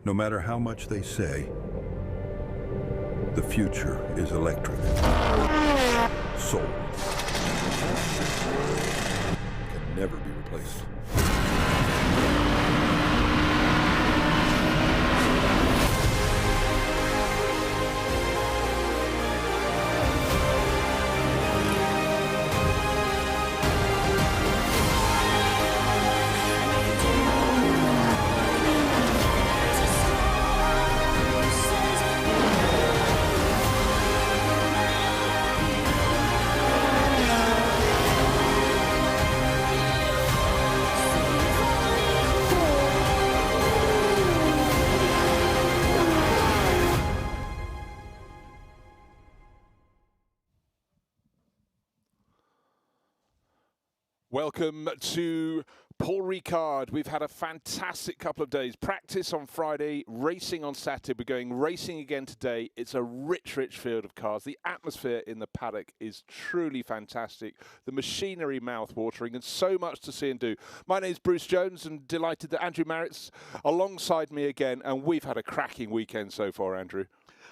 No matter how much they say, the future is electric. Soul can never be replaced. Welcome to Paul Ricard. We've had a fantastic couple of days. Practice on Friday, racing on Saturday. We're going racing again today. It's a rich, rich field of cars. The atmosphere in the paddock is truly fantastic. The machinery mouth-watering and so much to see and do. My name's Bruce Jones and delighted that Andrew Marriott's alongside me again. And we've had a cracking weekend so far, Andrew.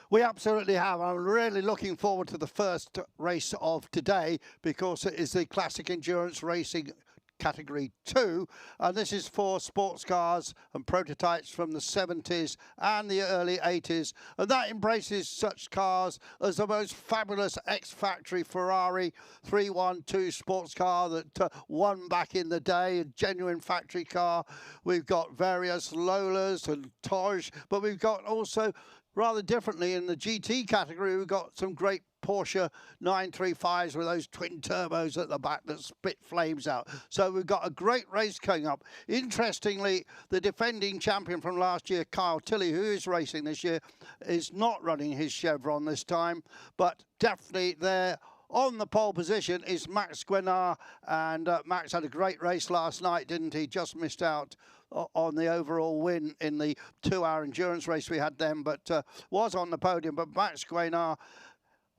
We absolutely have. I'm really looking forward to the first race of today because it is the Classic Endurance Racing Category 2, and this is for sports cars and prototypes from the 70s and the early 80s, and that embraces such cars as the most fabulous ex-factory Ferrari 312 sports car that won back in the day, a genuine factory car. We've got various Lolas and Toj, but we've got also rather differently in the GT category, we've got some great Porsche 935s with those twin turbos at the back that spit flames out. So we've got a great race coming up. Interestingly, the defending champion from last year, Kyle Tilley, who is racing this year, is not running his Chevron this time, but definitely there on the pole position is Max Guenard, and Max had a great race last night, didn't he? Just missed out on the overall win in the 2-hour endurance race we had then, but was on the podium. But Max Guenard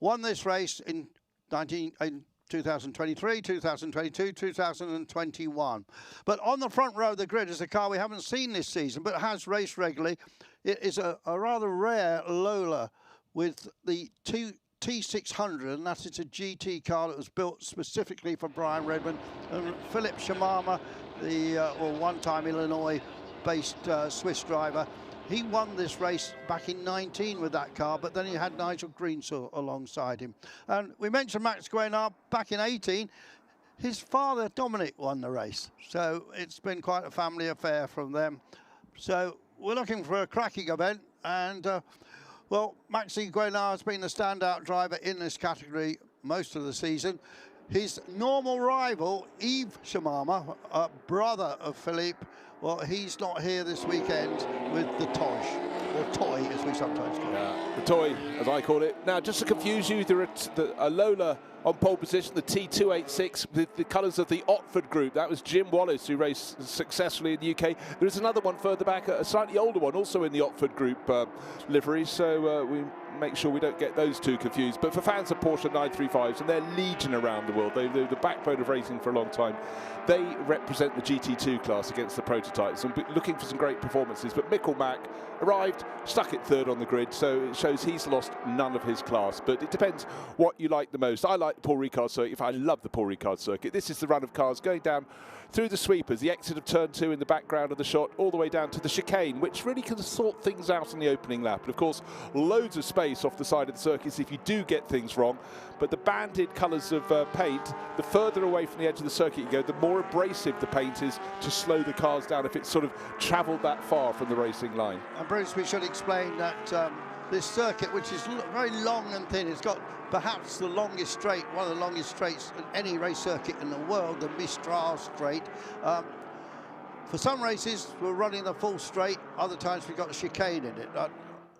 won this race in 2023, 2022, 2021. But on the front row of the grid is a car we haven't seen this season, but has raced regularly. It is a rather rare Lola with the T600, and that is a GT car that was built specifically for Brian Redman. And Philip Shamama, the one-time Illinois-based Swiss driver, he won this race back in 19 with that car, but then he had Nigel Greensaw alongside him. And we mentioned Max Guenard back in 18. His father, Dominic, won the race. So it's been quite a family affair from them. So we're looking for a cracking event, and well, Maxi Guenard has been the standout driver in this category most of the season. His normal rival, Yves Shamama, a brother of Philippe, well, he's not here this weekend with the Toj, or Toy, as we sometimes call it. The Toy, as I call it. Now, just to confuse you, there are a Lola on pole position, the T286, with the colours of the Otford Group. That was Jim Wallace, who raced successfully in the UK. There is another one further back, a slightly older one, also in the Otford Group livery, so we make sure we don't get those two confused. But for fans of Porsche 935s, and they're legion around the world, they're the backbone of racing for a long time, they represent the GT2 class against the prototypes, and looking for some great performances. But Mikkel Mack arrived, stuck it third on the grid, so it shows he's lost none of his class. But it depends what you like the most. I like the Paul Ricard circuit. I love the Paul Ricard circuit. This is the run of cars going down through the sweepers, the exit of turn 2 in the background of the shot, all the way down to the chicane, which really can sort things out in the opening lap. And of course, loads of space off the side of the circuit if you do get things wrong. But the banded colours of paint, the further away from the edge of the circuit you go, the more abrasive the paint is to slow the cars down if it's sort of travelled that far from the racing line. And Bruce, we should explain that this circuit, which is very long and thin, it's got perhaps the longest straight, one of the longest straights in any race circuit in the world, the Mistral Straight. For some races, we're running the full straight. Other times, we've got a chicane in it.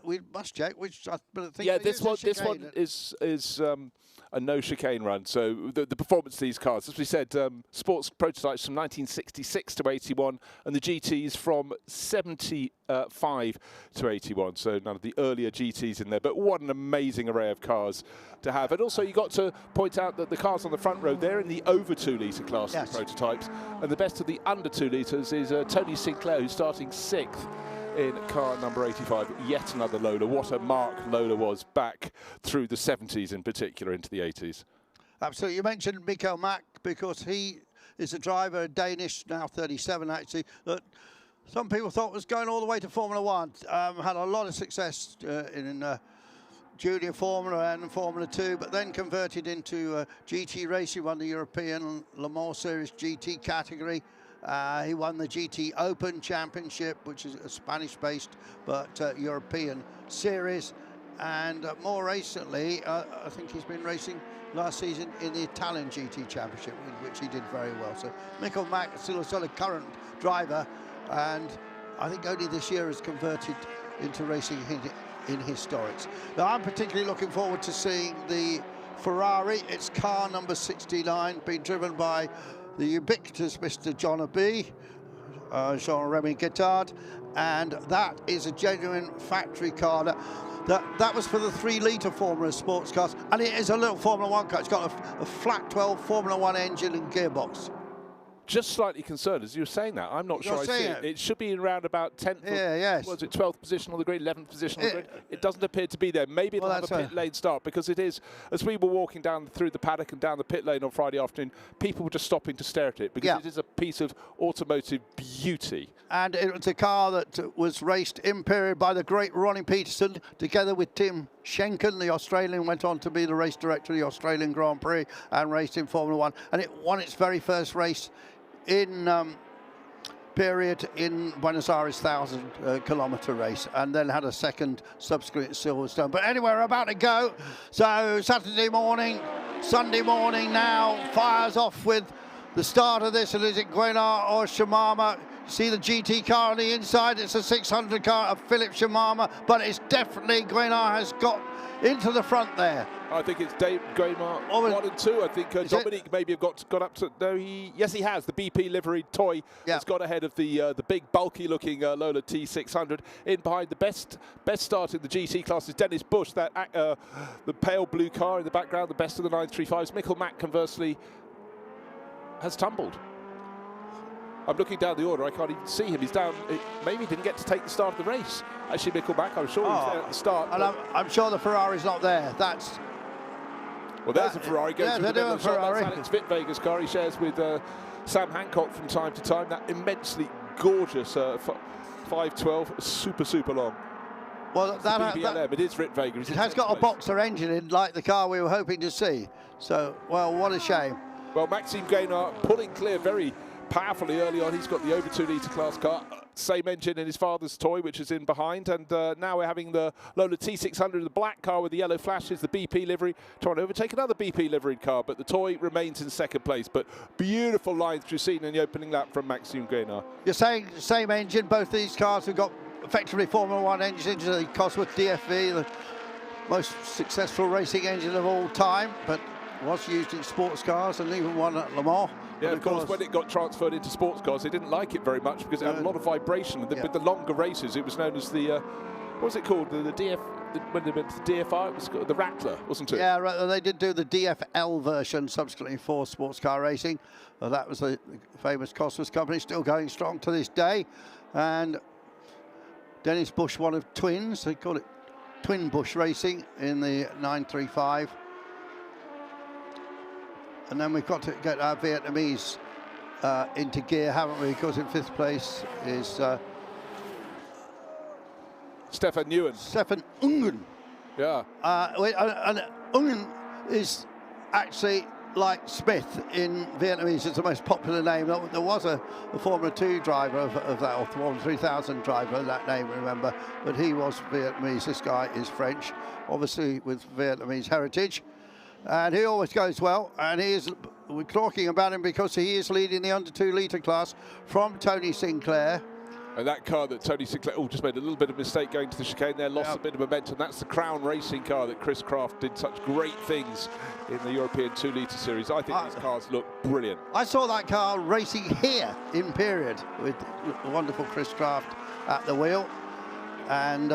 We must check which. I think yeah, this one is a no chicane run. So the performance of these cars, as we said, sports prototypes from 1966 to 81, and the GTs from 75 to 81. So none of the earlier GTs in there. But what an amazing array of cars to have. And also, you got to point out that the cars on the front row, they're in the over 2 litre class of prototypes, and the best of the under 2 litres is Tony Sinclair, who's starting 6th in car number 85. Yet another Lola. What a mark Lola was back through the 70s in particular into the 80s. Absolutely. You mentioned Mikkel Mack because he is a driver, Danish, now 37 actually, that some people thought was going all the way to Formula One. Had a lot of success in Junior Formula and Formula 2, but then converted into GT racing, won the European Le Mans Series GT category. He won the GT Open Championship, which is a Spanish-based but European series. And more recently, I think he's been racing last season in the Italian GT Championship, in which he did very well. So Mikkel Mack is still a current driver, and I think only this year has converted into racing in historics. Now, I'm particularly looking forward to seeing the Ferrari. It's car number 69, being driven by the ubiquitous Mr. John B, Jean-Remy Guittard, and that is a genuine factory car. That was for the 3-litre Formula sports cars, and it is a little Formula 1 car. It's got a flat 12 Formula 1 engine and gearbox. Just slightly concerned as you were saying that. I'm not sure I see it. It should be around about 10th. Yes. Was it 12th position on the grid, 11th position on the grid? It doesn't appear to be there. Maybe it'll have a pit lane start, because it is, as we were walking down through the paddock and down the pit lane on Friday afternoon, people were just stopping to stare at it, because it is a piece of automotive beauty. And it was a car that was raced in period by the great Ronnie Peterson, together with Tim Schenken, the Australian, went on to be the race director of the Australian Grand Prix and raced in Formula 1. And it won its very first race in period in Buenos Aires 1,000-kilometre race, and then had a second subsequent at Silverstone. But anyway, we're about to go. So Saturday morning, Sunday morning now, fires off with the start of this. And is it Guenard or Shimama? See the GT car on the inside. It's a 600 car of Philip Shimama, but it's definitely Guenard has got into the front there. I think it's Dave Guenard 1 and 2. I think Dominique maybe have got up to. No, yes, he has. The BP liveried toy has got ahead of the big bulky-looking Lola T600. In behind, the best start in the GT class is Dennis Bush. That the pale blue car in the background, the best of the 935s. Mikkel Mack, conversely, has tumbled. I'm looking down the order. I can't even see him. He's down. Maybe he didn't get to take the start of the race. Actually, Mikkel Mack, I'm sure he was there at the start. And I'm sure the Ferrari's not there. Well, there's a Ferrari going they're doing a Ferrari. That's Alex Wittweger's car. He shares with Sam Hancock from time to time. That immensely gorgeous 512, super long. Well, it is Wittweger. It has got a boxer engine in, like the car we were hoping to see. So, well, what a shame. Well, Maxime Guenard pulling clear very powerfully early on. He's got the over 2-litre class car, same engine in his father's toy, which is in behind. And now we're having the Lola T600, the black car with the yellow flashes, the BP livery, trying to overtake another BP liveried car, but the toy remains in second place. But beautiful lines through scene in the opening lap from Maxime Guenard. You're saying same engine, both these cars have got effectively Formula 1 engines, the Cosworth DFV, the most successful racing engine of all time, but was used in sports cars and even won at Le Mans. Yeah, of course, when it got transferred into sports cars, they didn't like it very much because it had a lot of vibration. With the longer races, it was known as the, what was it called? The DF, when they went to the DFR, it was called the Rattler, wasn't it? Yeah, right, they did do the DFL version subsequently for sports car racing. That was the famous Cosworth company, still going strong to this day. And Dennis Bush, one of twins, they call it Twin Bush Racing in the 935. And then we've got to get our Vietnamese into gear, haven't we? Because in fifth place is Stefan Nguyen. Stefan Nguyen. Yeah. And Nguyen is actually like Smith in Vietnamese. It's the most popular name. There was a Formula 2 driver of that, or Formula 3000 driver of that name, remember. But he was Vietnamese. This guy is French, obviously with Vietnamese heritage. And he always goes well, and we're talking about him because he is leading the under 2-litre class from Tony Sinclair. And that car that Tony Sinclair just made a little bit of mistake going to the chicane there, lost a bit of momentum. That's the Crown Racing car that Chris Craft did such great things in the European 2-litre series. I think these cars look brilliant. I saw that car racing here in period with the wonderful Chris Craft at the wheel, and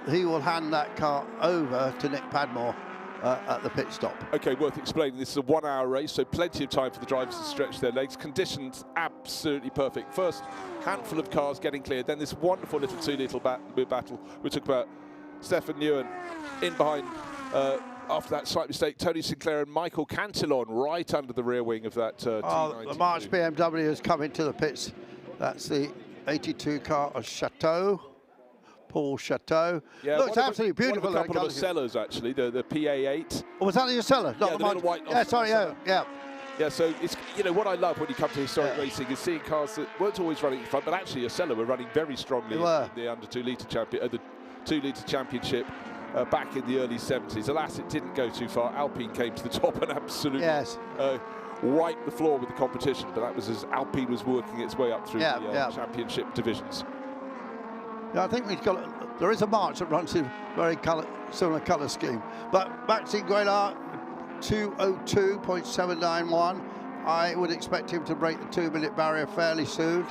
he will hand that car over to Nick Padmore. at the pit stop. Okay, worth explaining. This is a 1 hour race, so plenty of time for the drivers to stretch their legs. Conditions absolutely perfect. First handful of cars getting cleared, then this wonderful little two-little battle. We talk about Stefan Newen in behind. After that slight mistake, Tony Sinclair and Michael Cantillon right under the rear wing of that T92. The March BMW has come into the pits. That's the 82 car of Chateau, Paul Chateau. Yeah, looks absolutely beautiful. One of a couple of sellers, actually, the PA8. Oh, was that the seller? Not the the little white. Yeah, sorry, yeah. Yeah, so it's, you know, what I love when you come to historic racing is seeing cars that weren't always running in front, but actually Seller were running very strongly in the under 2 litre the 2 litre championship. Back in the early 70s. Alas, it didn't go too far. Alpine came to the top and absolutely wiped the floor with the competition, but that was as Alpine was working its way up through the championship divisions. Yeah, I think there is a March that runs in very similar colour scheme. But Maxime Guenard, 2:02.791. I would expect him to break the 2-minute barrier fairly soon.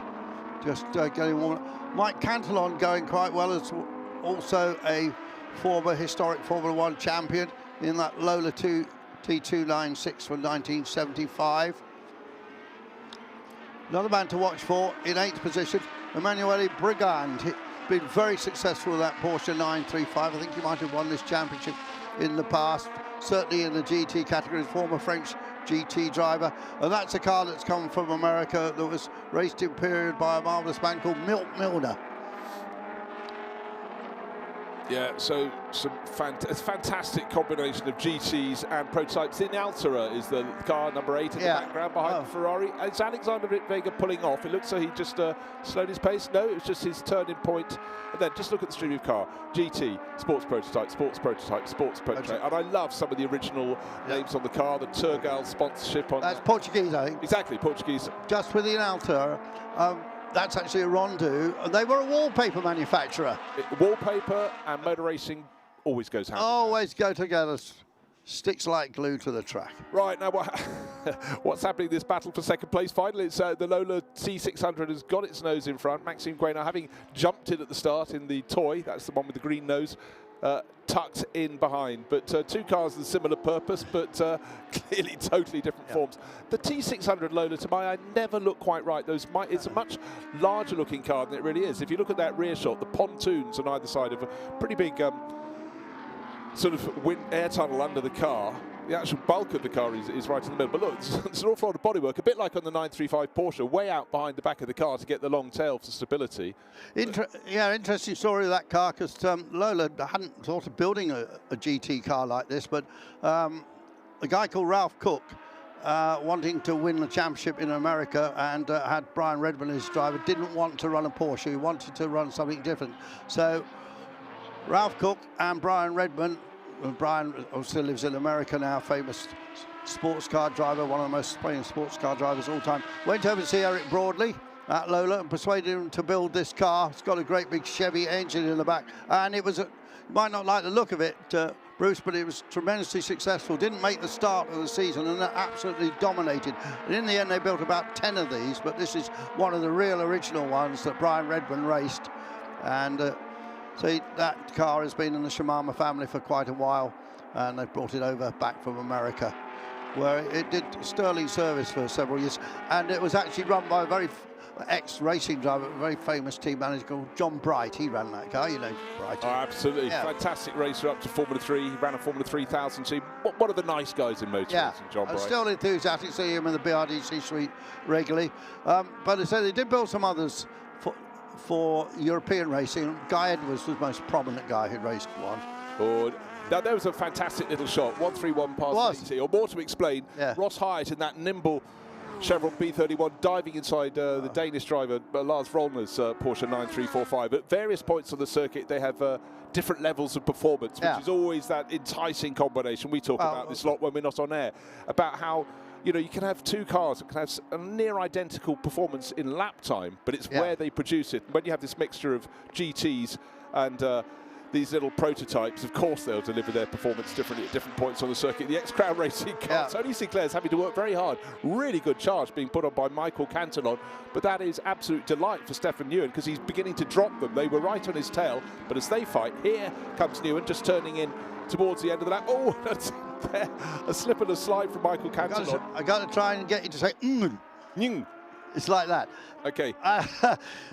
Just getting warm. Mike Cantillon going quite well, as also a former historic Formula 1 champion in that Lola T296 from 1975. Another man to watch for in 8th position, Emanuele Brigand. He's been very successful with that Porsche 935. I think he might have won this championship in the past, certainly in the GT category, former French GT driver. And that's a car that's come from America that was raced in period by a marvellous man called Milt Milner. Yeah, so a fantastic combination of GTs and prototypes. In Altera is the car number 8 in the background behind the Ferrari. It's Alexander Vega pulling off. It looks like he just slowed his pace. No, it was just his turning point. And then just look at the stream of car. GT, sports prototype, sports prototype, sports prototype. And I love some of the original names on the car. The Turgal sponsorship on. That's Portuguese, I think. Exactly, Portuguese. Just within Altera. That's actually a Rondeau. They were a wallpaper manufacturer. Wallpaper and motor racing always goes hand in hand. Always go together. Sticks like glue to the track. Right, now what's happening in this battle for second place? Finally, it's the Lola T600 has got its nose in front. Maxime Guenard, having jumped in at the start in the toy, that's the one with the green nose, tucked in behind. But two cars with similar purpose, but clearly totally different forms. The T600 Lola, to my eye, never look quite right. It's a much larger looking car than it really is. If you look at that rear shot, the pontoons on either side of a pretty big sort of air tunnel under the car. The actual bulk of the car is right in the middle. But look, there's an awful lot of bodywork, a bit like on the 935 Porsche, way out behind the back of the car to get the long tail for stability. Interesting story of that car, because Lola hadn't thought of building a GT car like this, but a guy called Ralph Cook, wanting to win the championship in America and had Brian Redman as driver, didn't want to run a Porsche, he wanted to run something different. So Ralph Cook and Brian Redman, Brian still lives in America now, famous sports car driver, one of the most famous sports car drivers of all time, went over to see Eric Broadley at Lola and persuaded him to build this car. It's got a great big Chevy engine in the back, and it was, you might not like the look of it, Bruce, but it was tremendously successful. Didn't make the start of the season and absolutely dominated. And in the end, they built about 10 of these, but this is one of the real original ones that Brian Redman raced. And so that car has been in the Shimama family for quite a while, and they've brought it over back from America, where it did sterling service for several years. And it was actually run by a very ex-racing driver, a very famous team manager called John Bright. He ran that car, you know, Bright. Oh, absolutely. Yeah. Fantastic racer up to Formula 3. He ran a Formula 3000 team. One of the nice guys in motor racing, John Bright. Still enthusiastic, see him in the BRDC suite regularly. But as I said, they did build some others for European racing. Guy Edwards was the most prominent guy who raced one. Oh, now there was a fantastic little shot, 131 past 80, or more to explain. Ross Hyatt in that nimble Chevron B31 diving inside the Danish driver Lars Vrolner's Porsche 9345. At various points on the circuit, they have different levels of performance, which is always that enticing combination. We talk about this a lot when we're not on air, about how, you know, you can have two cars that can have a near identical performance in lap time, but it's where they produce it. When you have this mixture of GTs and these little prototypes, of course they'll deliver their performance differently at different points on the circuit. The ex-Crown Racing car, Tony Sinclair's having to work very hard. Really good charge being put on by Michael Cantillon, but that is absolute delight for Stefan Newen because he's beginning to drop them. They were right on his tail, but as they fight, here comes Newen just turning in towards the end of the lap. Oh, that's there. A slip and a slide from Michael Cantillon. I got to try and get you to say It's like that. Okay.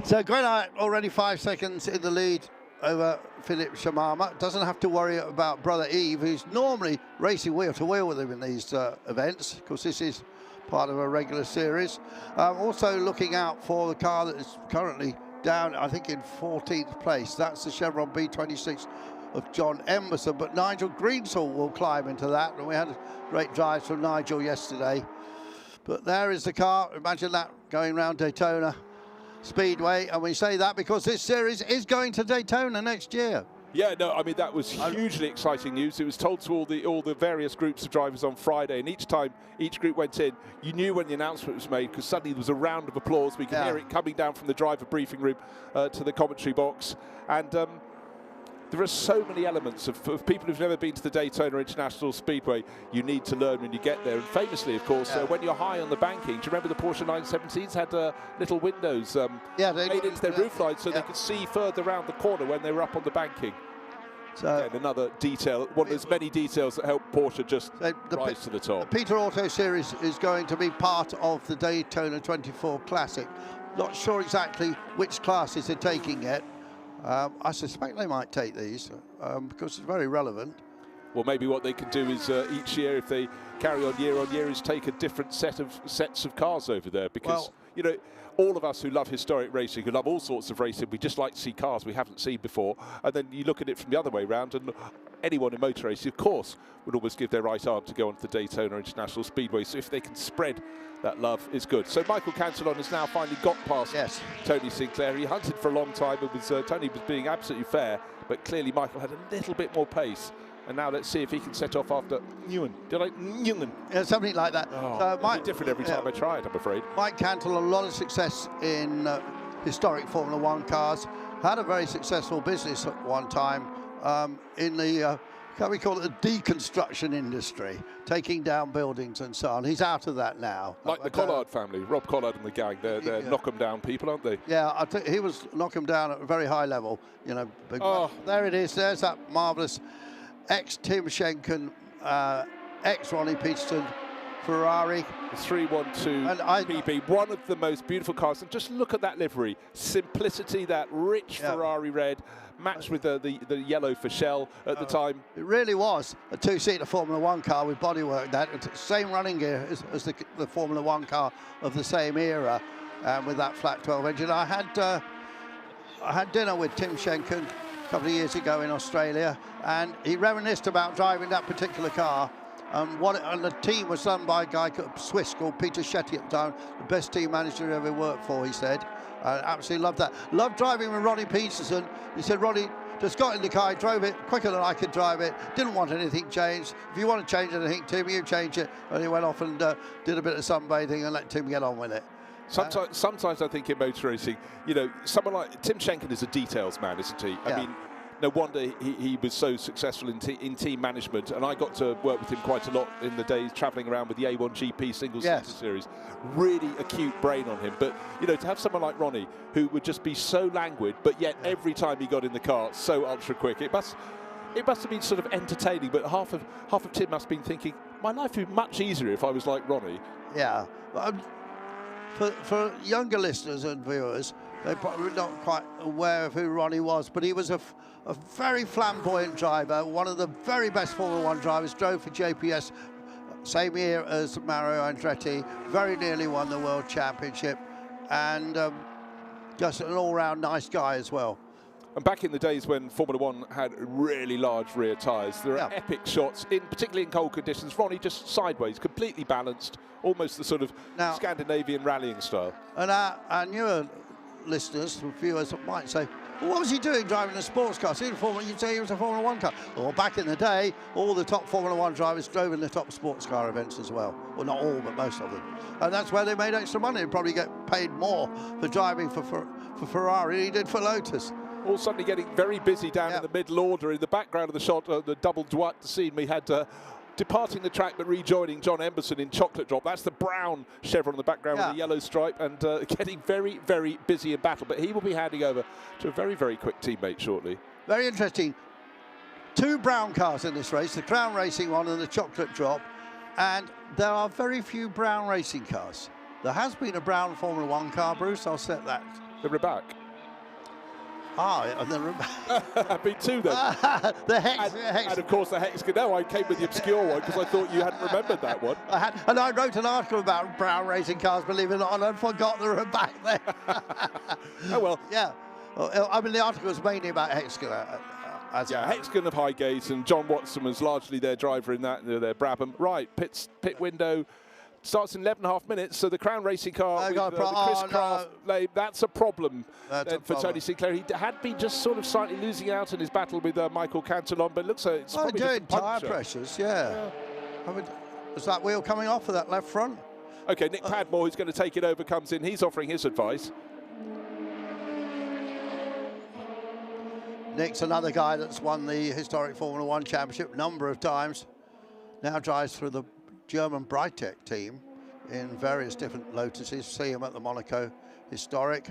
So Grenard already 5 seconds in the lead over Philip Shamama. Doesn't have to worry about brother Eve, who's normally racing wheel to wheel with him in these events, because this is part of a regular series. Also looking out for the car that is currently down, I think, in 14th place. That's the Chevron B26 of John Emberson, but Nigel Greensall will climb into that, and we had great drives from Nigel yesterday. But there is the car. Imagine that going round Daytona Speedway, and we say that because this series is going to Daytona next year. Yeah, no, I mean, that was hugely exciting news. It was told to all the various groups of drivers on Friday, and each time each group went in, you knew when the announcement was made because suddenly there was a round of applause. We could hear it coming down from the driver briefing room to the commentary box. And there are so many elements of people who've never been to the Daytona International Speedway. You need to learn when you get there. And famously, of course, when you're high on the banking, do you remember the Porsche 917s had little windows made into their roof lights so they could see further around the corner when they were up on the banking? So again, another detail, one of those many details that help Porsche just rise to the top. The Peter Auto Series is going to be part of the Daytona 24 Classic. Not sure exactly which classes they're taking yet. I suspect they might take these because it's very relevant. Well, maybe what they can do is each year, if they carry on year, is take a different sets of cars over there, because you know, all of us who love historic racing, who love all sorts of racing, we just like to see cars we haven't seen before. And then you look at it from the other way around, and anyone in motor racing, of course, would always give their right arm to go onto the Daytona International Speedway. So if they can spread that love, is good. So Michael Cantillon has now finally got past Tony Sinclair. He hunted for a long time. It was Tony was being absolutely fair, but clearly Michael had a little bit more pace. And now let's see if he can set off after Newen. Did I Newen? Yeah, something like that. Oh, so Mike, different every time I tried, I'm afraid. Mike Cantillon, a lot of success in historic Formula One cars. Had a very successful business at one time in the can we call it the deconstruction industry, taking down buildings and so on. He's out of that now. Like the Collard family, Rob Collard and the gang, they're knock 'em down people, aren't they? Yeah, I think he was knock 'em down at a very high level. You know, there it is. There's that marvellous ex-Tim Schenken, ex-Ronnie Peterson Ferrari. 312 PB, one of the most beautiful cars. And just look at that livery. Simplicity, that rich Ferrari red, matched with the yellow for Shell at the time. It really was a two-seater Formula One car with bodywork. That same running gear as the Formula One car of the same era, with that flat 12 engine. I had dinner with Tim Schenken a couple of years ago in Australia, and he reminisced about driving that particular car. And the team was done by a guy Swiss called Peter Shetty at the time, the best team manager he ever worked for, he said. I absolutely loved that. Loved driving with Ronnie Peterson. He said, Ronnie just got in the car, drove it quicker than I could drive it, didn't want anything changed. If you want to change anything, Tim, you change it. And he went off and did a bit of sunbathing and let Tim get on with it. Sometimes I think in motor racing, you know, someone like Tim Schenken is a details man, isn't he? I mean, no wonder he was so successful in team management, and I got to work with him quite a lot in the days travelling around with the A1GP single-seater series. Really acute brain on him, but you know, to have someone like Ronnie who would just be so languid, but yet every time he got in the car, so ultra quick. It must have been sort of entertaining, but half of Tim must have been thinking, my life would be much easier if I was like Ronnie. Yeah. For younger listeners and viewers, they're probably not quite aware of who Ronnie was, but he was a very flamboyant driver, one of the very best Formula One drivers, drove for JPS same year as Mario Andretti, very nearly won the World Championship, and just an all-round nice guy as well. And back in the days when Formula One had really large rear tyres, there are epic shots, particularly in cold conditions. Ronnie just sideways, completely balanced, almost the sort of Scandinavian rallying style. And our newer listeners, viewers might say, well, what was he doing driving a sports car? You'd say he was a Formula One car. Well, back in the day, all the top Formula One drivers drove in the top sports car events as well. Well, not all, but most of them. And that's where they made extra money. They'd probably get paid more for driving for Ferrari than he did for Lotus. all suddenly getting very busy down in the middle order. In the background of the shot, the double Dwight scene, we had departing the track but rejoining John Emberson in chocolate drop. That's the brown chevron in the background with the yellow stripe, and getting very, very busy in battle. But he will be handing over to a very, very quick teammate shortly. Very interesting. 2 brown cars in this race, the Crown Racing one and the chocolate drop, and there are very few brown racing cars. There has been a brown Formula 1 car, Bruce, I'll set that. The Rabac. And the Rabac. I've been 2 then. the Hex. And of course the Hexagon. No, I came with the obscure one because I thought you hadn't remembered that one. And I wrote an article about brown racing cars, believe it or not, and I forgot the Rabac there. Oh well. Yeah. I mean, the article was mainly about Hexagon. Hexagon of Highgate, and John Watson was largely their driver in that, their Brabham. Right, pit window starts in 11.5 minutes, so the Crown Racing car with the Chris Craft lane, that's a problem for Tony Sinclair. He had been just sort of slightly losing out in his battle with Michael Cantillon, but it looks like it's probably just a tyre pressures, I mean, is that wheel coming off of that left front? Okay, Nick Padmore, who's going to take it over, comes in. He's offering his advice. Nick's another guy that's won the historic Formula 1 championship a number of times. Now drives for the German Brightech team in various different Lotuses. See him at the Monaco Historic.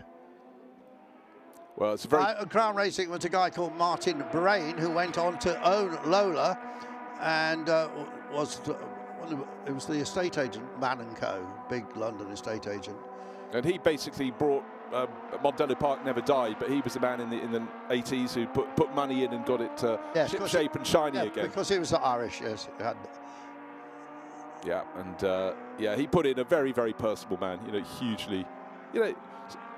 Well, it's a very... Crown Racing was a guy called Martin Brain, who went on to own Lola, and it was the estate agent, Mann & Co., big London estate agent. And he basically brought... Mondello Park never died, but he was the man in the 80s who put money in and got it ship-shape and shiny again. Because he was Irish, yes. Yeah, and he put in a very, very personable man, hugely.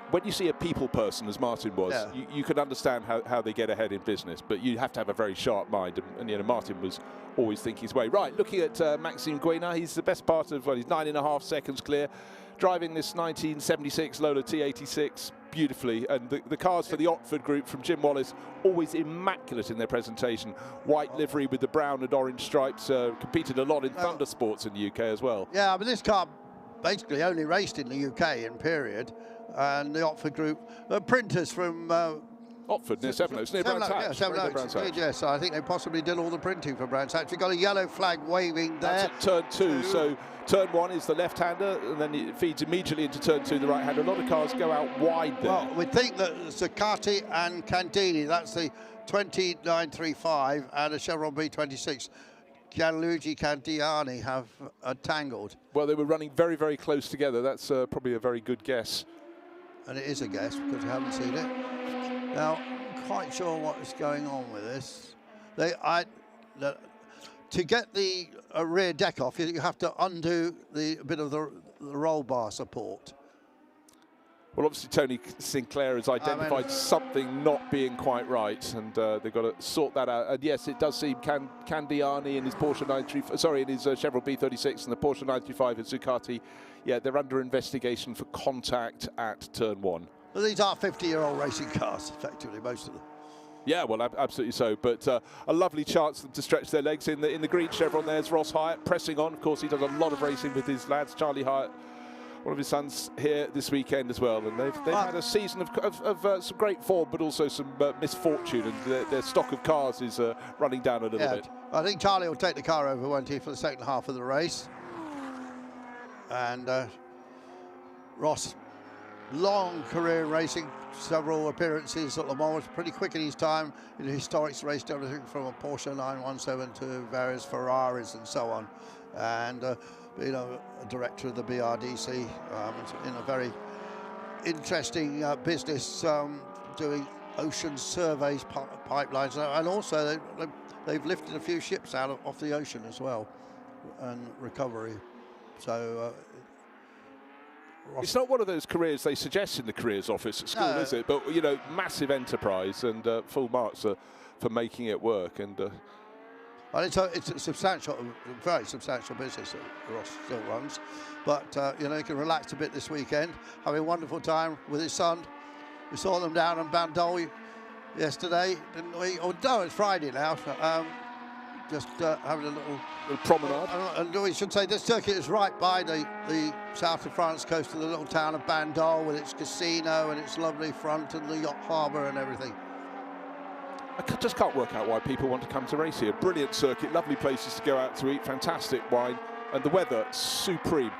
When you see a people person, as Martin was, you can understand how they get ahead in business, but you have to have a very sharp mind, and Martin was always thinking his way. Right, looking at Maxime Guénard, he's the best part of, he's 9.5 seconds clear, driving this 1976 Lola T86 beautifully, and the cars for the Otford group from Jim Wallace, always immaculate in their presentation. White livery with the brown and orange stripes, competed a lot in Thunder Sports in the UK as well. Yeah, but this car basically only raced in the UK in period, and the Otford group, printers from... Otford, near Sevenoaks, near Brands Hatch. Yes, I think they possibly did all the printing for Brands Hatch. You've got a yellow flag waving there. That's at turn 2, so turn 1 is the left-hander, and then it feeds immediately into turn 2, the right-hander. A lot of cars go out wide there. Well, we think that Zuccati and Candini, that's the 2935 and a Chevron B26, Gianluigi Candiani have tangled. Well, they were running very, very close together. That's probably a very good guess. And it is a guess because we haven't seen it. Now, I'm quite sure what is going on with this. To get the rear deck off, you have to undo a bit of the roll bar support. Well, obviously Tony Sinclair has identified something not being quite right, and they've got to sort that out. And yes, it does seem Candiani in his Porsche 935, sorry, in his Chevron B36 and the Porsche 935 at Zuccati. Yeah, they're under investigation for contact at turn 1. Well, these are 50-year-old racing cars, effectively, most of them. Yeah, well, absolutely so. But a lovely chance to stretch their legs in the green Chevron. There's Ross Hyatt pressing on. Of course, he does a lot of racing with his lads. Charlie Hyatt, one of his sons, here this weekend as well. And they've had a season of some great form, but also some misfortune. And their stock of cars is running down a little bit. I think Charlie will take the car over, won't he, for the second half of the race. And Ross, long career racing, several appearances at Le Mans, pretty quick in his time. In the historics, raced everything from a Porsche 917 to various Ferraris and so on. And a director of the BRDC in a very interesting business, doing ocean surveys, pipelines, and also they've lifted a few ships out off the ocean as well, and recovery. So it's not one of those careers they suggest in the careers office at school, is it? But massive enterprise, and full marks for making it work. And well, it's a substantial, very substantial business that Ross still runs. But he can relax a bit this weekend, having a wonderful time with his son. We saw them down in Bandol yesterday, didn't we? Oh no, it's Friday now. Just having a little promenade. And we should say this circuit is right by the south of France coast of the little town of Bandol, with its casino and its lovely front and the yacht harbour and everything. just can't work out why people want to come to race here. Brilliant circuit, lovely places to go out to eat, fantastic wine, and the weather supreme.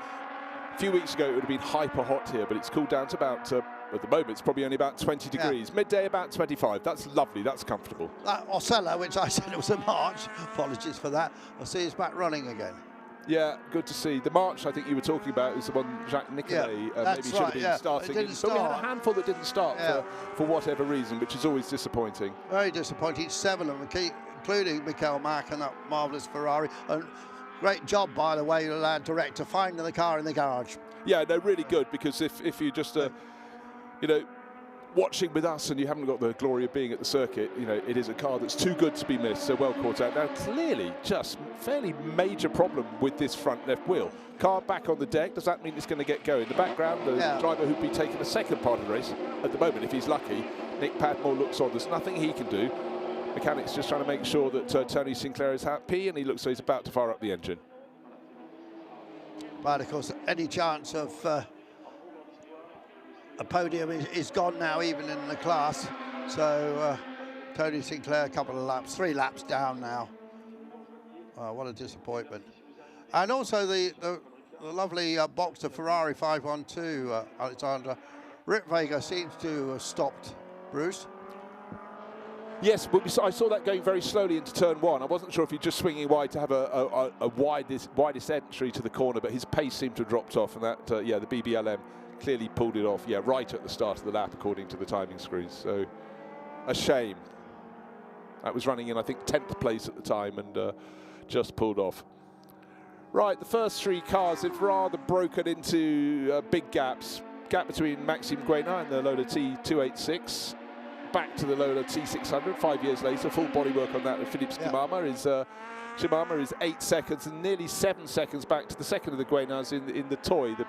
A few weeks ago it would have been hyper hot here, but it's cooled down to about, at the moment it's probably only about 20 degrees. Midday about 25. That's lovely, that's comfortable. That Ocello, which I said it was a March, apologies for that, I see it's back running again. Yeah, good to see. The March I think you were talking about is the one Jacques Nicolet maybe should have been starting in. But we had a handful that didn't start for whatever reason, which is always disappointing. Very disappointing. 7 of them, including Michael Mack and that marvellous Ferrari. And great job, by the way, lad director, finding the car in the garage. Yeah, no, really good, because if you just, you know, watching with us and you haven't got the glory of being at the circuit, you know, it is a car that's too good to be missed, so well caught out. Now, clearly, just fairly major problem with this front left wheel. Car back on the deck, does that mean it's going to get going? In the background, the driver who'd be taking the second part of the race, at the moment, if he's lucky, Nick Padmore looks on. There's nothing he can do. Mechanic's just trying to make sure that Tony Sinclair is happy, and he looks like he's about to fire up the engine. But, of course, any chance of a podium is gone now, even in the class. So Tony Sinclair, a couple of laps, 3 laps down now. What a disappointment. And also the lovely Boxer Ferrari 512, Alexandra Ritvega seems to have stopped, Bruce. Yes, I saw that going very slowly into turn 1. I wasn't sure if he's just swinging wide to have a widest entry to the corner, but his pace seemed to have dropped off, and that, the BBLM clearly pulled it off, right at the start of the lap, according to the timing screens. So, a shame. That was running in, I think, 10th place at the time, and just pulled off. Right, the first 3 cars have rather broken into big gaps. Gap between Maxime Guénin and the Lola T286. Back to the Lola T600 5 years later. Full bodywork on that of Philippe Shimama is 8 seconds and nearly 7 seconds back to the second of the Guénins in the toy. The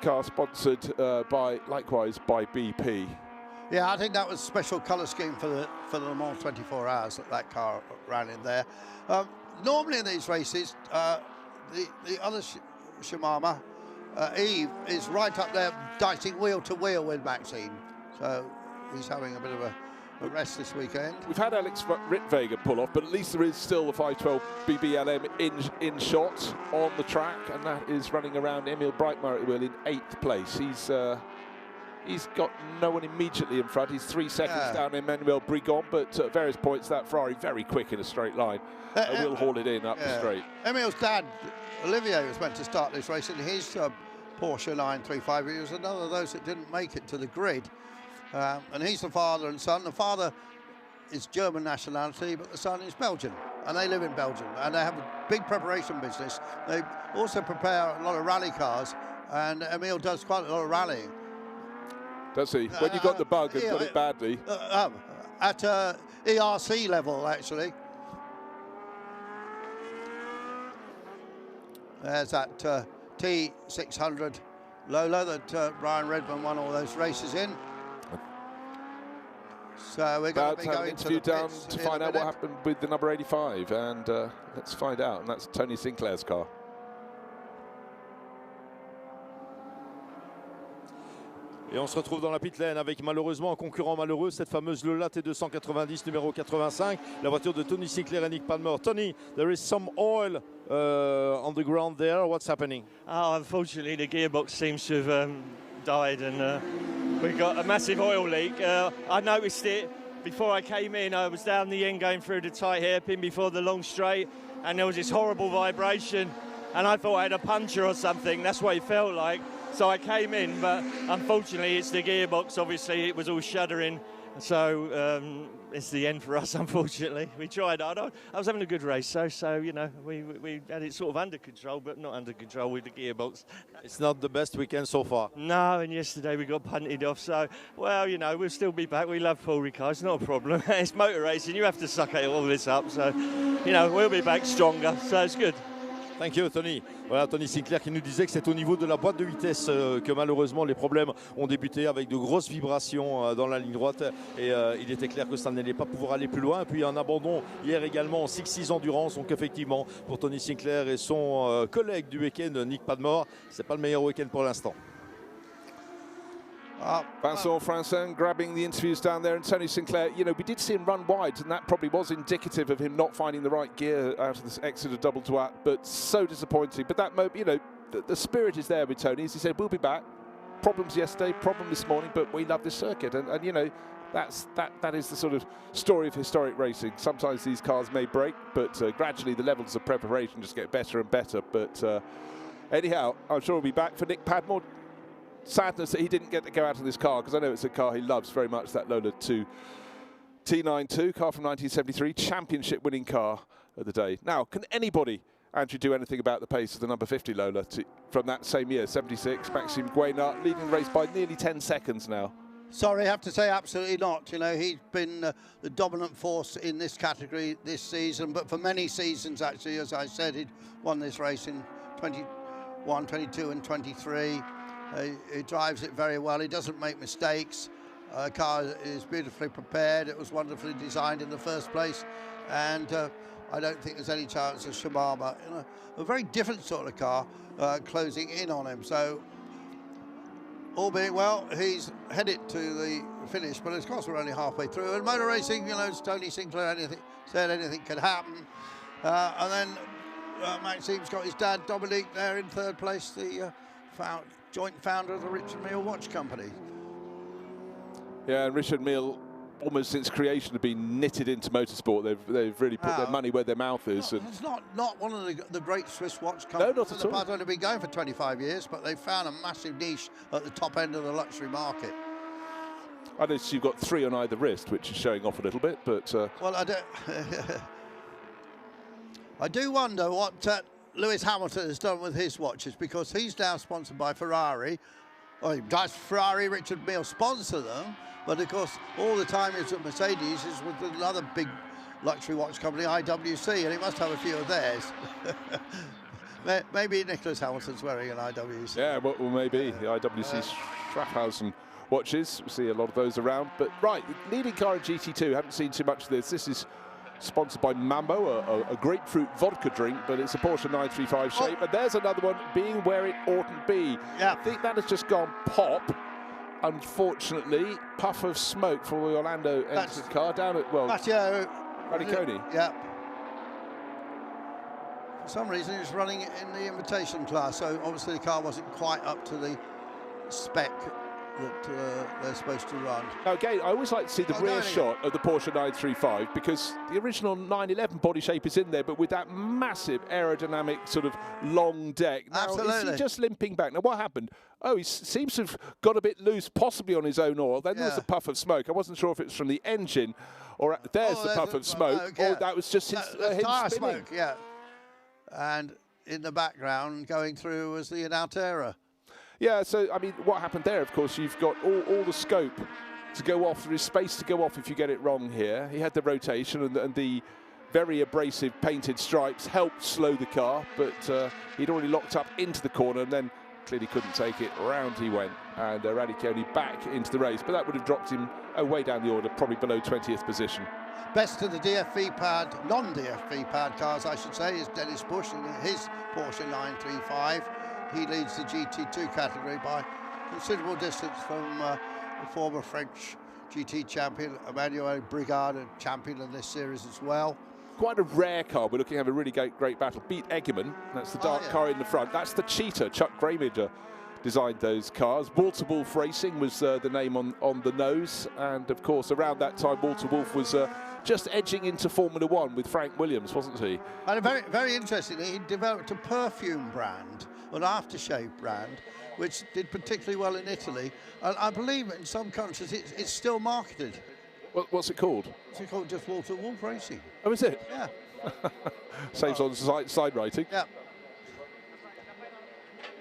car sponsored likewise by BP. Yeah, I think that was a special colour scheme for the Le Mans 24 Hours that car ran in there. Normally in these races, the other Shimama, Yves, is right up there dicing wheel to wheel with Maxime. So he's having a bit of a rest this weekend. We've had Alex Ritvega pull off, but at least there is still the 512 BBLM in shot on the track, and that is running around Emil Breitmeier at the wheel in 8th place. He's got no one immediately in front. He's 3 seconds down Emmanuel Brigon, but at various points that Ferrari very quick in a straight line. Will haul it in up the straight. Emil's dad, Olivier, was meant to start this race in his Porsche 935. He was another of those that didn't make it to the grid. And he's the father and son. The father is German nationality, but the son is Belgian, and they live in Belgium, and they have a big preparation business. They also prepare a lot of rally cars, and Emil does quite a lot of rallying. Does he? When you got the bug and got it badly? At ERC level, actually. There's that T600 Lola that Brian Redman won all those races in. So we're going to be going to the down to find out what happened with the number 85, and let's find out. And that's Tony Sinclair's car. Et on se retrouve dans la pit lane avec malheureusement un concurrent malheureux, cette fameuse Lola T290 numéro 85, la voiture de Tony Sinclair et Nick Padmore. Tony, there is some oil on the ground there. What's happening? Oh, unfortunately, the gearbox seems to have died, and we've got a massive oil leak. I noticed it before I came in. I was down the end going through the tight hairpin before the long straight, and there was this horrible vibration, and I thought I had a puncture or something. That's what it felt like. So I came in, but unfortunately it's the gearbox. Obviously it was all shuddering, so it's the end for us, unfortunately. We tried. I was having a good race, so you know, we had it sort of under control, but not under control with the gearbox. It's not the best weekend so far. No, and yesterday we got punted off, so, well, you know, we'll still be back. We love Paul Ricard, it's not a problem. It's motor racing, you have to suck all this up, so, you know, we'll be back stronger, so it's good. Thank you, Tony. Voilà, Tony Sinclair qui nous disait que c'est au niveau de la boîte de vitesse que malheureusement les problèmes ont débuté avec de grosses vibrations dans la ligne droite. Et il était clair que ça n'allait pas pouvoir aller plus loin. Et puis un abandon hier également en 6-6 Endurance. Donc effectivement, pour Tony Sinclair et son collègue du week-end, Nick Padmore, c'est pas le meilleur week-end pour l'instant. Vincent Francin grabbing the interviews down there, and Tony Sinclair, you know, we did see him run wide, and that probably was indicative of him not finding the right gear out of this exit of double Dwat, but so disappointing. But that, you know, the spirit is there with Tony. As he said, we'll be back. Problems yesterday, problem this morning, but we love this circuit. And you know, that is the sort of story of historic racing. Sometimes these cars may break, but gradually the levels of preparation just get better and better. But anyhow, I'm sure we'll be back for Nick Padmore. Sadness that he didn't get to go out in this car, because I know it's a car he loves very much, that Lola 2 T92 car from 1973, championship winning car of the day. Now, can anybody, Andrew, do anything about the pace of the number 50 Lola from that same year, 76, Maxime Guénard, leading the race by nearly 10 seconds now? Sorry, I have to say absolutely not. You know, he's been the dominant force in this category this season, but for many seasons, actually, as I said, he'd won this race in 21, 22 and 23. He drives it very well. He doesn't make mistakes. The car is beautifully prepared. It was wonderfully designed in the first place. And I don't think there's any chance of Shimama, you know, a very different sort of car, closing in on him. So, all being well, he's headed to the finish. But of course, we're only halfway through. And motor racing, you know, as Tony Sinclair said, anything can happen. And then Maxime's got his dad, Dominique, there in third place, the joint founder of the Richard Mille Watch Company. Yeah, and Richard Mille, almost since creation, have been knitted into motorsport. They've really put their money where their mouth is. It's not one of the great Swiss watch companies. No, not at all. They've only been going for 25 years, but they've found a massive niche at the top end of the luxury market. I noticed you've got 3 on either wrist, which is showing off a little bit, but... Well, I do wonder what Lewis Hamilton has done with his watches, because he's now sponsored by Ferrari. Well, he does Ferrari, Richard Mille sponsor them, but of course all the time he's at Mercedes is with another big luxury watch company, IWC, and he must have a few of theirs. Maybe Nicholas Hamilton's wearing an IWC. Yeah, well maybe. The IWC Schaffhausen watches, we see a lot of those around. But right, leading car in GT2, haven't seen too much of this. This is sponsored by Mambo, a grapefruit vodka drink, but it's a Porsche 935 shape. And there's another one being where it oughtn't be. Yeah. I think that has just gone pop. Unfortunately, puff of smoke for the Orlando exit car down at, well, Raniconi. Yeah. For some reason, he's running in the invitation class, so obviously the car wasn't quite up to the spec that they're supposed to run. Now again, I always like to see the rear shot of the Porsche 935, because the original 911 body shape is in there, but with that massive aerodynamic sort of long deck. Now, absolutely. Is he just limping back? Now what happened? Oh, he seems to have got a bit loose, possibly on his own oil. Then there was a puff of smoke. I wasn't sure if it's from the engine, or there's the puff of smoke, or that was just his tire spinning. smoke, yeah. And in the background, going through, was the Altera. Yeah, so, I mean, what happened there, of course, you've got all the scope to go off. There is space to go off if you get it wrong here. He had the rotation, and the very abrasive painted stripes helped slow the car, but he'd already locked up into the corner and then clearly couldn't take it. Round he went, and Raniconi back into the race, but that would have dropped him way down the order, probably below 20th position. Best of the DFV pad, non-DFV pad cars, I should say, is Dennis Bush in his Porsche 935. He leads the GT2 category by considerable distance from the former French GT champion, Emmanuel Brigard, a champion in this series as well. Quite a rare car. We're looking at a really great battle. Beat Egerman, that's the dark car in the front. That's the Cheetah. Chuck Graymager designed those cars. Walter Wolf Racing was the name on the nose. And of course, around that time, Walter Wolf was just edging into Formula One with Frank Williams, wasn't he? And very, very interestingly, he developed a perfume brand, an aftershave brand, which did particularly well in Italy. And I believe in some countries it's still marketed. What's it called? It's called just Walter Wolf Racing. Oh, is it? Yeah. Saves on side writing. Yeah.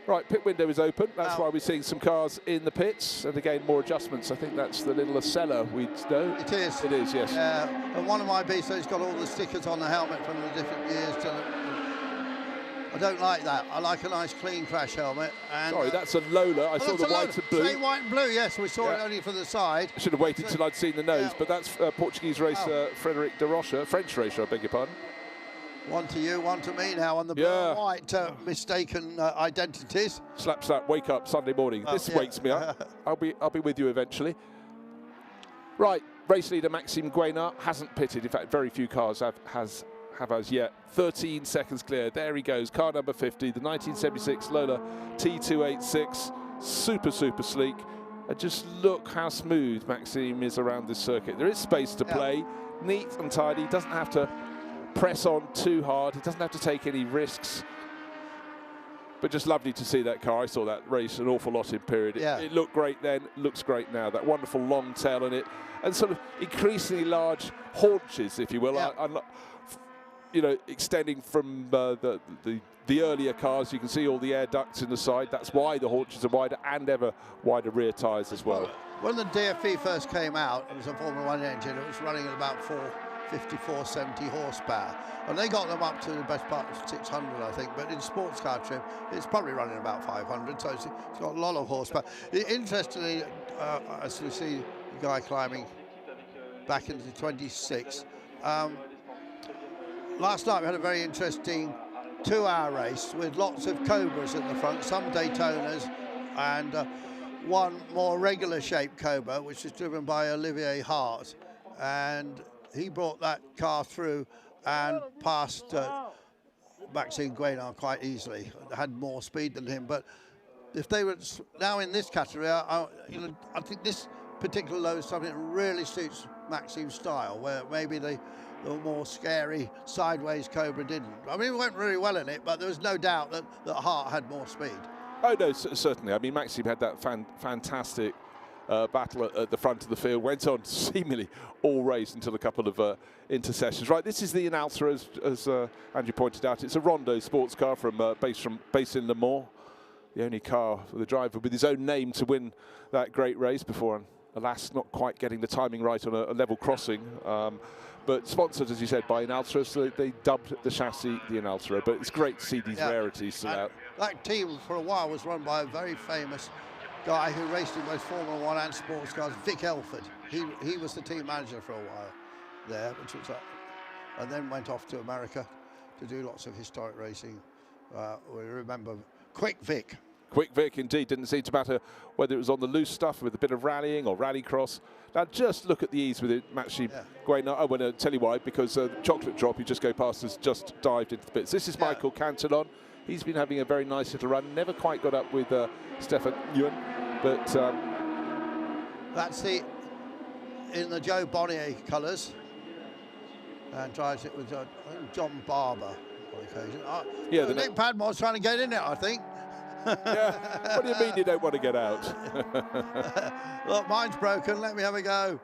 Right, pit window is open. That's why we're seeing some cars in the pits. And again, more adjustments. I think that's the little Acela we know. It is. It is, yes. And one of my B-Sto's got all the stickers on the helmet from the different years. I don't like that. I like a nice clean crash helmet. And, sorry, that's a Lola. I saw the white and blue. Same white and blue, yes. We saw it only from the side. I should have waited till I'd seen the nose, but that's Portuguese racer Frederic de Rocha, French racer, I beg your pardon. One to you, one to me now on the blue and white mistaken identities. Slap, slap, wake up Sunday morning. This wakes me up. I'll be with you eventually. Right, race leader Maxime Guénard hasn't pitted. In fact, very few cars have as yet. 13 seconds clear. There he goes. Car number 50, the 1976 Lola T286. Super, super sleek. And just look how smooth Maxime is around this circuit. There is space to play. Neat and tidy. He doesn't have to press on too hard. He doesn't have to take any risks. But just lovely to see that car. I saw that race an awful lot in period. It looked great then, looks great now. That wonderful long tail on it, and sort of increasingly large haunches, if you will. You know, extending from the earlier cars. You can see all the air ducts in the side. That's why the haunches are wider, and ever wider rear tyres as well. When the DFE first came out, it was a Formula 1 engine. It was running at about 450, 470 horsepower. And they got them up to the best part of 600, I think. But in sports car trim, it's probably running about 500. So it's got a lot of horsepower. Interestingly, as you see the guy climbing back into 26. Last night we had a very interesting 2-hour race with lots of Cobras at the front, some Daytonas, and one more regular shaped Cobra, which is driven by Olivier Hart. And he brought that car through and passed Maxime Guénard quite easily. Had more speed than him, but if they were now in this category, I think this particular load is something that really suits Maxime's style, where maybe the more scary sideways Cobra didn't. I mean, it went really well in it, but there was no doubt that Hart had more speed. Oh no, certainly. I mean, Maxime had that fantastic battle at the front of the field. Went on seemingly all race until a couple of intercessions. Right, this is the Inalsa, as Andrew pointed out. It's a Rondo sports car based in Le Mans. The only car for the driver with his own name to win that great race before, alas, not quite getting the timing right on a level crossing. But sponsored, as you said, by Inalsa, so they dubbed the chassis the Inalsa. But it's great to see these rarities still out. That team for a while was run by a very famous guy who raced in both Formula 1 and sports cars, Vic Elford. He was the team manager for a while there, which was and then went off to America to do lots of historic racing. We remember Quick Vic. Quick Vic, indeed. Didn't seem to matter whether it was on the loose stuff with a bit of rallying or rallycross. Now just look at the ease with it, Maxime Guénard. Oh, well, I'll tell you why, because Chocolate Drop, you just go past, has just dived into the pits. This is Michael Cantillon. He's been having a very nice little run. Never quite got up with Stefan Ewan, but... that's in the Joe Bonnier colours. And drives it with John Barber on occasion. Nick Padmore's trying to get in it, I think. What do you mean you don't want to get out? Look, mine's broken. Let me have a go.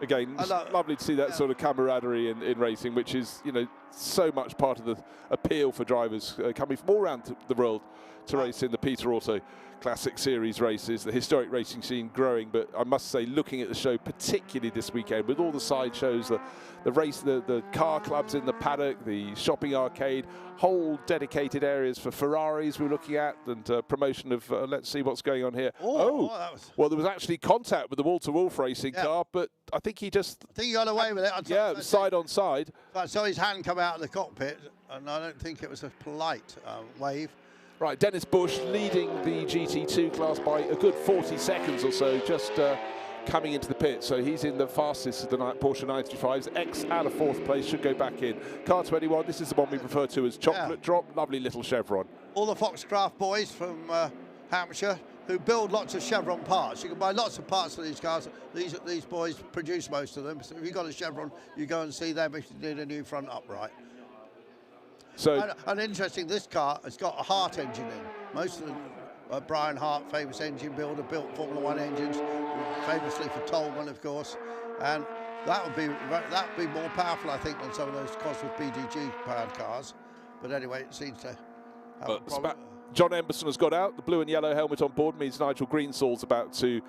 Again, it's lovely to see that sort of camaraderie in racing, which is, you know, so much part of the appeal for drivers coming from all around the world to race in the Peter Auto Classic Series races. The historic racing scene growing, but I must say, looking at the show, particularly this weekend, with all the side shows, the car clubs in the paddock, the shopping arcade, whole dedicated areas for Ferraris we're looking at, and promotion of, let's see what's going on here. Well, there was actually contact with the Wolf racing car, but I think he just... I think he got away with it. Yeah, side on side. I saw his hand come out of the cockpit, and I don't think it was a polite wave. Right, Dennis Bush leading the GT2 class by a good 40 seconds or so, just coming into the pit. So he's in the fastest of the Porsche 935s. X out of 4th place, should go back in. Car 21, this is the one we refer to as Chocolate Drop. Lovely little chevron. All the Foxcraft boys from Hampshire who build lots of chevron parts. You can buy lots of parts for these cars. These boys produce most of them. So if you've got a chevron, you go and see them if you need a new front upright. So, and interesting, this car has got a Hart engine in. Most of them, Brian Hart, famous engine builder, built Formula 1 engines, famously for Tolman, of course. And that would be more powerful, I think, than some of those Cosworth BDG powered cars. But anyway, it seems to have a problem. John Emberson has got out. The blue and yellow helmet on board means Nigel Greensall's about to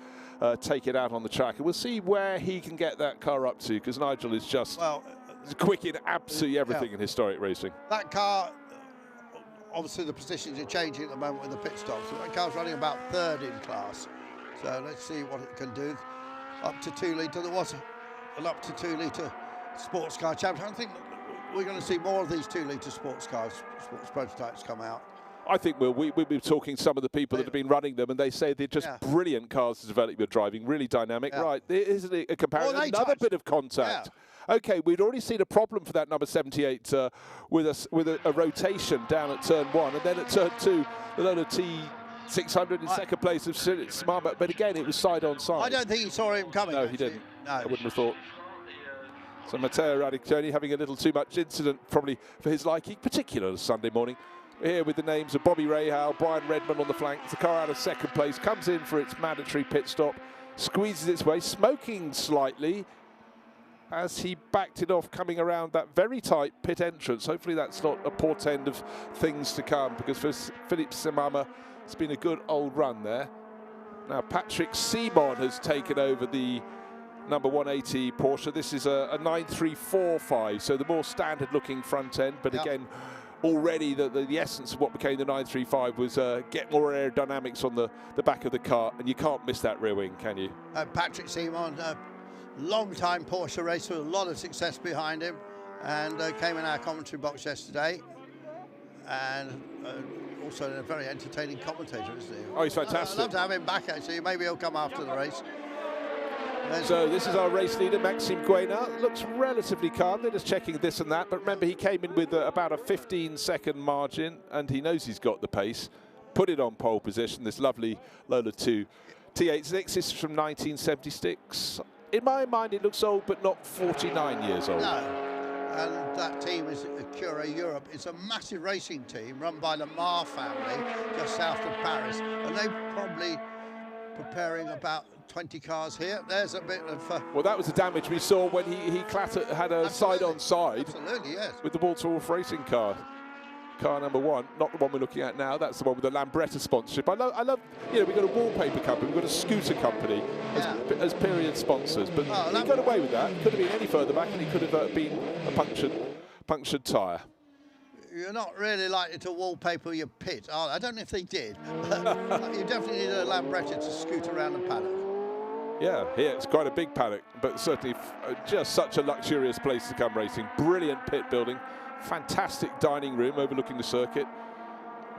take it out on the track. And we'll see where he can get that car up to, because Nigel is just... quick in absolutely everything in historic racing. That car, obviously the positions are changing at the moment with the pit stops. So that car's running about 3rd in class. So let's see what it can do. Up to 2 litre, there was an up to 2 litre sports car champion. I think we're going to see more of these 2-litre sports cars, sports prototypes come out. I think we'll be talking to some of the people that have been running them, and they say they're just brilliant cars to develop your driving, really dynamic. Right, isn't it a comparison? Another bit of contact. Okay, we'd already seen a problem for that number 78 with a rotation down at turn 1, and then at turn 2, the Lola T600 in second place of Simama, but again, it was side on side. I don't think he saw him coming. No, he didn't. No. I wouldn't have thought. So Matteo Radiccioni having a little too much incident, probably for his liking, particularly Sunday morning. Here with the names of Bobby Rahal, Brian Redmond on the flanks. The car out of second place, comes in for its mandatory pit stop, squeezes its way, smoking slightly as he backed it off, coming around that very tight pit entrance. Hopefully that's not a portend of things to come, because for Philippe Simama, it's been a good old run there. Now Patrick Simon has taken over the number 180 Porsche. This is a 9345, so the more standard looking front end, but again, already the essence of what became the 935 was get more aerodynamics on the back of the car, and you can't miss that rear wing, can you? Patrick Simon, long-time Porsche racer with a lot of success behind him, and came in our commentary box yesterday, and also a very entertaining commentator, isn't he? Oh, he's fantastic. I'd love to have him back, actually. Maybe he'll come after the race. So this is our race leader, Maxime Guénard. Looks relatively calm. They're just checking this and that. But remember, he came in with about a 15-second margin, and he knows he's got the pace. Put it on pole position, this lovely Lola 2 T86. This is from 1976. In my mind, it looks old, but not 49 years old. No. And that team is Cura Europe. It's a massive racing team run by the Mar family just south of Paris. And they're probably preparing about 20 cars here. There's a bit of... well, that was the damage we saw when he had a side-on-side. Absolutely, yes. With the Walter Wolf racing car. Car number 1, not the one we're looking at now. That's the one with the Lambretta sponsorship. I love, you know, we've got a wallpaper company, we've got a scooter company as period sponsors, but he got away with that. Could have been any further back, and he could have been a punctured tyre. You're not really likely to wallpaper your pit. Oh, I don't know if they did. You definitely need a Lambretta to scoot around the paddock. Yeah, it's quite a big paddock, but certainly just such a luxurious place to come racing. Brilliant pit building, fantastic dining room overlooking the circuit.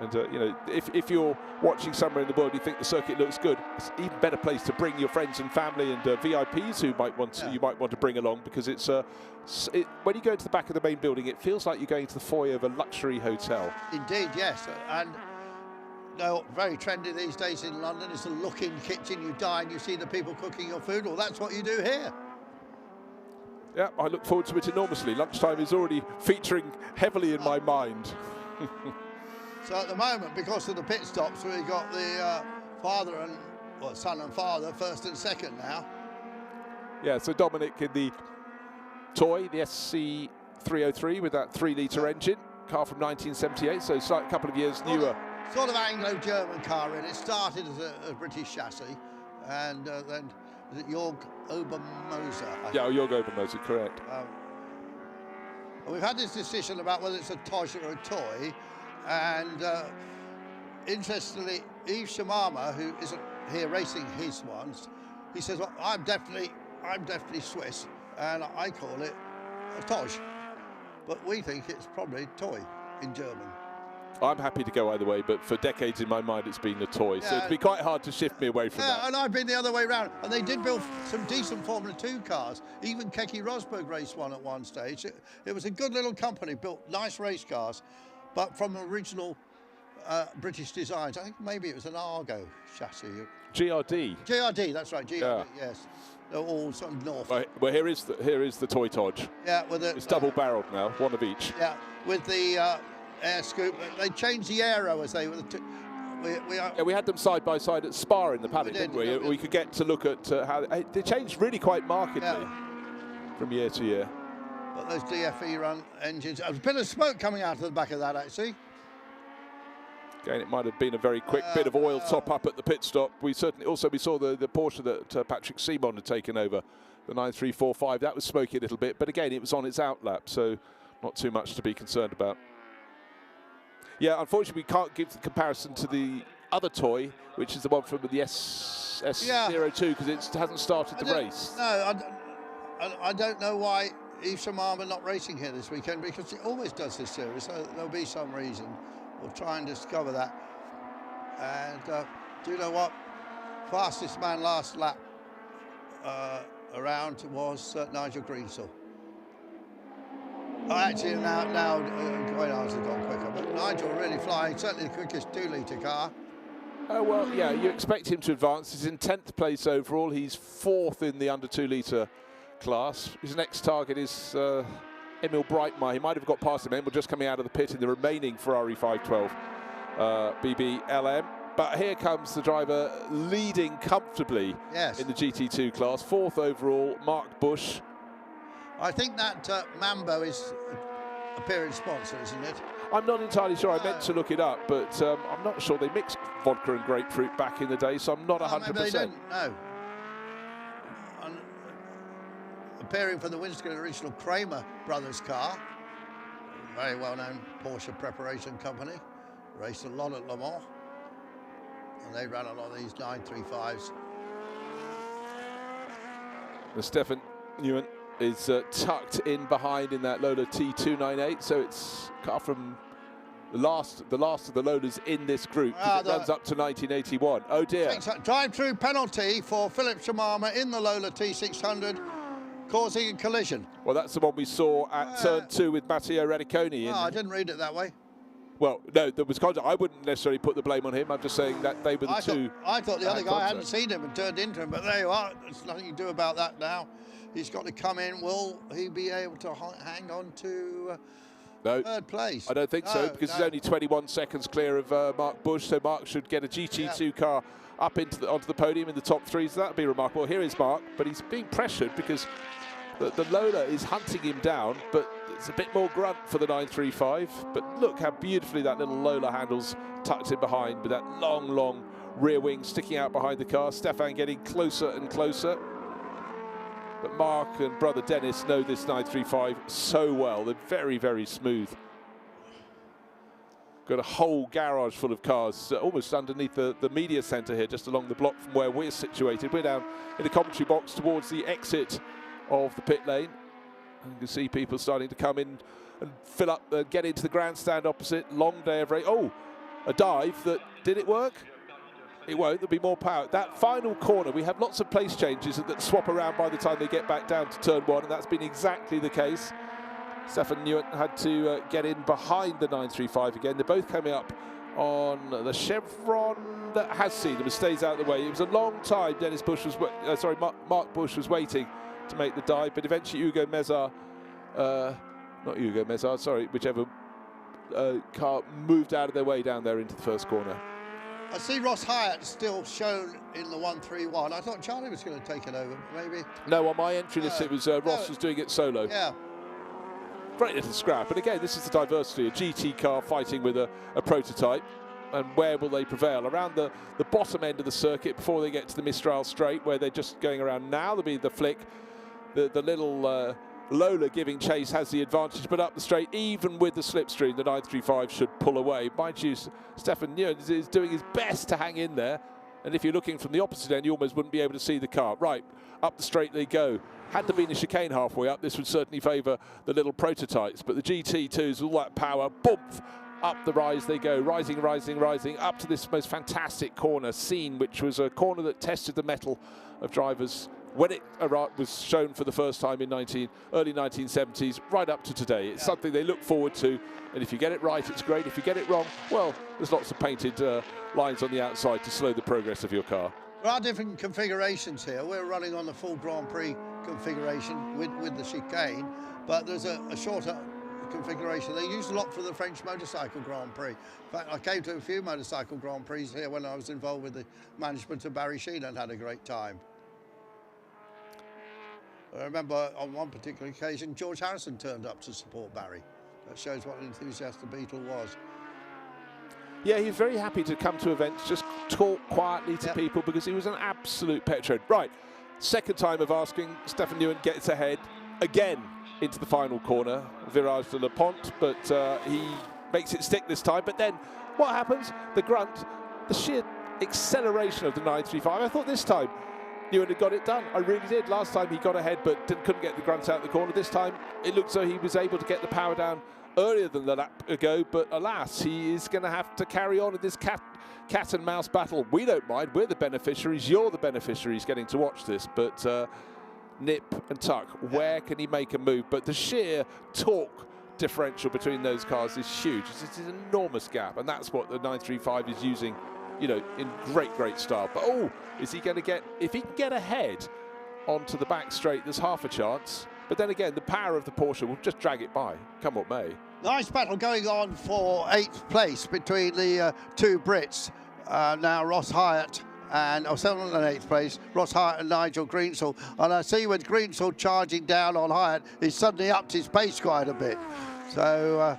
And you know, if you're watching somewhere in the world, you think the circuit looks good, it's an even better place to bring your friends and family and VIPs who you might want to bring along, because it's when you go into the back of the main building, it feels like you're going to the foyer of a luxury hotel. Indeed, yes, and. No, very trendy these days in London is the look-in kitchen. You dine, you see the people cooking your food. Well, that's what you do here. Yeah, I look forward to it enormously. Lunchtime is already featuring heavily in my mind. So at the moment, because of the pit stops, we've got the son and father, first and second now. Yeah, so Dominic in the toy, the SC303 with that 3-litre engine, car from 1978, so it's like a couple of years newer. Sort of Anglo-German car, really. It started as a British chassis, and then is it Jörg Obermoser? Yeah, Jörg Obermoser, correct. We've had this decision about whether it's a Toj or a toy, and interestingly, Yves Shimama, who isn't here racing his ones, he says, well, I'm definitely Swiss, and I call it a Toj, but we think it's probably toy in German. I'm happy to go either way, but for decades in my mind it's been a toy, so it'd be quite hard to shift me away from that. And I've been the other way around, and they did build some decent Formula 2 cars. Even Keke Rosberg raced one at one stage. It was a good little company, built nice race cars, but from original British designs. I think maybe it was an Argo chassis. GRD. GRD, that's right, GRD, yes. They're all sort of north. Right, well, here is the toy Toj. Yeah, with it's double-barrelled now, one of each. Yeah, with the air scoop. They changed the aero as they were. We had them side by side at Spa in the paddock, didn't we? We could get to look at how they changed really quite markedly from year to year. But those DFE run engines, a bit of smoke coming out of the back of that, actually. Again, it might have been a very quick bit of oil top up at the pit stop. We saw the Porsche that Patrick Simon had taken over, the 9345. That was smoky a little bit, but again, it was on its outlap, so not too much to be concerned about. Yeah, unfortunately, we can't give the comparison to the other toy, which is the one from the S02, because it hasn't started the race. No, I don't know why Yves Shamama not racing here this weekend because he always does this series, so there'll be some reason. We'll try and discover that. And do you know what? Fastest man last lap around was Nigel Greensill. Oh, actually, now Goyard's have gone quicker, but Nigel really flying, certainly the quickest 2-litre car. Oh, well, yeah, you expect him to advance. He's in 10th place overall. He's 4th in the under 2-litre class. His next target is Emil Breitmeier. He might have got past him. Emil just coming out of the pit in the remaining Ferrari 512 BBLM. But here comes the driver leading comfortably in the GT2 class. 4th overall, Mark Busch. I think that Mambo is appearance sponsor, isn't it? I'm not entirely sure. I meant to look it up, but I'm not sure. They mixed vodka and grapefruit back in the day, so I'm not 100%. Maybe they don't, no. And appearing for the Winston Original Kramer brothers car, very well-known Porsche preparation company, raced a lot at Le Mans, and they ran a lot of these 935s. Stefan Nguyen is tucked in behind in that Lola T298, so it's car from the last of the Lolas in this group. It runs up to 1981. Oh dear! Drive-through penalty for Philip Shamama in the Lola T600, causing a collision. Well, that's the one we saw at turn 2 with Matteo Radiconi. I didn't read it that way. Well, no, there was contact. I wouldn't necessarily put the blame on him. I'm just saying that they were the two. I thought the other guy hadn't seen him and turned into him, but there you are. There's nothing you can do about that now. He's got to come in. Will he be able to hang on to third place? I don't think so, because he's only 21 seconds clear of Mark Busch, so Mark should get a GT2 car up onto the podium in the top 3, so that would be remarkable. Here is Mark, but he's being pressured because the Lola is hunting him down, but it's a bit more grunt for the 935. But look how beautifully that little Lola handles tucked in behind with that long rear wing sticking out behind the car. Stefan getting closer and closer. But Mark and brother Dennis know this 935 so well. They're very, very smooth. Got a whole garage full of cars almost underneath the media centre here, just along the block from where we're situated. We're down in the commentary box towards the exit of the pit lane. And you can see people starting to come in and fill up and get into the grandstand opposite. Long day of race. Oh, a dive that, did it work? It won't. There'll be more power. That final corner, we have lots of place changes that swap around by the time they get back down to turn 1, and that's been exactly the case. Stefan Nguyen had to get in behind the 935 again. They're both coming up on the chevron that has seen them and stays out of the way. It was a long time Mark Busch was waiting to make the dive, but eventually Hugo Mezar, whichever car moved out of their way down there into the first corner. I see Ross Hyatt still shown in the 131. I thought Charlie was going to take it over, maybe. No, on my entry list, it was Ross was doing it solo. Yeah. Great little scrap. And again, this is the diversity. A GT car fighting with a prototype. And where will they prevail? Around the bottom end of the circuit before they get to the Mistral Straight, where they're just going around now. There'll be the flick. The little Lola giving chase has the advantage, but up the straight, even with the slipstream, the 935 should pull away. Mind you, Stefan Nguyen is doing his best to hang in there, and if you're looking from the opposite end, you almost wouldn't be able to see the car. Right, up the straight they go. Had there been a chicane halfway up, this would certainly favour the little prototypes, but the GT2s, all that power, boom, up the rise they go, rising, up to this most fantastic corner scene, which was a corner that tested the mettle of drivers when it was shown for the first time in early 1970s, right up to today. It's something they look forward to, and if you get it right, it's great. If you get it wrong, well, there's lots of painted lines on the outside to slow the progress of your car. There are different configurations here. We're running on the full Grand Prix configuration with the chicane, but there's a shorter configuration. They use a lot for the French motorcycle Grand Prix. In fact, I came to a few motorcycle Grand Prix here when I was involved with the management of Barry Sheehan and had a great time. I remember on one particular occasion, George Harrison turned up to support Barry. That shows what an enthusiast the Beatle was. Yeah, he was very happy to come to events, just talk quietly to people, because he was an absolute petrod. Right, second time of asking, Stefan Nguyen gets ahead again into the final corner, Virage de la Pont, but he makes it stick this time. But then what happens? The grunt, the sheer acceleration of the 935. I thought this time Newen had got it done. I really did. Last time he got ahead but couldn't get the grunt out of the corner. This time it looks as though he was able to get the power down earlier than the lap ago, but alas, he is going to have to carry on in this cat and mouse battle. We don't mind. We're the beneficiaries. You're the beneficiaries getting to watch this, but nip and tuck. Where can he make a move? But the sheer torque differential between those cars is huge. It's an enormous gap, and that's what the 935 is using, you know, in great style. But oh, is he going to get, if he can get ahead onto the back straight, there's half a chance. But then again, the power of the Porsche will just drag it by, come what may. Nice battle going on for 8th place between the two Brits. Now Ross Hyatt and 7th and 8th place, Ross Hyatt and Nigel Greensall. And I see with Greensall charging down on Hyatt, he's suddenly upped his pace quite a bit. So,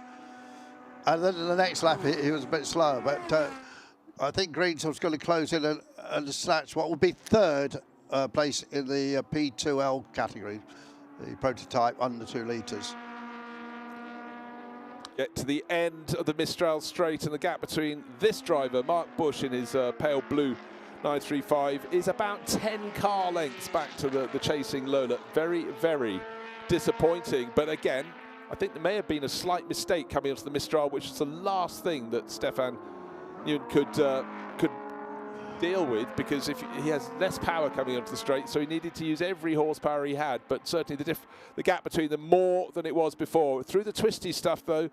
and then in the next lap, he was a bit slower. But I think Greensall's going to close in and snatch what will be 3rd place in the P2L category, the prototype under 2 litres. Get to the end of the Mistral straight, and the gap between this driver, Mark Bush, in his pale blue 935, is about 10 car lengths back to the chasing Lola. Very disappointing. But again, I think there may have been a slight mistake coming onto the Mistral, which is the last thing that Stefan Newen could deal with, because if he has less power coming onto the straight, so he needed to use every horsepower he had. But certainly the gap between them more than it was before. Through the twisty stuff though,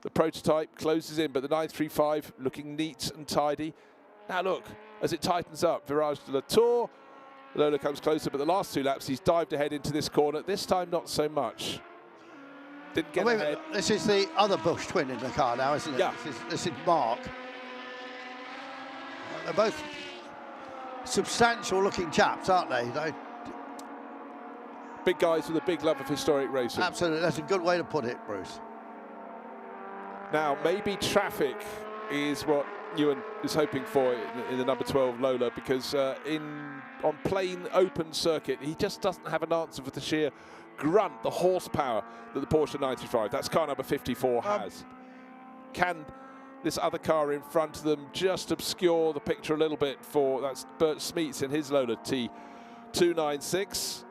the prototype closes in, but the 935 looking neat and tidy. Now look, as it tightens up, Virage de la Tour, Lola comes closer, but the last 2 laps he's dived ahead into this corner. This time not so much. Didn't get ahead. This is the other Bush twin in the car now, isn't it? Yeah. This is Mark. They're both substantial looking chaps, aren't they? Big guys with a big love of historic racing. Absolutely, that's a good way to put it, Bruce. Now, maybe traffic is what Newen is hoping for in the number 12 Lola, because on plain open circuit, he just doesn't have an answer for the sheer grunt, the horsepower that the Porsche 935, that's car number 54, has. Can this other car in front of them just obscure the picture a little bit for, that's Bert Smeets in his Lola T296.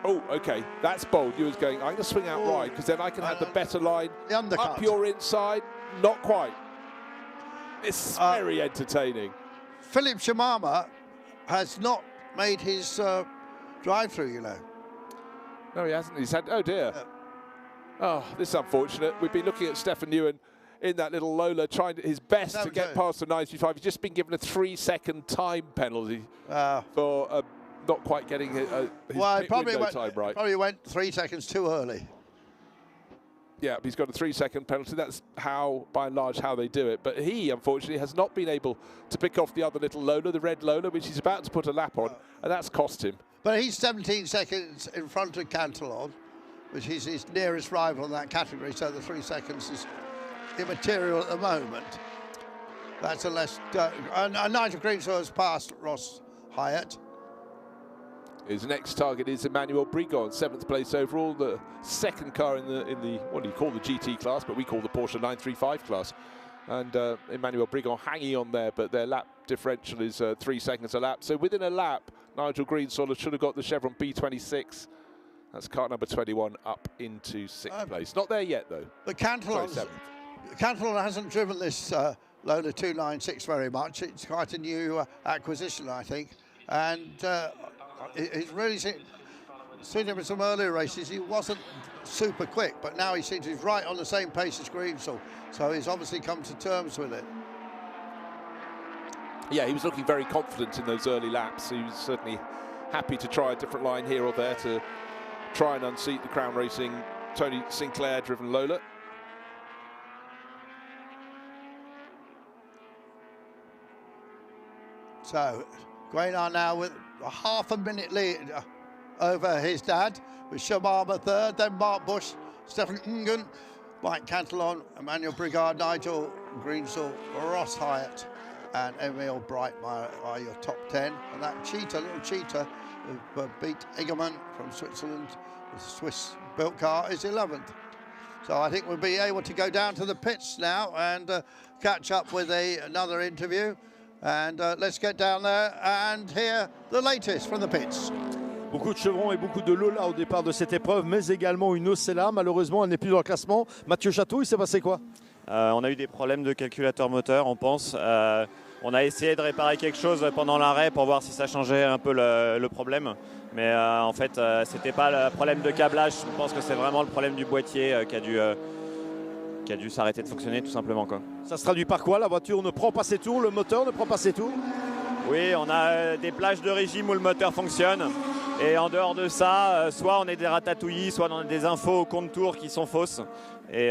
Oh, okay, that's bold. Newen's going, I'm going to swing out wide, because then I can have the better line. The undercut. Up your inside, not quite. It's very entertaining. Philip Shamama has not made his drive-through, you know. No, he hasn't. He's had, oh dear. Oh, this is unfortunate. We've been looking at Stefan Newen in that little Lola, trying his best to get past the 95. He's just been given a 3-second time penalty for not quite getting his pit window time right. Probably went 3 seconds too early. Yeah, he's got a 3-second penalty. That's how, by and large, how they do it. But he, unfortunately, has not been able to pick off the other little Lola, the red Lola, which he's about to put a lap on, and that's cost him. But he's 17 seconds in front of Cantillon, which is his nearest rival in that category, so the 3 seconds is immaterial at the moment. That's a less... Nigel Greensall has passed Ross Hyatt. His next target is Emmanuel Brigon, 7th place overall, the second car in the what do you call the GT class, but we call the Porsche 935 class. And Emmanuel Brigon hanging on there, but their lap differential is 3 seconds a lap. So within a lap, Nigel Greensall should have got the Chevron B26. That's car number 21 up into 6th place. Not there yet, though. But Cantillon hasn't driven this Lola 296 very much. It's quite a new acquisition, I think. And he's really seen him in some earlier races. He wasn't super quick, but now he seems he's right on the same pace as Greensall. So he's obviously come to terms with it. Yeah, he was looking very confident in those early laps. He was certainly happy to try a different line here or there to try and unseat the Crown Racing Tony Sinclair driven Lola. So going on now with a half a minute lead over his dad, with Shamama 3rd, then Mark Bush, Stefan Ungen, Mike Cantillon, Emmanuel Brigard, Nigel Greensall, Ross Hyatt and Emil Breitmeier are your top 10. And that little cheetah who beat Egerman from Switzerland, the Swiss built car, is 11th. So I think we'll be able to go down to the pits now and catch up with another interview. And let's get down there and hear the latest from the pits. Beaucoup de chevrons et beaucoup de Lola au départ de cette épreuve, mais également une Ocella. Malheureusement, elle n'est plus dans le classement. Mathieu Château, il s'est passé quoi? On a eu des problèmes de calculateur moteur, on pense. On a essayé de réparer quelque chose pendant l'arrêt pour voir si ça changeait un peu le problème. Mais en fait, c'était pas le problème de câblage. Je pense que c'est vraiment le problème du boîtier qui a dû s'arrêter de fonctionner tout simplement, quoi. Ça se traduit par quoi? La voiture ne prend pas ses tours, le moteur ne prend pas ses tours? Oui, on a des plages de régime où le moteur fonctionne. Et en dehors de ça, soit on est des ratatouilles, soit on a des infos au compte tour qui sont fausses. Et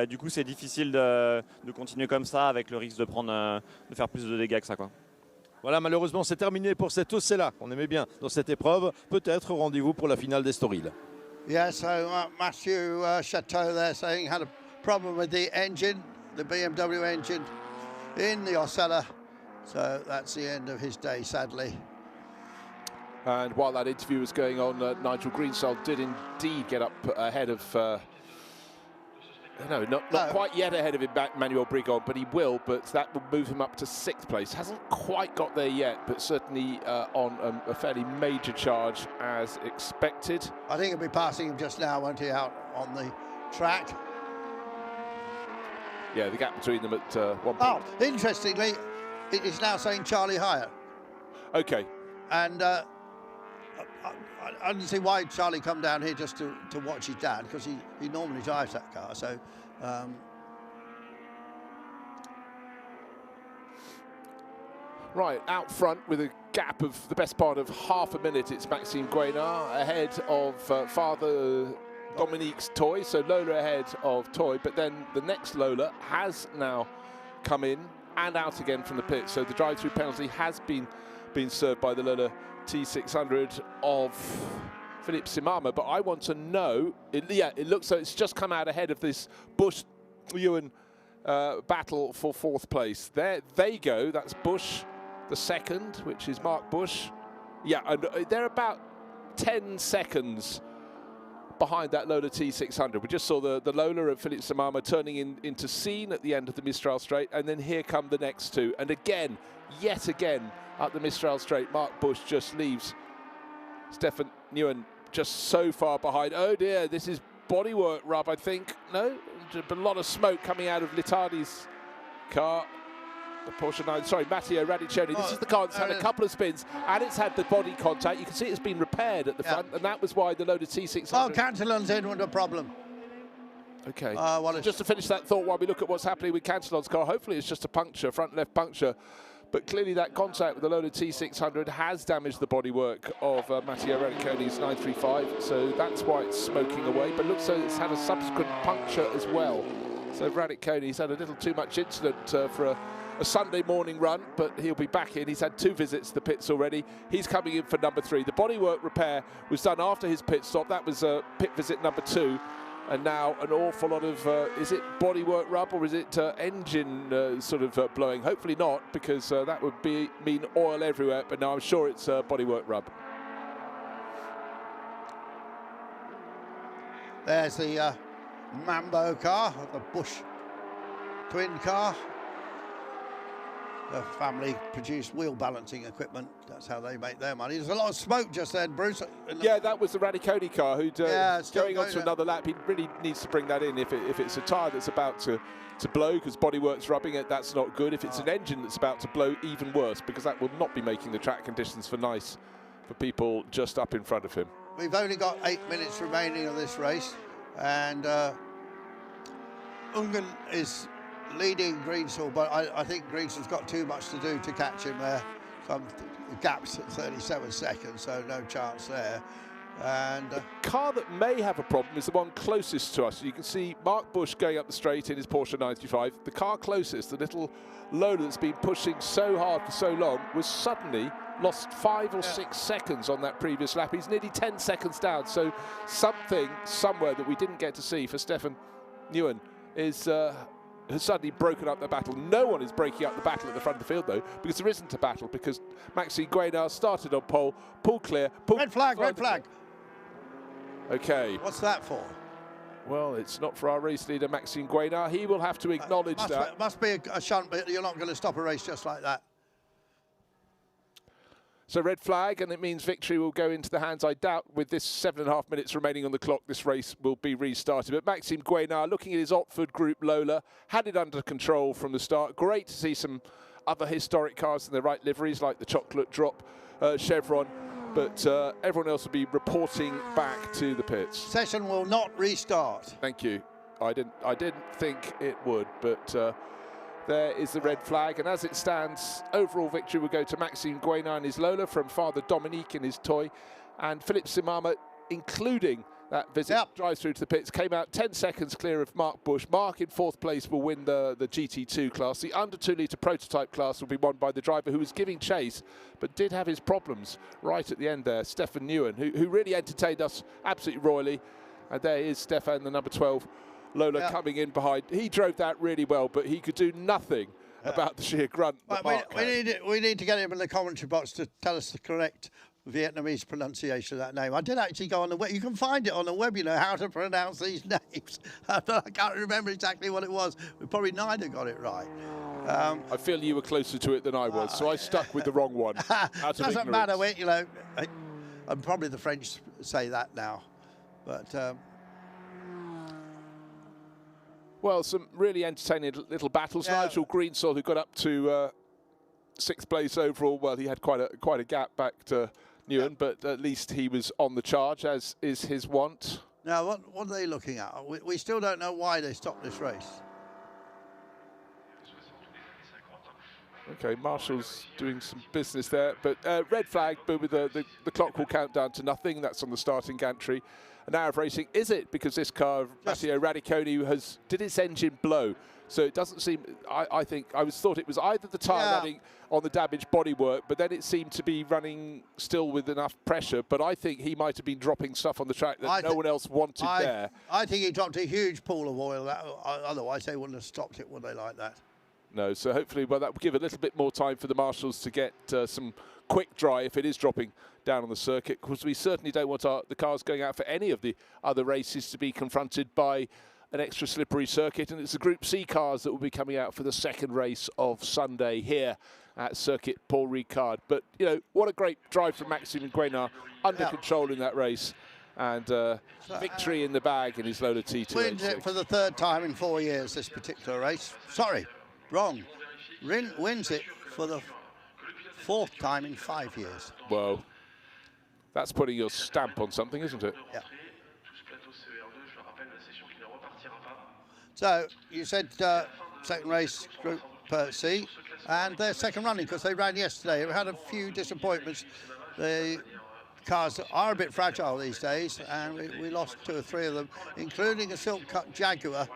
du coup, c'est difficile de continuer comme ça avec le risque de faire plus de dégâts que ça, quoi. Voilà, malheureusement, c'est terminé pour cette Ocella qu'on aimait bien dans cette épreuve. Peut-être rendez-vous pour la finale d'Estoril. Yeah, so Matthew Chateau there saying had a problem with the engine, the BMW engine in the Ocella. So that's the end of his day, sadly. And while that interview was going on, Nigel Greensell did indeed get up ahead of, no, not quite yet ahead of Emmanuel Brigon, but he will, but that will move him up to 6th place. Hasn't quite got there yet, but certainly on a fairly major charge as expected. I think he'll be passing him just now, won't he, out on the track? Yeah, the gap between them at 1 point. Oh, interestingly, it is now saying Charlie Hyatt. Okay. And I didn't see why Charlie come down here just to watch his dad, because he normally drives that car. So right, out front with a gap of the best part of half a minute, it's Maxime Guénard ahead of Father Dominique's Toy, so Lola ahead of Toy, but then the next Lola has now come in and out again from the pit, so the drive-through penalty has been served by the Lola T600 of Philippe Simama, but I want to know, it looks like it's just come out ahead of this Bush-Ewan battle for 4th place. There they go, that's Bush the second, which is Mark Bush. Yeah, and they're about 10 seconds behind that Lola T600. We just saw the Lola of Philippe Simama turning into Scene at the end of the Mistral Straight, and then here come the next two. And again, yet again, up the Mistral Straight, Mark Bush just leaves Stefan Nguyen just so far behind. Oh dear, this is bodywork rub, I think. No, but a lot of smoke coming out of Litardi's car. The Porsche 9, sorry, Matteo Radiccioni. This is the car that's had a couple of spins and it's had the body contact. You can see it's been repaired at the front, and that was why the Lola T600. Oh, Cantillon's in with a problem. Okay. Just to finish that thought while we look at what's happening with Cantillon's car, hopefully it's just a puncture, front left puncture. But clearly that contact with the Lola T600 has damaged the bodywork of Matteo Radiccioni's 935, so that's why it's smoking away. But looks like it's had a subsequent puncture as well. So Radiccioni's had a little too much incident for a Sunday morning run, but he'll be back in. He's had 2 visits to the pits already. He's coming in for number 3. The bodywork repair was done after his pit stop. That was pit visit number 2. And now an awful lot of, is it bodywork rub or is it engine sort of blowing? Hopefully not, because that would mean oil everywhere. But now I'm sure it's bodywork rub. There's the Mambo car, the Bush twin car. The family-produced wheel balancing equipment. That's how they make their money. There's a lot of smoke just then, Bruce. Yeah, that was the Radiccioni car who'd going on to another lap. He really needs to bring that in if it's a tyre that's about to blow because bodywork's rubbing it. That's not good. If it's an engine that's about to blow, even worse, because that will not be making the track conditions for nice for people just up in front of him. We've only got 8 minutes remaining of this race, and Ungen is leading Greensall, but I think Greensall's got too much to do to catch him there. Some gaps at 37 seconds, so no chance there. And the car that may have a problem is the one closest to us. You can see Mark Bush going up the straight in his Porsche 935. The car closest, the little Lola that's been pushing so hard for so long, was suddenly lost 5 or 6 seconds on that previous lap. He's nearly 10 seconds down. So something somewhere that we didn't get to see for Stefan Nguyen is has suddenly broken up the battle. No one is breaking up the battle at the front of the field, though, because there isn't a battle, because Maxime Guénard started on pole, pull clear, pull... Red flag, red flag. Okay. What's that for? Well, it's not for our race leader, Maxime Guénard. He will have to acknowledge that. Must be a shunt, but you're not going to stop a race just like that. So red flag, and it means victory will go into the hands. I doubt with this 7.5 minutes remaining on the clock, this race will be restarted. But Maxime Guénard, looking at his Otford Group Lola, had it under control from the start. Great to see some other historic cars in the right liveries, like the chocolate drop chevron. But everyone else will be reporting back to the pits. Session will not restart. Thank you. I didn't think it would, but there is the red flag, and as it stands, overall victory will go to Maxime Guénard in his Lola from Father Dominique in his toy, and Philippe Simama, including that visit drive through to the pits, came out 10 seconds clear of Mark Bush. Mark in 4th place will win the GT2 class. The under 2 litre prototype class will be won by the driver who was giving chase, but did have his problems right at the end there, Stefan Nguyen, who really entertained us absolutely royally. And there is Stefan, the number 12. Lola coming in behind. He drove that really well, but he could do nothing about the sheer grunt. We need to get him in the commentary box to tell us the correct Vietnamese pronunciation of that name. I did actually go on the web. You can find it on the web, you know, how to pronounce these names. I can't remember exactly what it was. We probably neither got it right. I feel you were closer to it than I was, so I stuck with the wrong one. Doesn't matter, you know. And probably the French say that now. But... well, some really entertaining little battles. Nigel Greensall, who got up to 6th place overall. Well, he had quite a gap back to Nguyen, but at least he was on the charge, as is his wont. Now, what are they looking at? We still don't know why they stopped this race. Okay, Marshall's doing some business there, but red flag, but with the clock will count down to nothing. That's on the starting gantry. An hour of racing. Is it because this car, Matteo Radiconi, did its engine blow? So it doesn't seem, I thought it was either the tyre running on the damaged bodywork, but then it seemed to be running still with enough pressure. But I think he might have been dropping stuff on the track that no one else wanted there. I think he dropped a huge pool of oil. Otherwise, they wouldn't have stopped it, would they, like that? No, so hopefully, well, that will give a little bit more time for the marshals to get some quick dry if it is dropping down on the circuit, because we certainly don't want the cars going out for any of the other races to be confronted by an extra slippery circuit. And it's the Group C cars that will be coming out for the second race of Sunday here at Circuit Paul Ricard. But, you know, what a great drive from Maxime Guénard, under control in that race. And victory in the bag in his Lola T286. Wins it for the 3rd time in 4 years, this particular race. Sorry, wrong. Wins it for the 4th time in 5 years. Well, that's putting your stamp on something, isn't it? Yeah. So, you said second race, Group C, and their second running, because they ran yesterday. We had a few disappointments. The cars are a bit fragile these days, and we lost 2 or 3 of them, including a Silk Cut Jaguar,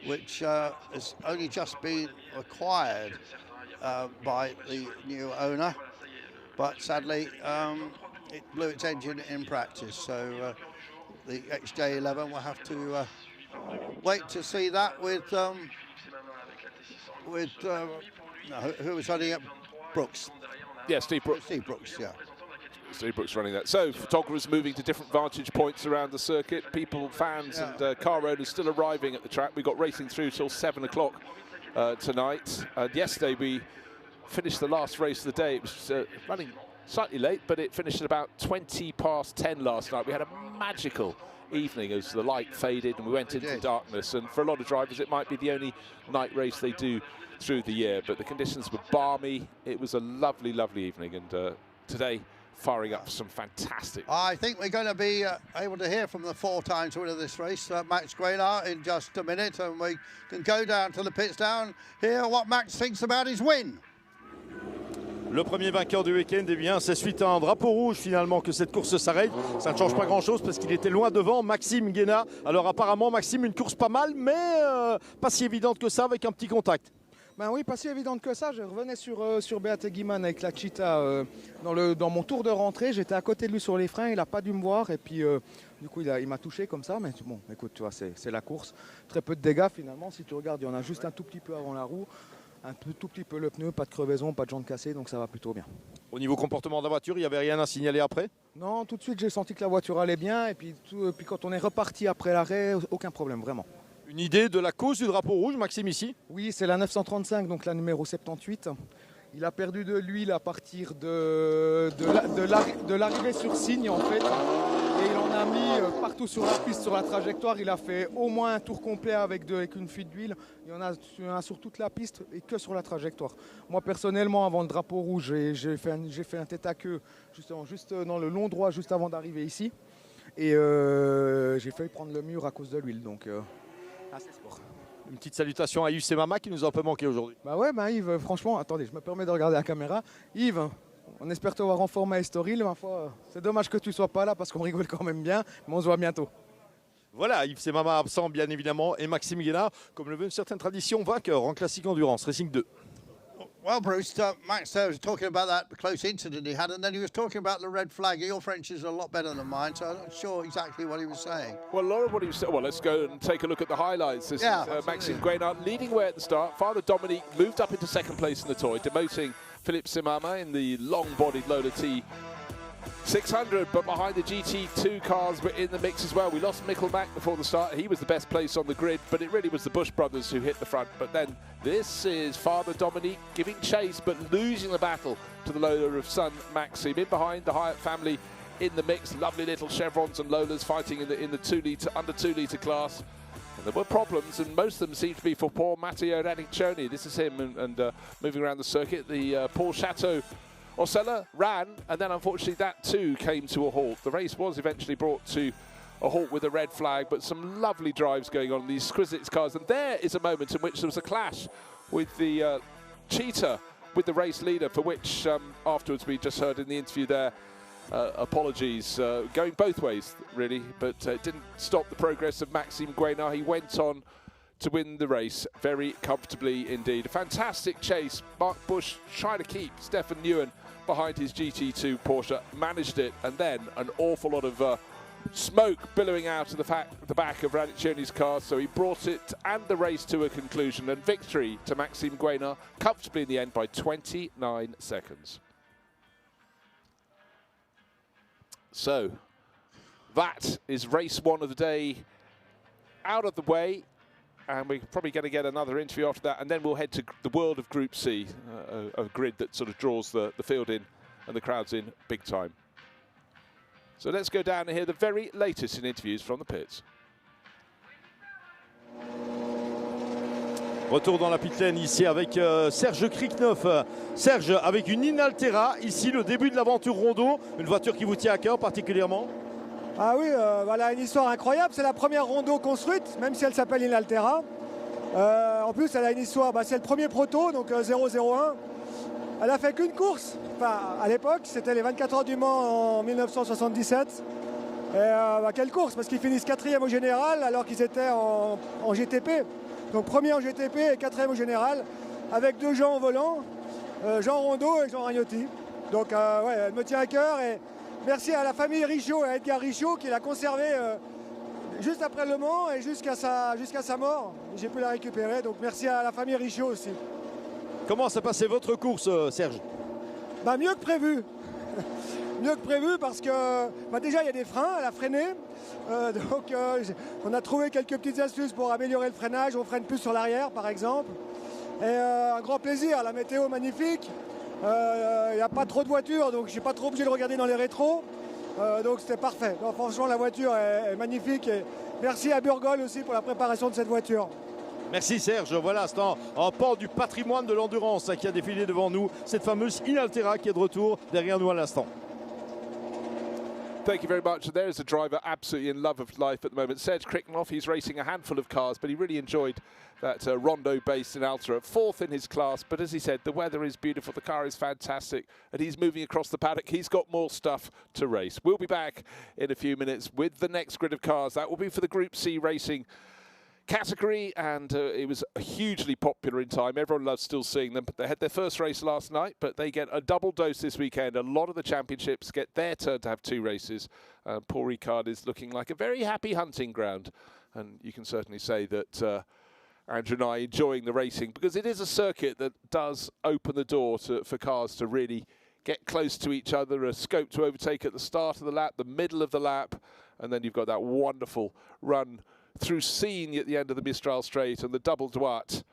which has only just been acquired by the new owner. But sadly, it blew its engine in practice, so the XJ11 will have to wait to see that with who was running it? Brooks. Yeah, Steve Brooks. Steve Brooks, yeah. Steve Brooks running that. So photographers moving to different vantage points around the circuit. People, fans and car owners still arriving at the track. We got racing through till 7 o'clock tonight. And yesterday we finished the last race of the day. It was running slightly late, but it finished at about 20 past 10 last night. We had a magical evening as the light faded and we went into darkness. And for a lot of drivers, it might be the only night race they do through the year. But the conditions were balmy. It was a lovely, lovely evening. And today, firing up some fantastic. I think we're going to be able to hear from the 4 times winner of this race, Max Guénard, in just a minute. And we can go down to the pits down, hear what Max thinks about his win. Le premier vainqueur du week-end, eh bien, c'est suite à un drapeau rouge finalement que cette course s'arrête. Ça ne change pas grand-chose parce qu'il était loin devant, Maxime Guénard. Alors apparemment, Maxime, une course pas mal, mais pas si évidente que ça avec un petit contact. Ben oui, pas si évidente que ça. Je revenais sur Beate Guiman avec la Cheetah dans mon tour de rentrée. J'étais à côté de lui sur les freins, il n'a pas dû me voir. Et puis, du coup, il m'a touché comme ça. Mais bon, écoute, tu vois, c'est la course. Très peu de dégâts finalement. Si tu regardes, il y en a juste un tout petit peu avant la roue. Tout petit peu le pneu, pas de crevaison, pas de jante cassée, donc ça va plutôt bien. Au niveau comportement de la voiture, il n'y avait rien à signaler après? Non, tout de suite j'ai senti que la voiture allait bien et puis quand on est reparti après l'arrêt, aucun problème, vraiment. Une idée de la cause du drapeau rouge, Maxime, ici? Oui, c'est la 935, donc la numéro 78, Il a perdu de l'huile à partir de l'arrivée sur Signe en fait. Et il en a mis partout sur la piste, sur la trajectoire. Il a fait au moins un tour complet avec une fuite d'huile. Il y en a sur toute la piste et que sur la trajectoire. Moi personnellement, avant le drapeau rouge, j'ai fait un tête à queue juste dans le long droit, juste avant d'arriver ici. Et j'ai failli prendre le mur à cause de l'huile. Donc assez sport. Une petite salutation à Yves et Mama qui nous a un peu manqué aujourd'hui. Bah ouais, Yves, franchement, attendez, je me permets de regarder la caméra. Yves, on espère te voir en forme à Estoril. Ma foi, c'est dommage que tu sois pas là parce qu'on rigole quand même bien, mais on se voit bientôt. Voilà, Yves et Mama absent bien évidemment et Maxime Guénard, comme le veut une certaine tradition, vainqueur en classique endurance, Racing 2. Well, Bruce, Max there was talking about that close incident he had, and then he was talking about the red flag. Your French is a lot better than mine, so I'm not sure exactly what he was saying. Well, a lot of what he was saying. Well, let's go and take a look at the highlights. This is Maxime Guénard leading away at the start. Father Dominique moved up into second place in the toy, demoting Philippe Simama in the long-bodied Lola T 600, but behind the GT2 cars were in the mix as well. We lost Mikkel Mack before the start. He was the best place on the grid, but it really was the Bush brothers who hit the front. But then this is Father Dominique giving chase, but losing the battle to the Lola of son Maxime. In behind, the Hyatt family in the mix. Lovely little chevrons and Lolas fighting in the 2 litre, under 2 litre class. And there were problems, and most of them seem to be for poor Matteo Raniccioni. This is him and moving around the circuit. The Paul Chateau Orcella ran, and then unfortunately that too came to a halt. The race was eventually brought to a halt with a red flag, but some lovely drives going on in these exquisite cars. And there is a moment in which there was a clash with the Cheetah with the race leader, for which afterwards we just heard in the interview there, apologies, going both ways really, but it didn't stop the progress of Maxime Guénard. He went on to win the race very comfortably indeed. A fantastic chase. Mark Bush trying to keep Stefan Neuen behind his GT2 Porsche, managed it, and then an awful lot of smoke billowing out of the back of Raniccioni's car, so he brought it and the race to a conclusion, and victory to Maxime Guénard comfortably in the end by 29 seconds. So that is race one of the day out of the way, and we're probably going to get another interview after that, and then we'll head to the world of Group C, a grid that sort of draws the field in and the crowds in big time. So let's go down and hear the very latest in interviews from the pits. Retour dans la pit lane ici avec Serge Kriknoff. Serge, avec une Inaltera, ici le début de l'aventure Rondo, une voiture qui vous tient à cœur particulièrement. Ah oui, voilà une histoire incroyable. C'est la première Rondo construite, même si elle s'appelle Inaltera. En plus, elle a une histoire, c'est le premier proto, donc 001. Elle a fait qu'une course. Enfin, à l'époque, c'était les 24 heures du Mans en 1977. Et quelle course, parce qu'ils finissent 4e au général alors qu'ils étaient en GTP. Donc premier en GTP et 4e au général, avec 2 gens au volant, Jean Rondeau et Jean Ragnotti. Donc ouais, elle me tient à cœur, et merci à la famille Richaud et à Edgar Richaud qui l'a conservée juste après Le Mans et jusqu'à sa mort. J'ai pu la récupérer, donc merci à la famille Richaud aussi. Comment s'est passée votre course, Serge? Mieux que prévu. Mieux que prévu parce que déjà il y a des freins, elle a freiné. Donc on a trouvé quelques petites astuces pour améliorer le freinage. On freine plus sur l'arrière par exemple. Et un grand plaisir, la météo magnifique. Il n'y a pas trop de voitures, donc je ne suis pas trop obligé de regarder dans les rétros. Donc c'était parfait. Donc, franchement la voiture est magnifique. Et merci à Burgol aussi pour la préparation de cette voiture. Merci Serge, voilà, c'est un pan du patrimoine de l'endurance qui a défilé devant nous, cette fameuse Inaltera qui est de retour derrière nous à l'instant. Thank you very much. There is a driver absolutely in love of life at the moment. Serge Kriknoff, he's racing a handful of cars, but he really enjoyed that Rondo-based Inaltera, 4th in his class. But as he said, the weather is beautiful, the car is fantastic, and he's moving across the paddock. He's got more stuff to race. We'll be back in a few minutes with the next grid of cars. That will be for the Group C racing category, and it was hugely popular in time. Everyone loves still seeing them, but they had their first race last night, but they get a double dose this weekend. A lot of the championships get their turn to have 2 races. Paul Ricard is looking like a very happy hunting ground, and you can certainly say that Andrew and I enjoying the racing, because it is a circuit that does open the door for cars to really get close to each other, a scope to overtake at the start of the lap, the middle of the lap, and then you've got that wonderful run through Seine at the end of the Mistral Straight and the double droite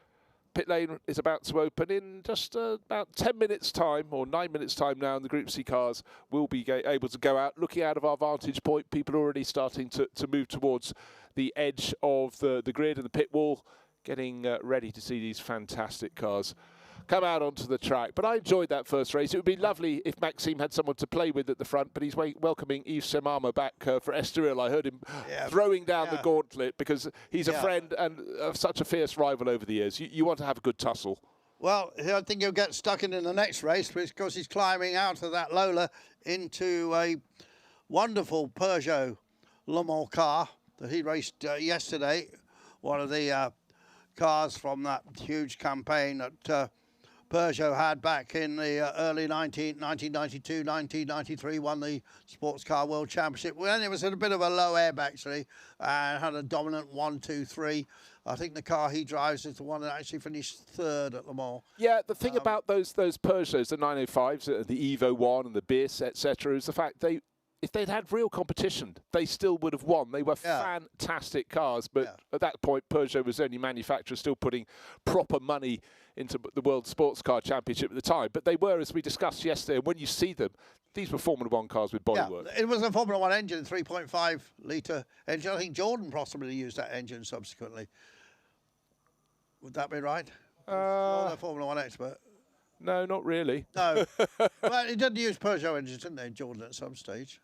pit lane is about to open in just about 10 minutes time or 9 minutes time now, and the Group C cars will be able to go out. Looking out of our vantage point, people are already starting to move towards the edge of the grid and the pit wall, getting ready to see these fantastic cars come out onto the track. But I enjoyed that first race. It would be lovely if Maxime had someone to play with at the front, but he's welcoming Yves Semama back for Estoril. I heard him throwing down the gauntlet because he's a friend and such a fierce rival over the years. You want to have a good tussle. Well, I think he'll get stuck in the next race because he's climbing out of that Lola into a wonderful Peugeot Le Mans car that he raced yesterday. One of the cars from that huge campaign that Peugeot had back in the early 1992, 1993, won the Sports Car World Championship. Well, it was in a bit of a low ebb, actually, and had a dominant 1, 2, 3. I think the car he drives is the one that actually finished third at Le Mans. Yeah, the thing about those Peugeots, the 905s, the Evo 1 and the BIS, etc., is the fact if they'd had real competition, they still would have won. They were fantastic cars, but at that point, Peugeot was the only manufacturer still putting proper money into the World Sports Car Championship at the time. But they were, as we discussed yesterday, and when you see them, these were Formula One cars with bodywork. Yeah, it was a Formula One engine, 3.5 litre engine. I think Jordan possibly used that engine subsequently. Would that be right? Not a Formula One expert. No, not really. No. Well, he did use Peugeot engines, didn't they, Jordan, at some stage?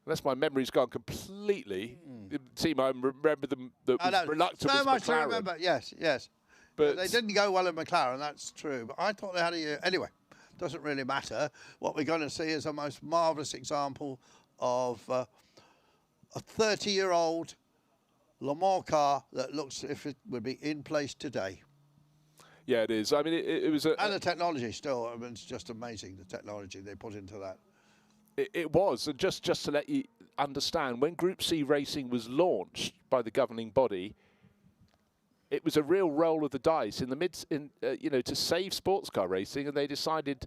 Unless my memory's gone completely. The team, I remember them that was reluctant so was much McLaren. to remember. Yes. But they didn't go well in McLaren, that's true. But I thought they had a... Anyway, doesn't really matter. What we're going to see is a most marvellous example of a 30-year-old Le Mans car that looks as if it would be in place today. Yeah, it is. I mean, it was a... And the technology still. I mean, it's just amazing, the technology they put into that. It was. And just to let you understand, when Group C racing was launched by the governing body, it was a real roll of the dice in the to save sports car racing, and they decided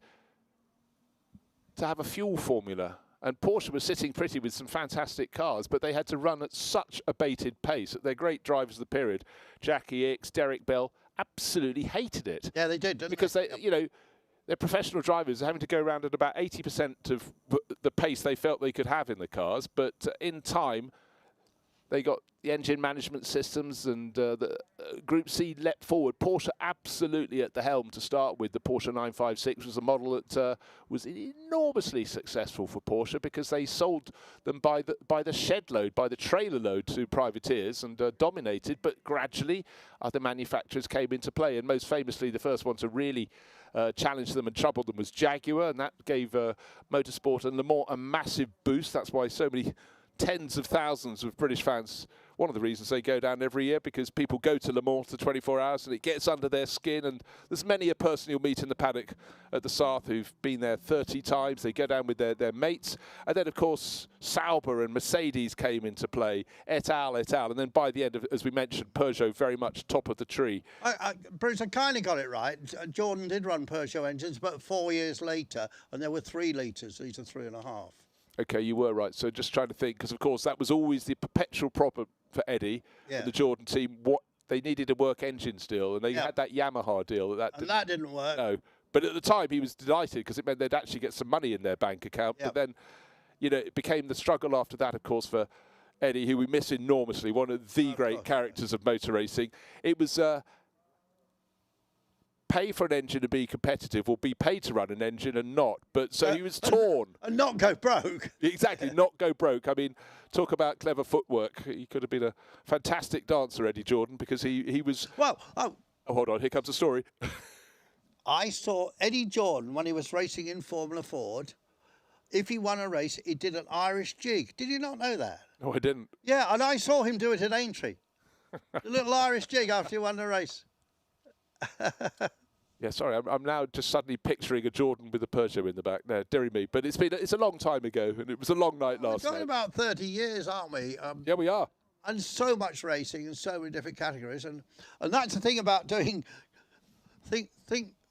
to have a fuel formula. And Porsche was sitting pretty with some fantastic cars, but they had to run at such a bated pace. Their great drivers of the period, Jackie Ickx, Derek Bell, absolutely hated it. Yeah, they did, didn't because they? They're professional drivers having to go around at about 80% of the pace they felt they could have in the cars. But in time, they got the engine management systems, and the Group C leapt forward. Porsche absolutely at the helm to start with. The Porsche 956 was a model that was enormously successful for Porsche because they sold them by the shed load, by the trailer load to privateers, and dominated. But gradually, other manufacturers came into play, and most famously, the first one to really challenge them and trouble them was Jaguar, and that gave Motorsport and Le Mans a massive boost. That's why so many tens of thousands of British fans, one of the reasons they go down every year, because people go to Le Mans for 24 hours and it gets under their skin. And there's many a person you'll meet in the paddock at the Sarthe who've been there 30 times. They go down with their mates. And then, of course, Sauber and Mercedes came into play, et al. And then by the end of, as we mentioned, Peugeot very much top of the tree. Bruce, I kind of got it right. Jordan did run Peugeot engines, but 4 years later, and there were 3 litres. These are 3.5. Okay, you were right. So just trying to think, because of course that was always the perpetual problem for Eddie and the Jordan team. What they needed a work engine still, and they had that Yamaha deal. And that didn't work. No, but at the time he was delighted because it meant they'd actually get some money in their bank account. But then, it became the struggle after that, of course, for Eddie, who we miss enormously. One of the great characters of motor racing. It was. Pay for an engine to be competitive, or be paid to run an engine and not. But so he was torn. And not go broke. Exactly, not go broke. I mean, talk about clever footwork. He could have been a fantastic dancer, Eddie Jordan, because he was... Well, oh, hold on, here comes the story. I saw Eddie Jordan when he was racing in Formula Ford. If he won a race, he did an Irish jig. Did you not know that? No, I didn't. Yeah, and I saw him do it at Aintree. A little Irish jig after he won the race. Yeah, sorry, I'm now just suddenly picturing a Jordan with a Peugeot in the back. No, dearie me. But it's a long time ago, and it was a long night last night. We're talking about 30 years, aren't we? Yeah, we are. And so much racing and so many different categories. And that's the thing about doing... Think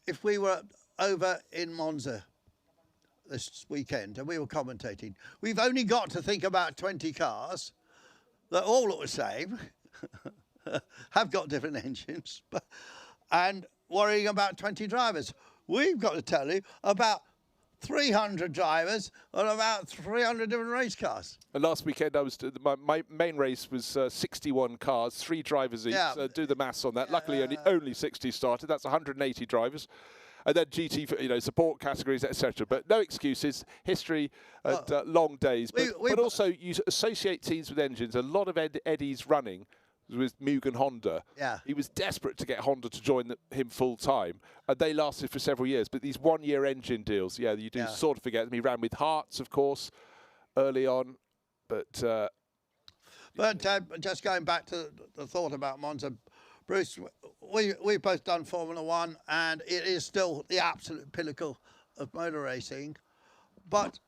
if we were over in Monza this weekend and we were commentating. We've only got to think about 20 cars that all look the same, have got different engines, and worrying about 20 drivers. We've got to tell you about 300 drivers and about 300 different race cars. And last weekend, my main race was 61 cars, 3 drivers each. Do the maths on that. Luckily, only 60 started. That's 180 drivers. And then GT, support categories, etc. But no excuses. History and long days. But also, you associate teams with engines. A lot of Eddie's running with Mugen Honda. Yeah. He was desperate to get Honda to join him full time, and they lasted for several years. But these one-year engine deals, you do sort of forget them. He ran with Hearts, of course, early on, but just going back to the thought about Monza, Bruce, we've both done Formula One, and it is still the absolute pinnacle of motor racing. But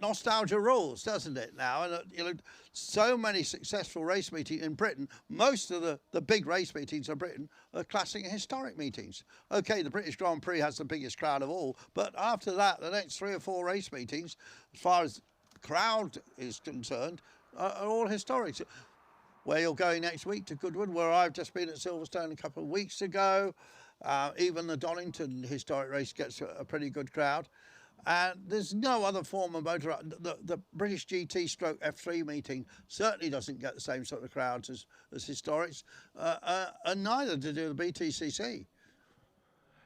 nostalgia rules, doesn't it now? And so many successful race meetings in Britain. Most of the big race meetings in Britain are classic and historic meetings. Okay, the British Grand Prix has the biggest crowd of all, but after that, the next 3 or 4 race meetings, as far as crowd is concerned, are all historic. Where you're going next week to Goodwood, where I've just been at Silverstone a couple of weeks ago. Even the Donington historic race gets a pretty good crowd. And there's no other form of motor. The British GT stroke F3 meeting certainly doesn't get the same sort of crowds as historics, and neither do the BTCC.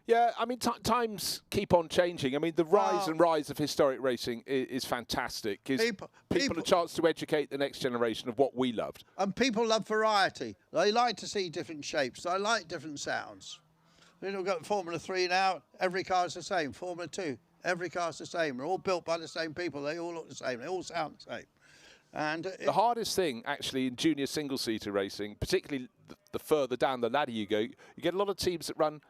Yeah, I mean, times keep on changing. I mean, the rise of historic racing is fantastic. Gives people a chance to educate the next generation of what we loved. And people love variety. They like to see different shapes. They like different sounds. We've got Formula 3 now. Every car's the same. Formula 2. Every car's the same. They're all built by the same people. They all look the same. They all sound the same. And the hardest thing, actually, in junior single-seater racing, particularly the further down the ladder you go, you get a lot of teams that run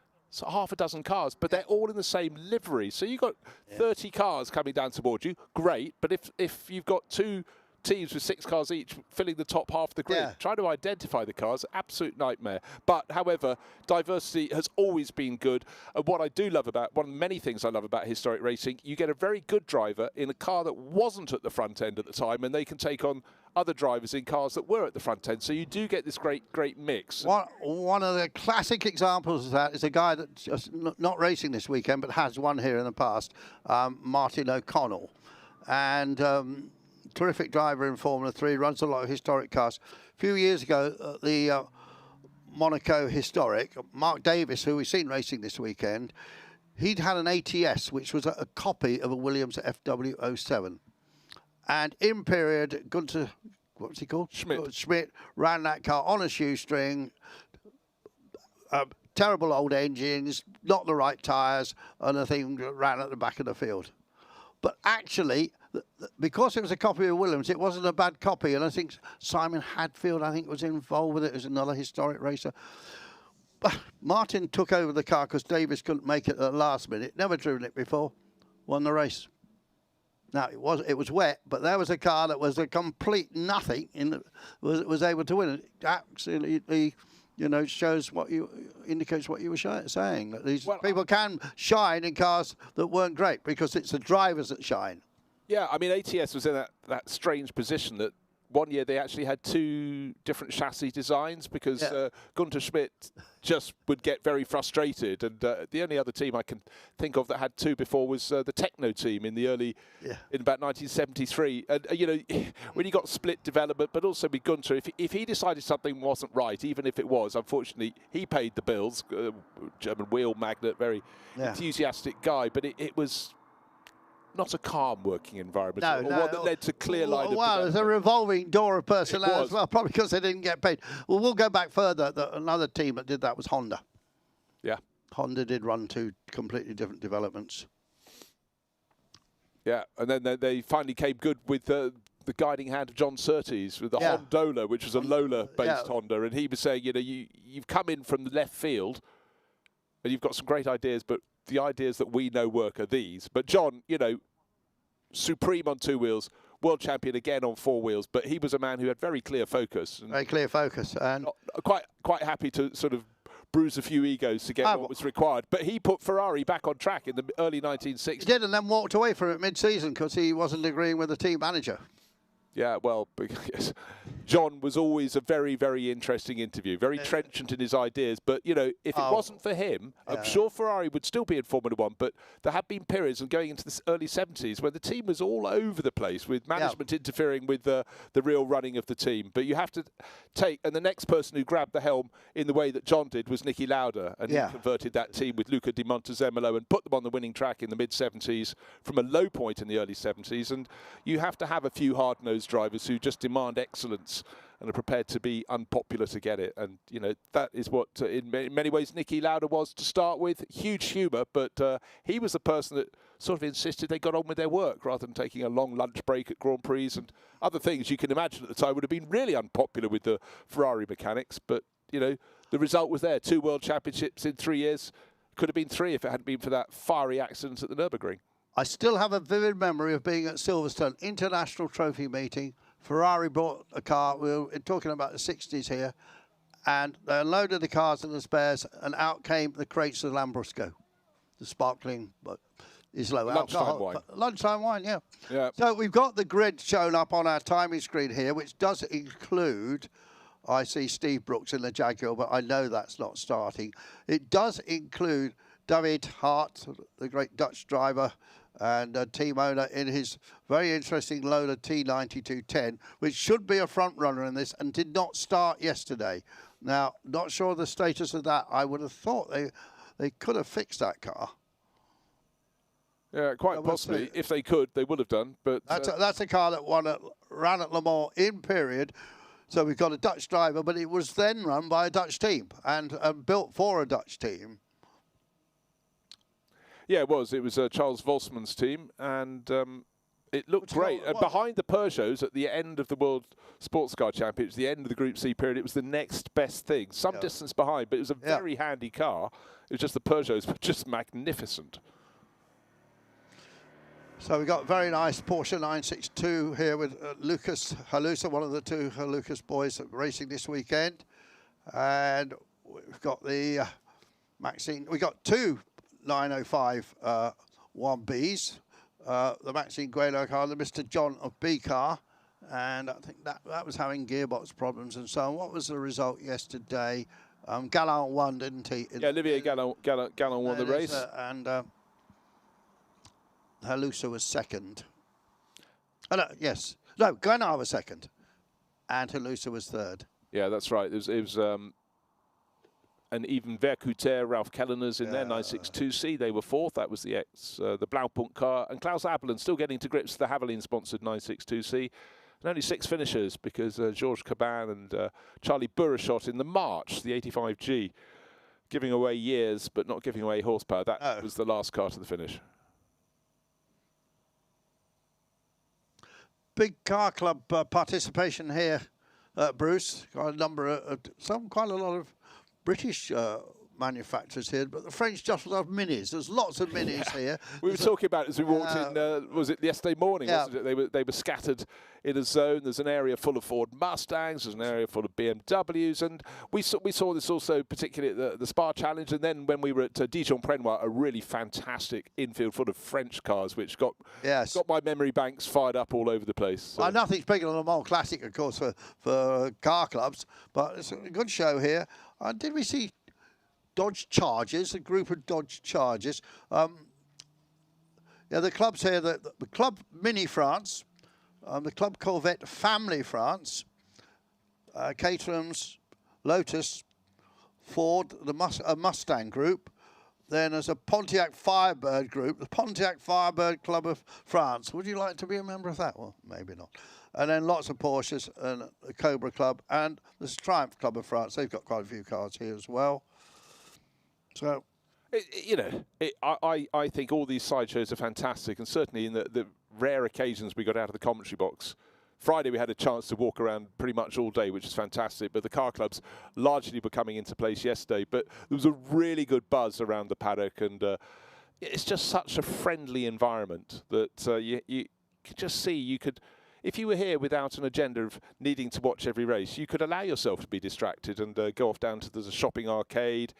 half a dozen cars, but they're all in the same livery. So you've got 30 cars coming down towards you. Great. But if you've got 2 teams with 6 cars each filling the top half of the grid, trying to identify the cars, absolute nightmare. But however, diversity has always been good. And what I do love about, one of the many things I love about historic racing, you get a very good driver in a car that wasn't at the front end at the time, and they can take on other drivers in cars that were at the front end. So you do get this great mix. One of the classic examples of that is a guy that's just not racing this weekend, but has won here in the past, Martin O'Connell. And terrific driver in Formula 3, runs a lot of historic cars. A few years ago, the Monaco Historic, Mark Davis, who we've seen racing this weekend, he'd had an ATS, which was a copy of a Williams FW07. And in period, Gunther, what's he called? Schmidt ran that car on a shoestring, terrible old engines, not the right tyres, and the thing ran at the back of the field. But actually, because it was a copy of Williams, it wasn't a bad copy. And I think Simon Hadfield, was involved with it as another historic racer. But Martin took over the car because Davis couldn't make it at the last minute. Never driven it before. Won the race. Now, it was wet, but there was a car that was a complete nothing, was able to win it. Absolutely, shows indicates what you were saying. That these people can shine in cars that weren't great because it's the drivers that shine. Yeah, I mean, ATS was in that strange position that one year they actually had 2 different chassis designs because Gunther Schmidt just would get very frustrated. And the only other team I can think of that had 2 before was the Techno team in the in about 1973. And, when you got split development, but also with Gunther, if he decided something wasn't right, even if it was, unfortunately, he paid the bills. German wheel magnate, very enthusiastic guy, but it was not a calm working environment, or one that led to clear line of development. There's a revolving door of personnel as well, probably because they didn't get paid. Well, we'll go back further. Another team that did that was Honda. Yeah. Honda did run 2 completely different developments. Yeah, and then they finally came good with the guiding hand of John Surtees with the Hondola, which was a Lola-based Honda. And he was saying, you've come in from the left field, and you've got some great ideas, but the ideas that we know work are these. But John, supreme on 2 wheels, world champion again on 4 wheels, but he was a man who had very clear focus. Very clear focus. And quite happy to sort of bruise a few egos to get what was required. But he put Ferrari back on track in the early 1960s. He did, and then walked away from it mid-season because he wasn't agreeing with the team manager. Yeah, well, John was always a very, very interesting interview, very trenchant in his ideas. But, you know, if it wasn't for him, I'm sure Ferrari would still be in Formula One. But there have been periods, and going into the early 70s, where the team was all over the place with management interfering with the real running of the team. But you have to take, and the next person who grabbed the helm in the way that John did was Niki Lauda, and he converted that team with Luca Di Montezemolo and put them on the winning track in the mid-70s from a low point in the early 70s. And you have to have a few hard-nosed drivers who just demand excellence and are prepared to be unpopular to get it. And, you know, that is what, in many ways, Niki Lauda was to start with. Huge humour, but he was the person that sort of insisted they got on with their work rather than taking a long lunch break at Grand Prix and other things you can imagine at the time would have been really unpopular with the Ferrari mechanics. But, you know, the result was there. 2 World Championships in 3 years. Could have been 3 if it hadn't been for that fiery accident at the Nürburgring. I still have a vivid memory of being at Silverstone International Trophy meeting. Ferrari brought a car, we're talking about the 60s here, and they unloaded the cars and the spares, and out came the crates of Lambrusco, the sparkling, but is low alcohol. Wine. Lunchtime wine, yeah. So we've got the grid shown up on our timing screen here, which does include, I see Steve Brooks in the Jaguar, but I know that's not starting. It does include David Hart, the great Dutch driver, and a team owner in his very interesting Lola T9210, which should be a front runner in this and did not start yesterday. Now, not sure the status of that. I would have thought they could have fixed that car. Yeah, quite possibly. If they could, they would have done. But that's a car that ran at Le Mans in period. So we've got a Dutch driver, but it was then run by a Dutch team and built for a Dutch team. Yeah, it was Charles Volsman's team, and it looked great. And behind the Peugeots at the end of the World Sports Car Championships, the end of the Group C period, it was the next best thing. Some distance behind, but it was a very handy car. It was just the Peugeots were just magnificent. So we've got a very nice Porsche 962 here with Lucas Halusa, one of the 2 Lucas boys racing this weekend. And we've got the Maxine, we've got 2 905 1Bs, the Maxine Guelo car, the Mr. John of B car, and I think that was having gearbox problems and so on. What was the result yesterday? Gallon won, didn't he? Yeah, Olivier Gallon won the race. And Halusa was second. Oh, no, yes. No, Guenard was second, and Halusa was third. Yeah, that's right. It was and even Vercouter, Ralph Kellener's in their 962C, they were 4th. That was the Blaupunkt car. And Klaus Abelin still getting to grips with the Havilland-sponsored 962C. And only 6 finishers because Georges Caban and Charlie Burrachot in the March, the 85G, giving away years but not giving away horsepower. That was the last car to the finish. Big car club participation here, Bruce. Got a number of, quite a lot of British manufacturers here, but the French just love minis. There's lots of minis here. We were talking about it as we walked in, was it yesterday morning, wasn't it? They were scattered in a zone. There's an area full of Ford Mustangs, there's an area full of BMWs, and we saw this also particularly at the Spa Challenge, and then when we were at Dijon-Prenois, a really fantastic infield full of French cars, which got my memory banks fired up all over the place. So. Nothing's bigger than the Le Mans Classic, of course, for car clubs, but it's a good show here. Did we see Dodge Chargers, a group of Dodge Chargers? The clubs here, the Club Mini France, the Club Corvette Family France, Caterham's, Lotus, Ford, a Mustang group. Then there's a Pontiac Firebird group, the Pontiac Firebird Club of France. Would you like to be a member of that? Well, maybe not. And then lots of Porsches and the Cobra Club and the Triumph Club of France. They've got quite a few cars here as well. So, I think all these sideshows are fantastic, and certainly in the rare occasions we got out of the commentary box. Friday we had a chance to walk around pretty much all day, which is fantastic, but the car clubs largely were coming into place yesterday. But there was a really good buzz around the paddock, and it's just such a friendly environment that you could just see if you were here without an agenda of needing to watch every race, you could allow yourself to be distracted and go off down to there's a shopping arcade,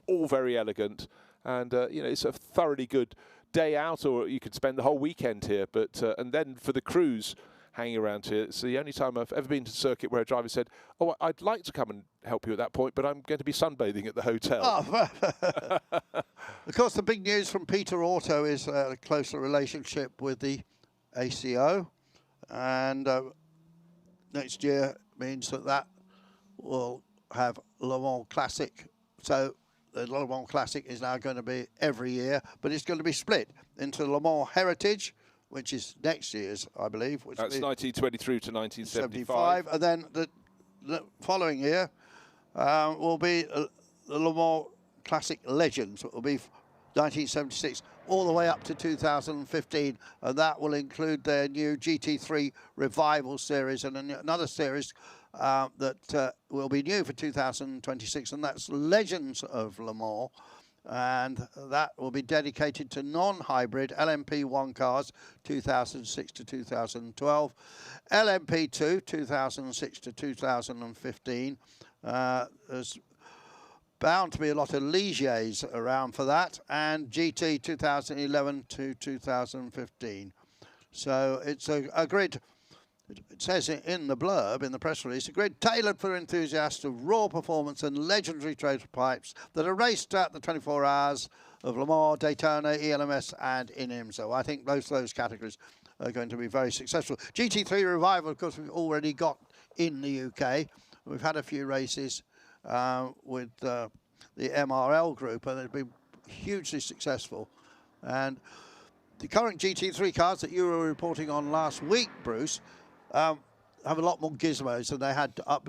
all very elegant, and it's a thoroughly good day out, or you could spend the whole weekend here. But and then for the crews, hanging around here. It's the only time I've ever been to a circuit where a driver said, "Oh, I'd like to come and help you at that point, but I'm going to be sunbathing at the hotel." Oh. Of course, the big news from Peter Auto is a closer relationship with the ACO, and next year means that will have Le Mans Classic. So the Le Mans Classic is now going to be every year, but it's going to be split into Le Mans Heritage, which is next year's, I believe. Which That's 1923 to 1975. And then the following year will be the Le Mans Classic Legends. It will be 1976 all the way up to 2015, and that will include their new GT3 Revival series and another series that will be new for 2026, and that's Legends of Le Mans, and that will be dedicated to non-hybrid LMP1 cars 2006 to 2012, LMP2 2006 to 2015. There's bound to be a lot of Ligiers around for that, and GT 2011 to 2015. So it's a grid. It says in the blurb, in the press release, a grid tailored for enthusiasts of raw performance and legendary prototypes that are raced at the 24 hours of Le Mans, Daytona, ELMS and INIM. So I think both those categories are going to be very successful. GT3 Revival, of course, we've already got in the UK. We've had a few races with the MRL group, and they've been hugely successful. And the current GT3 cars that you were reporting on last week, Bruce, have a lot more gizmos than they had up,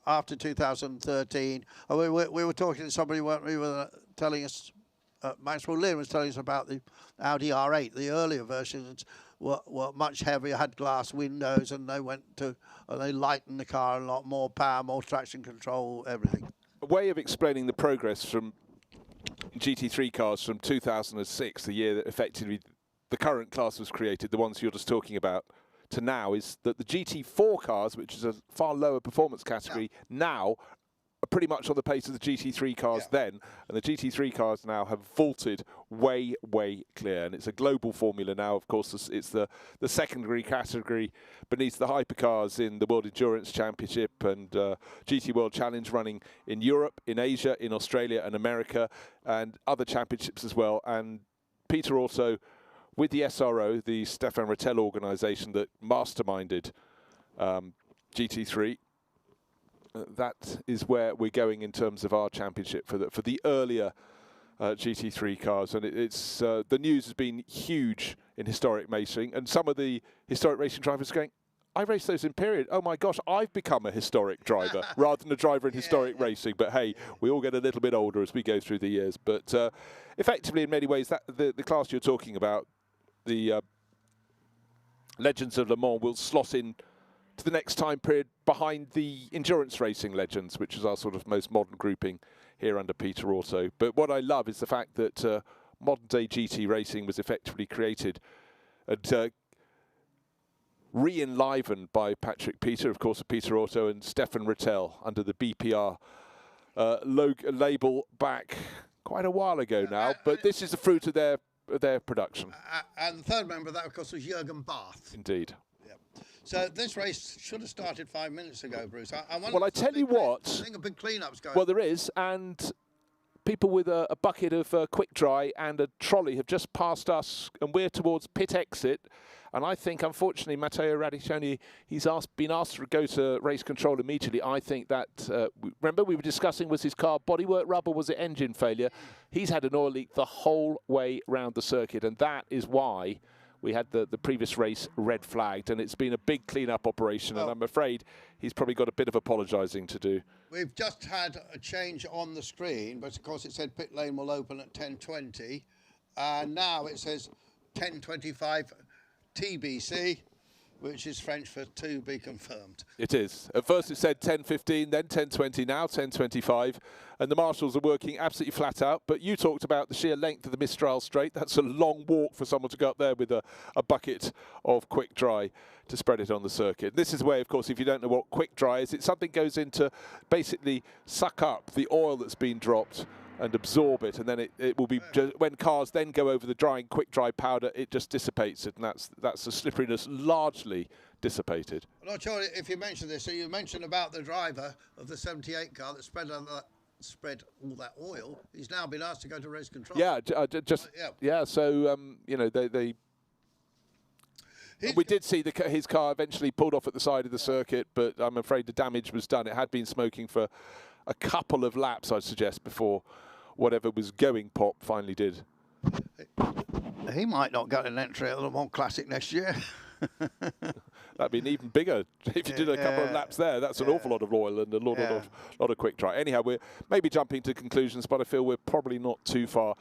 after 2013. We were talking to somebody, weren't we, telling us, Maxwell Lynn was telling us about the Audi R8. The earlier versions were much heavier, had glass windows, and they lightened the car a lot, more power, more traction control, everything. A way of explaining the progress from GT3 cars from 2006, the year that effectively the current class was created, the ones you're just talking about, to now, is that the GT4 cars, which is a far lower performance category, now are pretty much on the pace of the GT3 cars then, and the GT3 cars now have vaulted way, way clear, and it's a global formula now. Of course, it's the secondary category beneath the hypercars in the World Endurance Championship and GT World Challenge running in Europe, in Asia, in Australia and America, and other championships as well. And Peter Auto, with the SRO, the Stefan Rattel organisation that masterminded GT3, that is where we're going in terms of our championship for the earlier GT3 cars. And it's the news has been huge in historic racing, and some of the historic racing drivers are going, I raced those in period. Oh my gosh, I've become a historic driver rather than a driver in historic racing. But hey, we all get a little bit older as we go through the years. But effectively, in many ways, that the class you're talking about, the Legends of Le Mans, will slot in to the next time period behind the endurance racing legends, which is our sort of most modern grouping here under Peter Auto. But what I love is the fact that modern day GT racing was effectively created and re-enlivened by Patrick Peter, of course, of Peter Auto, and Stefan Rattel under the BPR label back quite a while ago now. But this is the fruit of their production. And the third member of that, of course, was Jürgen Barth. Indeed. So this race should have started 5 minutes ago, Bruce. Well, I tell you what. I think a big clean-up's going. Well, there is, and people with a bucket of quick dry and a trolley have just passed us, and we're towards pit exit. And I think, unfortunately, Matteo Radiccioni, he's been asked to go to race control immediately. I think that, remember we were discussing, was his car bodywork rubber, was it engine failure? He's had an oil leak the whole way round the circuit, and that is why we had the previous race red flagged, and it's been a big clean-up operation, and I'm afraid he's probably got a bit of apologising to do. We've just had a change on the screen, but of course it said pit lane will open at 10:20, and now it says 10:25 TBC, which is French for to be confirmed. It is. At first it said 10:15, then 10:20, now 10:25, and the marshals are working absolutely flat out. But you talked about the sheer length of the Mistral Straight. That's a long walk for someone to go up there with a bucket of quick dry to spread it on the circuit. This is where, of course, if you don't know what quick dry is, it's something goes in to basically suck up the oil that's been dropped and absorb it, and then it will be when cars then go over the quick dry powder, it just dissipates it, and that's the slipperiness largely dissipated. I'm not sure if you mentioned this. So you mentioned about the driver of the 78 car that spread all that oil. He's now been asked to go to race control. Yeah, yeah. So you know, we did see his car eventually pulled off at the side of the circuit, but I'm afraid the damage was done. It had been smoking for a couple of laps, I'd suggest, before whatever was going pop finally did. He might not get an entry at the Le Mans Classic next year. That'd be an even bigger if you did a couple of laps there. That's an awful lot of oil and a lot of quick dry. Anyhow, we're maybe jumping to conclusions, but I feel we're probably not too far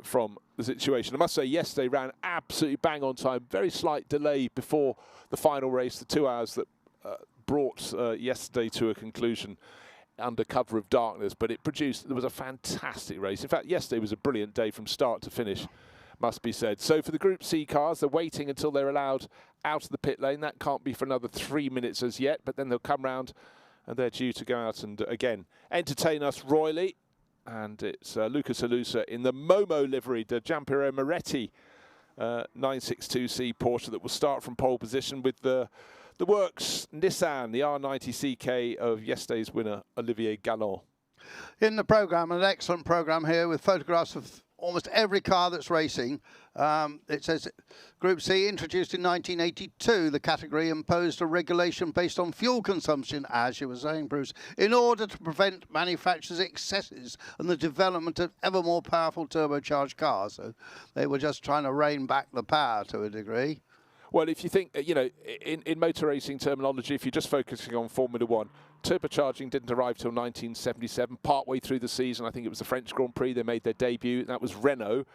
from the situation. I must say, yesterday ran absolutely bang on time. Very slight delay before the final race, the 2 hours that brought yesterday to a conclusion under cover of darkness, but there was a fantastic race. In fact, yesterday was a brilliant day from start to finish, must be said. So for the Group C cars, they're waiting until they're allowed out of the pit lane. That can't be for another 3 minutes as yet, but then they'll come round and they're due to go out and, again, entertain us royally. And it's Lucas Alusa in the Momo livery, the Giampiero Moretti 962C Porsche that will start from pole position with the works Nissan, the R90 CK of yesterday's winner, Olivier Gallon. In the programme, an excellent programme here with photographs of almost every car that's racing. It says Group C, introduced in 1982, the category imposed a regulation based on fuel consumption, as you were saying, Bruce, in order to prevent manufacturers' excesses and the development of ever more powerful turbocharged cars. So they were just trying to rein back the power to a degree. Well, if you think, you know, in motor racing terminology, if you're just focusing on Formula One, turbocharging didn't arrive till 1977, partway through the season. I think it was the French Grand Prix. They made their debut, and that was Renault.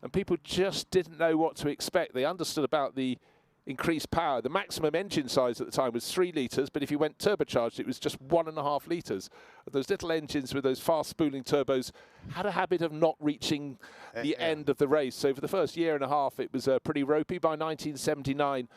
And people just didn't know what to expect. They understood about the increased power. The maximum engine size at the time was 3 litres, but if you went turbocharged, it was just 1.5 litres. Those little engines with those fast spooling turbos had a habit of not reaching the end of the race. So for the first year and a half, it was pretty ropey. By 1979,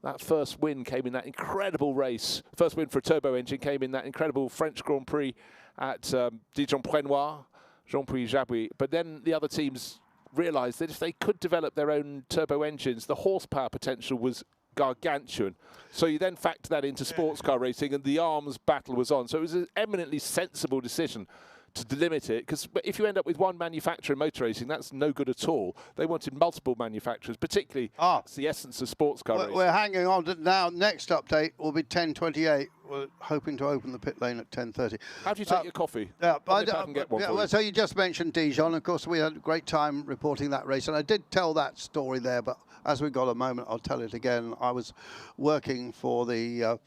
that first win came in that incredible race. First win for a turbo engine came in that incredible French Grand Prix at Dijon-Prenois, Jean-Puy-Jabouille. But then the other teams realised that if they could develop their own turbo engines, the horsepower potential was gargantuan. So you then factor that into sports car racing, and the arms battle was on. So it was an eminently sensible decision to delimit it, because if you end up with one manufacturer in motor racing, that's no good at all. They wanted multiple manufacturers, particularly it's the essence of sports car racing. We're hanging on to now. Next update will be 10:28. We're hoping to open the pit lane at 10:30. How do you take your coffee? Yeah, I can get one for you. So you just mentioned Dijon. Of course, we had a great time reporting that race, and I did tell that story there, but as we got a moment, I'll tell it again. I was working for the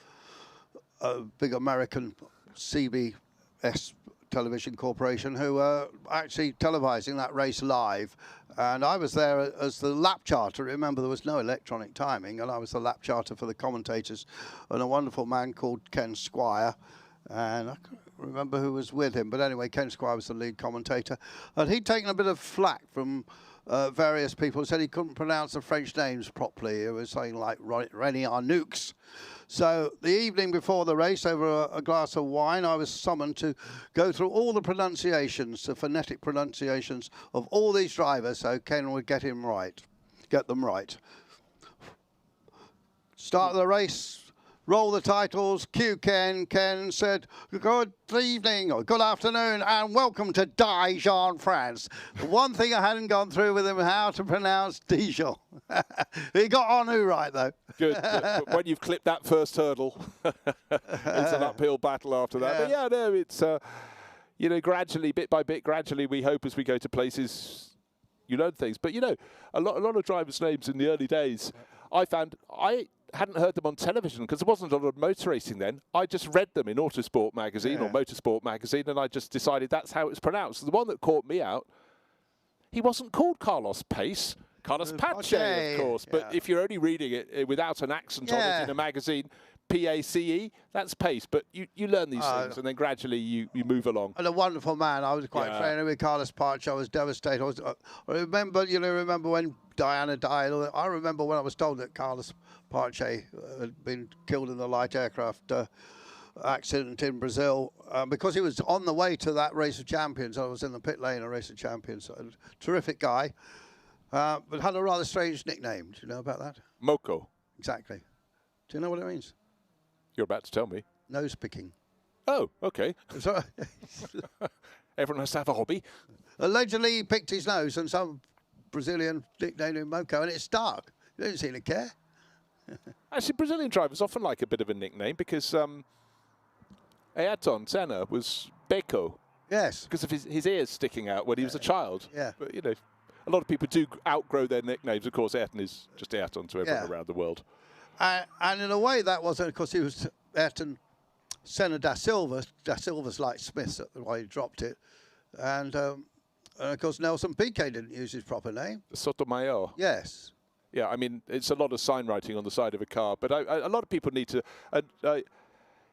big American CBS television corporation who were actually televising that race live, and I was there as the lap charter. Remember, there was no electronic timing, and I was the lap charter for the commentators, and a wonderful man called Ken Squire, and I can't remember who was with him, but anyway, Ken Squire was the lead commentator, and he'd taken a bit of flack from various people who said he couldn't pronounce the French names properly. He was saying like René Arnoux. So the evening before the race, over a glass of wine, I was summoned to go through all the pronunciations, the phonetic pronunciations of all these drivers, so Ken would get them right. Start of the race, roll the titles, cue Ken. Ken said, good evening, or good afternoon, and welcome to Dijon, France. The one thing I hadn't gone through with him, how to pronounce Dijon. He got Arnoux right, though. Good. But when you've clipped that first hurdle, it's an uphill battle after that. But yeah, no, it's, you know, gradually, bit by bit, gradually, we hope as we go to places, you learn things. But, you know, a lot of drivers' names in the early days, I hadn't heard them on television because there wasn't a lot of motor racing then. I just read them in Autosport magazine or Motorsport magazine, and I just decided that's how it was pronounced. The one that caught me out, he wasn't called Carlos Pace. Carlos Pace, of course. But if you're only reading it without an accent on it in a magazine, P-A-C-E, that's Pace. But you learn these things, and then gradually you move along. And a wonderful man. I was quite friendly with Carlos Pace. I was devastated. I remember, remember when Diana died. I remember when I was told that Carlos Pace had been killed in the light aircraft accident in Brazil because he was on the way to that Race of Champions. I was in the pit lane at Race of Champions. So, terrific guy, but had a rather strange nickname. Do you know about that? Moko. Exactly. Do you know what it means? You're about to tell me. Nose picking. Oh, okay. So, Everyone has to have a hobby. allegedly, he picked his nose, and some Brazilian nicknamed him Moko, and it stuck. He didn't seem to care. Actually, Brazilian drivers often like a bit of a nickname because Ayrton Senna was Beco. Yes. Because of his ears sticking out when he was a child. Yeah. But, you know, a lot of people do outgrow their nicknames. Of course, Ayrton is just Ayrton to everyone around the world. And in a way, that wasn't because he was Ayrton Senna da Silva. Da Silva's like Smith, that's why he dropped it. And of course, Nelson Piquet didn't use his proper name. Sotomayor. Yes. Yeah, I mean, it's a lot of sign writing on the side of a car. But a lot of people need to...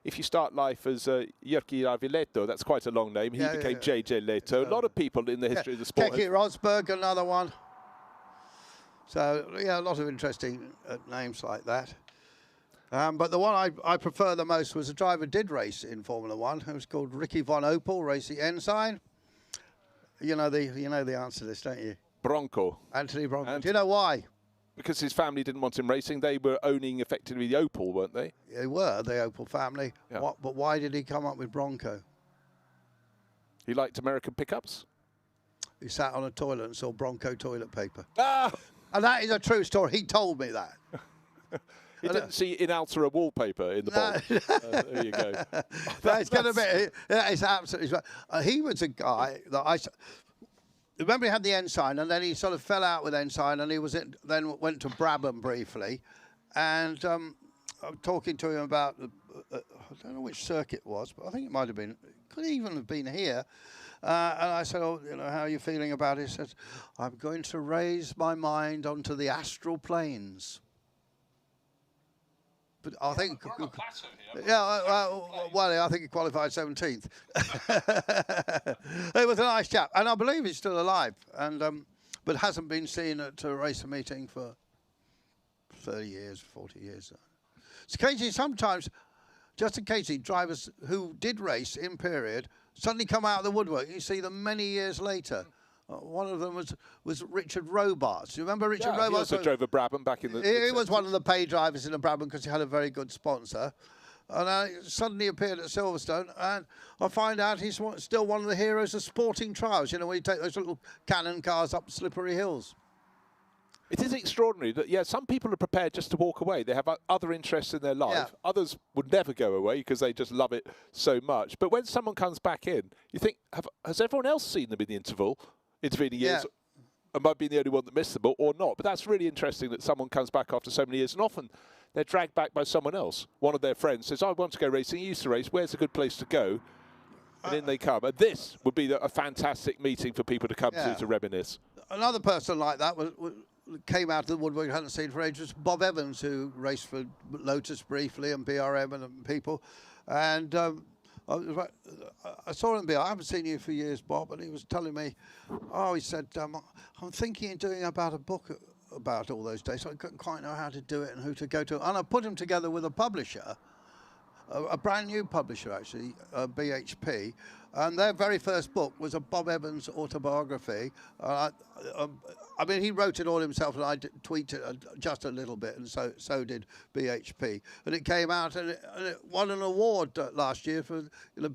if you start life as Jyrki Ravileto, that's quite a long name. He became JJ Leto. A lot of people in the history of the sport... Keke Rosberg, another one. So, yeah, a lot of interesting names like that. But the one I prefer the most was a driver who did race in Formula One. It was called Ricky von Opel, racing Ensign. You know the answer to this, don't you? Bronco. Anthony Bronco. Do you know why? Because his family didn't want him racing. They were owning effectively the Opel, weren't they? They were, the Opel family. Yeah. But why did he come up with Bronco? He liked American pickups? He sat on a toilet and saw Bronco toilet paper. Ah! And that is a true story. He told me that. He didn't see in Altera wallpaper in the bowl. There you go. It's going to be. It's absolutely. He was a guy that I. Remember, he had the Ensign, and then he sort of fell out with Ensign, and he was then went to Brabham briefly, and I'm talking to him about I don't know which circuit it was, but I think it might have been. Could even have been here. And I said, "Oh, you know, how are you feeling about it?" He said, "I'm going to raise my mind onto the astral planes." But I think, I think he qualified 17th. It was a nice chap, and I believe he's still alive, and but hasn't been seen at a racer meeting for 30 years, 40 years. It's occasionally, sometimes, just occasionally, drivers who did race in period suddenly come out of the woodwork. You see them many years later. One of them was Richard Robarts. You remember Richard Robarts? He also drove a Brabham back in the... He was one of the pay drivers in the Brabham because he had a very good sponsor. And suddenly appeared at Silverstone, and I find out he's still one of the heroes of sporting trials. You know, when you take those little cannon cars up slippery hills. It is extraordinary that, some people are prepared just to walk away. They have other interests in their life. Yeah. Others would never go away because they just love it so much. But when someone comes back in, you think, has everyone else seen them in the intervening years? Am I being the only one that missed them or not? But that's really interesting that someone comes back after so many years, and often they're dragged back by someone else. One of their friends says, I want to go racing. You used to race. Where's a good place to go? And in they come. And this would be a fantastic meeting for people to come to reminisce. Another person like that came out of the woodwork, hadn't seen for ages, Bob Evans, who raced for Lotus briefly and BRM and people. And I saw him. I haven't seen you for years, Bob, and he was telling me, he said, I'm thinking of doing about a book about all those days. So I couldn't quite know how to do it and who to go to. And I put him together with a publisher, a brand new publisher actually, BHP. And their very first book was a Bob Evans autobiography. I mean, he wrote it all himself, and I tweaked it just a little bit, and so did BHP. And it came out, and it won an award last year for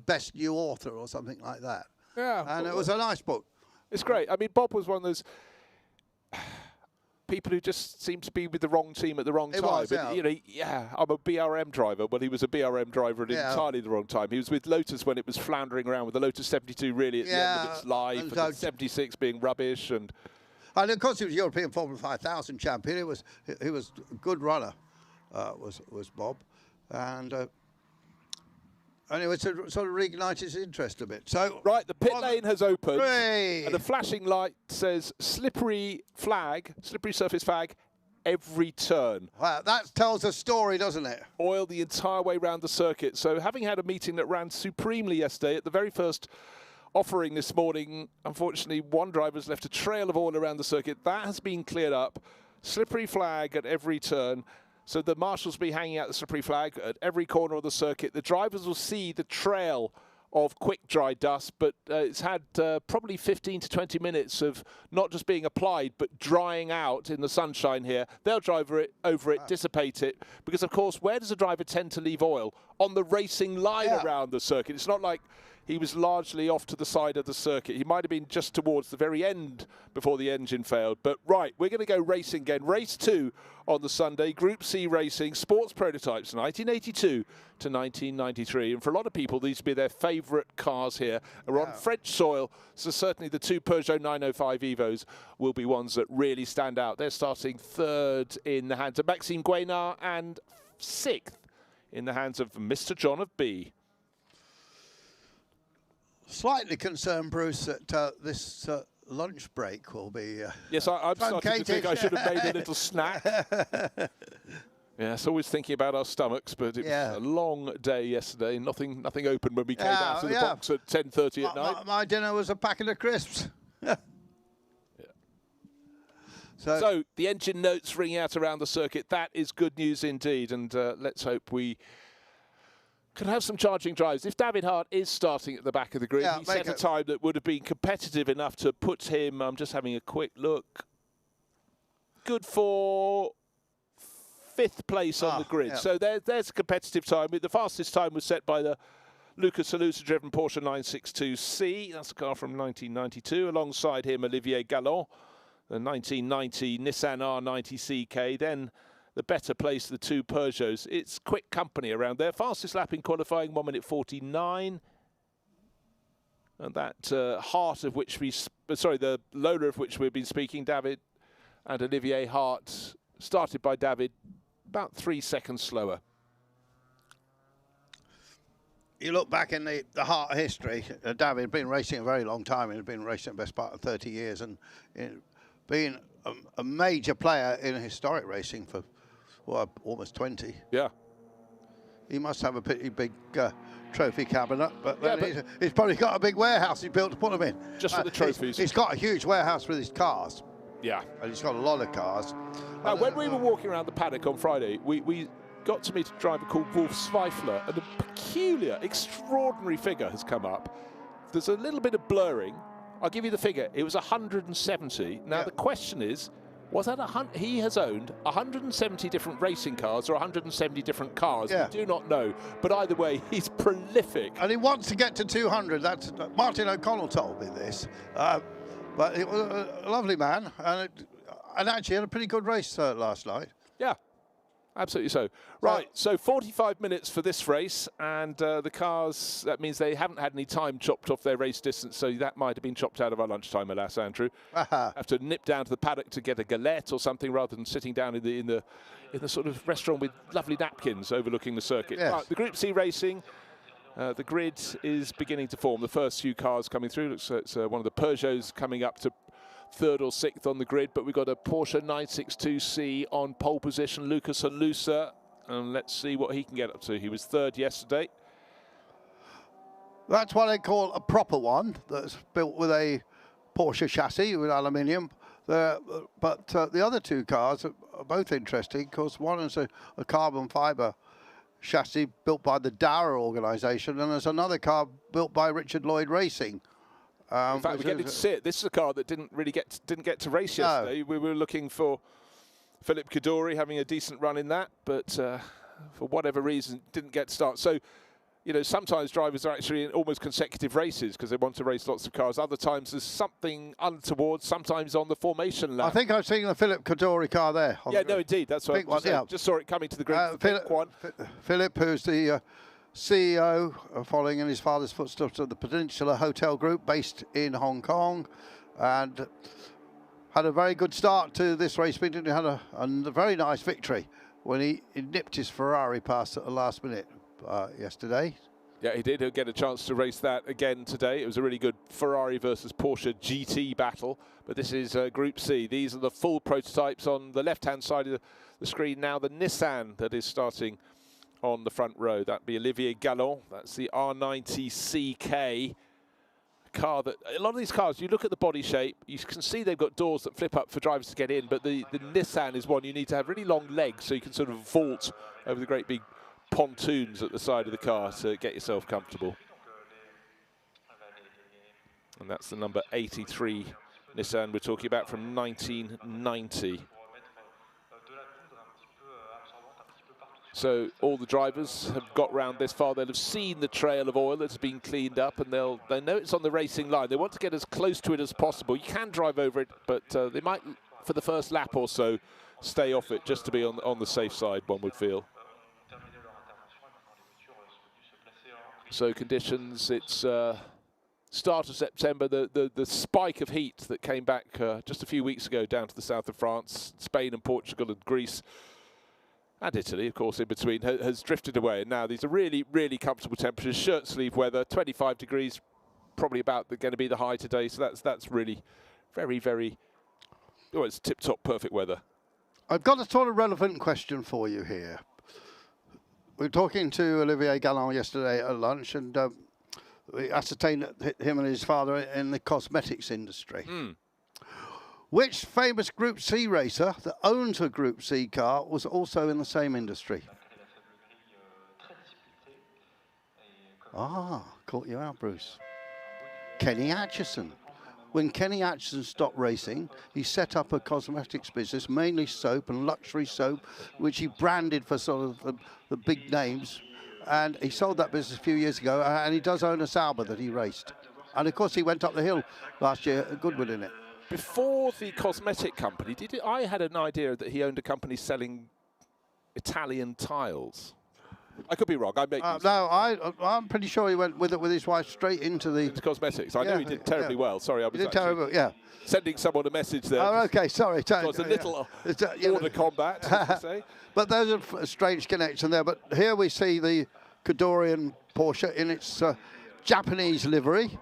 best new author or something like that. Yeah, and it was a nice book. It's great. I mean, Bob was one of those people who just seemed to be with the wrong team at the wrong time. Was, I'm a BRM driver. Well, he was a BRM driver at entirely the wrong time. He was with Lotus when it was floundering around, with the Lotus 72 really at the end of its life, and the 76 being rubbish. And of course, he was European Formula 5000 champion. He was a good runner, was Bob, and anyway, so sort of reignited his interest a bit. So right, the pit lane has opened, Hooray! And the flashing light says slippery surface flag, every turn. Wow, that tells a story, doesn't it? Oil the entire way around the circuit. So having had a meeting that ran supremely yesterday, at the very first offering this morning, unfortunately, one driver's left a trail of oil around the circuit. That has been cleared up. Slippery flag at every turn. So the marshals will be hanging out the slippery flag at every corner of the circuit. The drivers will see the trail of quick dry dust, but it's had probably 15 to 20 minutes of not just being applied, but drying out in the sunshine here. They'll drive over it, dissipate it, because of course, where does a driver tend to leave oil? On the racing line around the circuit. It's not like he was largely off to the side of the circuit. He might have been just towards the very end before the engine failed. But right, we're going to go racing again. Race 2 on the Sunday, Group C racing, sports prototypes, 1982 to 1993. And for a lot of people, these will be their favourite cars here. We're on French soil, so certainly the 2 Peugeot 905 Evos will be ones that really stand out. They're starting 3rd in the hands of Maxime Guénard and 6th in the hands of Mr. John of B. Slightly concerned, Bruce, that this lunch break will be yes, I'm starting to think I should have made a little snack. Yes, always thinking about our stomachs, but it was a long day yesterday. Nothing open when we came out of the box at 10:30 at night. My dinner was a packet of crisps. So the engine notes ringing out around the circuit. That is good news indeed, and let's hope we can have some charging drives. If David Hart is starting at the back of the grid, he set a time that would have been competitive enough to put him, I'm just having a quick look, good for 5th place on the grid. So there's a competitive time. The fastest time was set by the Lucas Halusa-driven Porsche 962C. That's a car from 1992. Alongside him, Olivier Gallon, the 1990 Nissan R90 CK. Then the better place, the 2 Peugeots. It's quick company around there. Fastest lap in qualifying, 1 minute 49. And that Hart of which the Lola of which we've been speaking, David and Olivier Hart, started by David, about 3 seconds slower. You look back in the Hart history, David had been racing a very long time. He had been racing the best part of 30 years and being a major player in historic racing for almost 20. Yeah. He must have a pretty big trophy cabinet, but he's probably got a big warehouse he built to put them in. Just for the trophies. He's got a huge warehouse with his cars. Yeah. And he's got a lot of cars. Now, when we were walking around the paddock on Friday, we got to meet a driver called Wolf Zweifler, and a peculiar, extraordinary figure has come up. There's a little bit of blurring. I'll give you the figure. It was 170. Now, the question is, was that he has owned 170 different racing cars or 170 different cars? We do not know. But either way, he's prolific. And he wants to get to 200. That's Martin O'Connell told me this. But he was a lovely man, and actually had a pretty good race last night. Yeah. Absolutely so. Right, so 45 minutes for this race, and the cars, that means they haven't had any time chopped off their race distance, so that might have been chopped out of our lunchtime, alas, Andrew. Have to nip down to the paddock to get a galette or something rather than sitting down in the sort of restaurant with lovely napkins overlooking the circuit. Yes. Right, the Group C racing, the grid is beginning to form. The first few cars coming through, looks like it's one of the Peugeots coming up to 3rd or 6th on the grid, but we've got a Porsche 962C on pole position, Lucas Halusa, and let's see what he can get up to. He was 3rd yesterday. That's what they call a proper one, that's built with a Porsche chassis with aluminium. But the other 2 cars are both interesting, because one is a carbon fibre chassis built by the Dower organisation, and there's another car built by Richard Lloyd Racing. In fact, we're getting to see it. This is a car that didn't get to race yesterday. We were looking for Philip Kadori having a decent run in that, but for whatever reason, didn't get to start. So, you know, sometimes drivers are actually in almost consecutive races because they want to race lots of cars. Other times there's something untoward, sometimes on the formation lap. I think I've seen the Philip Kadori car there. Yeah, no, indeed. That's what I just saw it coming to the grid. Philip, who's the CEO, following in his father's footsteps of the Peninsula Hotel Group, based in Hong Kong, and had a very good start to this race. He had a very nice victory when he nipped his Ferrari past at the last minute yesterday. Yeah, he did. He'll get a chance to race that again today. It was a really good Ferrari versus Porsche GT battle. But this is Group C. These are the full prototypes on the left-hand side of the screen now. The Nissan that is starting on the front row. That'd be Olivier Gallon. That's the R90 CK. car that a lot of these cars, you look at the body shape, you can see they've got doors that flip up for drivers to get in, but the Nissan is one you need to have really long legs so you can sort of vault over the great big pontoons at the side of the car to get yourself comfortable. And that's the number 83 Nissan we're talking about from 1990. So all the drivers have got round this far. They'll have seen the trail of oil that's been cleaned up, and they know it's on the racing line. They want to get as close to it as possible. You can drive over it, but they might, for the first lap or so, stay off it just to be on the safe side, one would feel. So conditions, it's start of September, the spike of heat that came back just a few weeks ago down to the south of France, Spain and Portugal and Greece, and Italy, of course, in between, has drifted away. And now these are really, really comfortable temperatures, shirt sleeve weather, 25 degrees, probably about going to be the high today. So that's really very, very, oh, it's tip-top perfect weather. I've got a sort of relevant question for you here. We were talking to Olivier Galland yesterday at lunch, and we ascertained that him and his father are in the cosmetics industry. Which famous Group C racer that owns a Group C car was also in the same industry? Ah, caught you out, Bruce. Kenny Atchison. When Kenny Atchison stopped racing, he set up a cosmetics business, mainly soap and luxury soap, which he branded for sort of the big names. And he sold that business a few years ago, and he does own a Sauber that he raced. And of course, he went up the hill last year, Goodwood in it. Before the cosmetic company, I had an idea that he owned a company selling Italian tiles. I could be wrong. I make no, I'm pretty sure he went with his wife straight into cosmetics. I know he did terribly well. Sorry, I was sending someone a message there. Oh, okay, sorry. It was a little order combat, as you say. But there's a strange connection there. But here we see the Cadorian Porsche in its Japanese livery,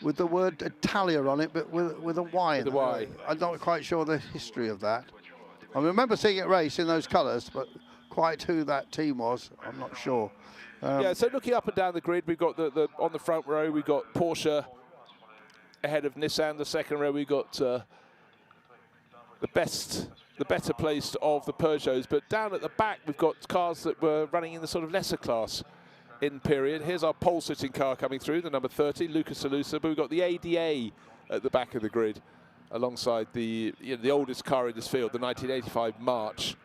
with the word Italia on it, but with a Y. With a Y. I'm not quite sure the history of that. I remember seeing it race in those colours, but quite who that team was, I'm not sure. Yeah, so looking up and down the grid, we've got on the front row, we've got Porsche ahead of Nissan. The second row, we've got the better placed of the Peugeots. But down at the back, we've got cars that were running in the sort of lesser class in period. Here's our pole-sitting car coming through, the number 30, Lucas Alusa. But we've got the ADA at the back of the grid, alongside the oldest car in this field, the 1985 March.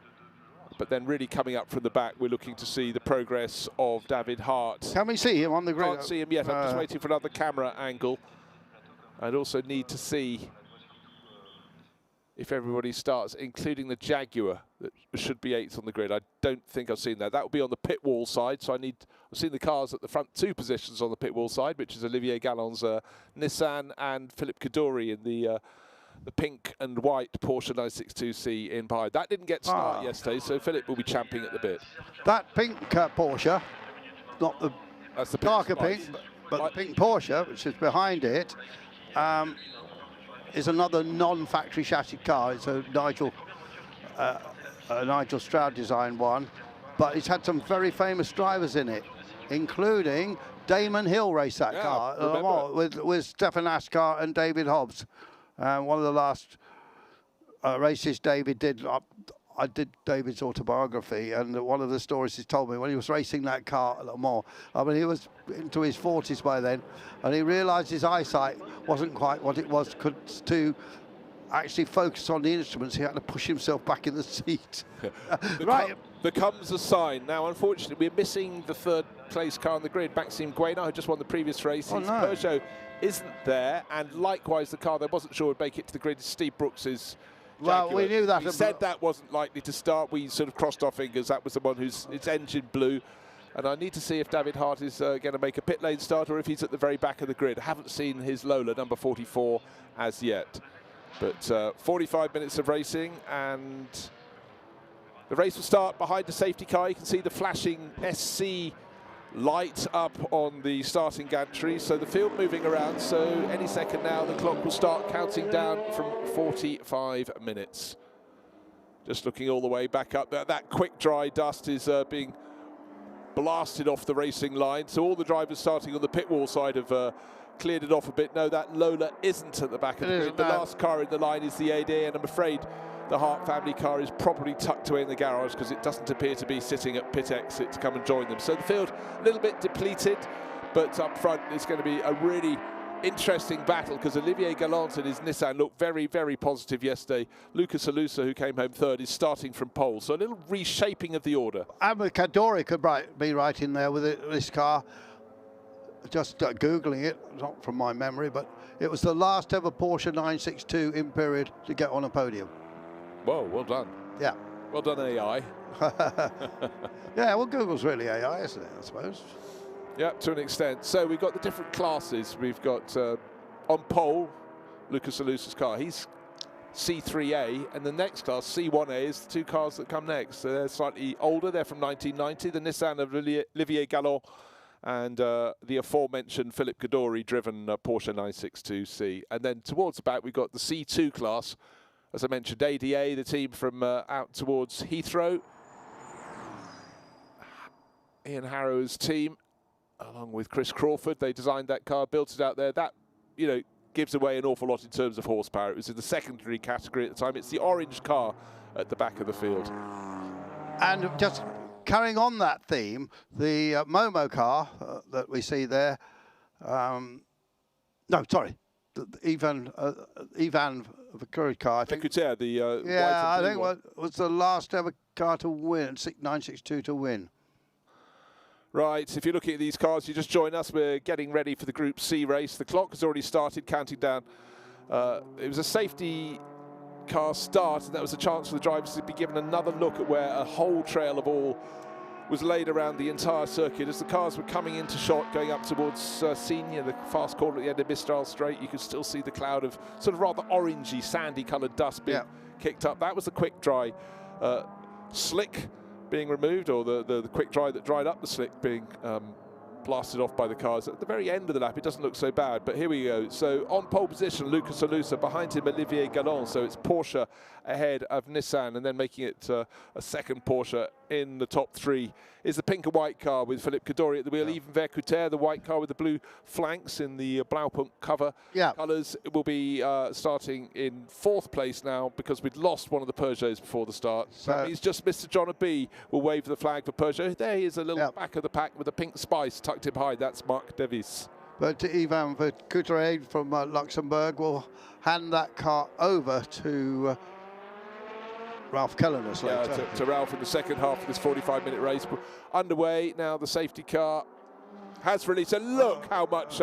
But then really coming up from the back, we're looking to see the progress of David Hart. Can we see him on the grid? Can't see him yet. I'm just waiting for another camera angle. I'd also need to see if everybody starts, including the Jaguar, that should be 8th on the grid. I don't think I've seen that. That will be on the pit wall side, so I've seen the cars at the front two positions on the pit wall side, which is Olivier Galland's Nissan and Philippe Cadori in the pink and white Porsche 962C in behind. That didn't get started yesterday, so Philippe will be champing at the bit. That pink Porsche, not the darker pink, but the pink Porsche, which is behind it, is another non-factory chassis car. It's a Nigel Stroud designed one, but it's had some very famous drivers in it, including Damon Hill raced that car with Stefan Ascar and David Hobbs. One of the last races David did, I did David's autobiography, and one of the stories he told me when he was racing that car at Le Mans, I mean, he was into his 40s by then, and he realised his eyesight wasn't quite what it was to actually focus on the instruments. He had to push himself back in the seat. There comes a sign. Now, unfortunately, we're missing the third place car on the grid, Maxime Guénard, who just won the previous race. His Peugeot isn't there, and likewise the car that wasn't sure would make it to the grid is Steve Brooks's Jaguar. Well, we knew that. He said that wasn't likely to start. We sort of crossed our fingers. That was the one its engine blew. And I need to see if David Hart is going to make a pit lane start or if he's at the very back of the grid. I haven't seen his Lola, number 44, as yet. But 45 minutes of racing, and the race will start behind the safety car. You can see the flashing SC light up on the starting gantry. So the field moving around. So any second now, the clock will start counting down from 45 minutes. Just looking all the way back up. That quick dry dust is being blasted off the racing line. So all the drivers starting on the pit wall side have cleared it off a bit. No, that Lola isn't at the back of the grid. The last car in the line is the AD, and I'm afraid the Hart family car is probably tucked away in the garage because it doesn't appear to be sitting at pit exit to come and join them. So the field a little bit depleted, but up front it's going to be a really interesting battle because Olivier Galant and his Nissan looked very, very positive yesterday. Lucas Alusa, who came home third, is starting from pole. So a little reshaping of the order. Amber Kadori could be right in there with this car. Just Googling it, not from my memory, but it was the last ever Porsche 962 in period to get on a podium. Whoa, well done. Yeah. Well done, AI. Yeah, well, Google's really AI, isn't it, I suppose? Yeah, to an extent. So we've got the different classes. We've got on pole, Lucas Alusa's car. He's C3A, and the next class, C1A, is the two cars that come next. So they're slightly older. They're from 1990. The Nissan of Olivier Galant and the aforementioned Philippe Gadori-driven Porsche 962C. And then towards the back, we've got the C2 class. As I mentioned, ADA, the team from out towards Heathrow. Ian Harrow's team, along with Chris Crawford, they designed that car, built it out there. That, you know, gives away an awful lot in terms of horsepower. It was in the secondary category at the time. It's the orange car at the back of the field. And just carrying on that theme, the Momo car that we see there, no, sorry, the Ivan Vakuri car, I think. Vakutier, the yeah, white I think one. was the last ever car to win, 962 to win. Right, if you're looking at these cars, you just join us. We're getting ready for the Group C race. The clock has already started counting down. It was a safety car start, and that was a chance for the drivers to be given another look at where a whole trail of oil was laid around the entire circuit. As the cars were coming into shot, going up towards Senior, the fast corner at the end of Mistral Straight, you could still see the cloud of sort of rather orangey, sandy-coloured dust being kicked up. That was the quick dry slick being removed, or the quick dry that dried up the slick being blasted off by the cars. At the very end of the lap, it doesn't look so bad, but here we go. So on pole position, Lucas Alusa, behind him Olivier Galant, so it's Porsche ahead of Nissan, and then making it a second Porsche in the top three is the pink and white car with Philippe Gadori at the wheel. Even Vercuter, the white car with the blue flanks in the Blaupunkt cover colours, will be starting in fourth place now because we'd lost one of the Peugeots before the start. So that means just Mr. John B will wave the flag for Peugeot. There he is, a little back of the pack with a pink spice tucked in behind. That's Marc Devis. But Ivan Vercuter from Luxembourg will hand that car over to Ralph Kellernes later. To Ralph in the second half of this 45-minute race. Underway now, the safety car has released. And look how much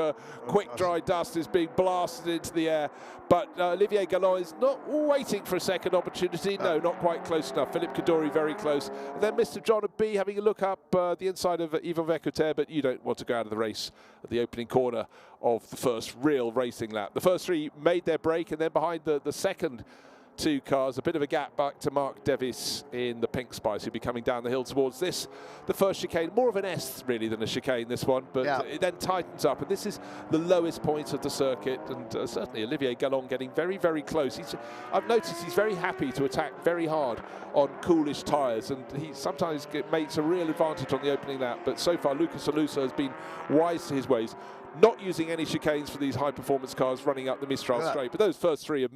quick dry dust is being blasted into the air. But Olivier Galant is not waiting for a second opportunity. No, not quite close enough. Philippe Gadori very close. And then Mr. John B having a look up the inside of Ivan Vercuter, but you don't want to go out of the race at the opening corner of the first real racing lap. The first three made their break, and then behind the second two cars, a bit of a gap back to Marc Devis in the pink spice, who'll be coming down the hill towards this, the first chicane. More of an S really than a chicane, this one, but it then tightens up, and this is the lowest point of the circuit, and certainly Olivier Galant getting very, very close. I've noticed he's very happy to attack very hard on coolish tyres, and he sometimes makes a real advantage on the opening lap, but so far Lucas Alusa has been wise to his ways, not using any chicanes for these high-performance cars running up the Mistral Straight. But those first three have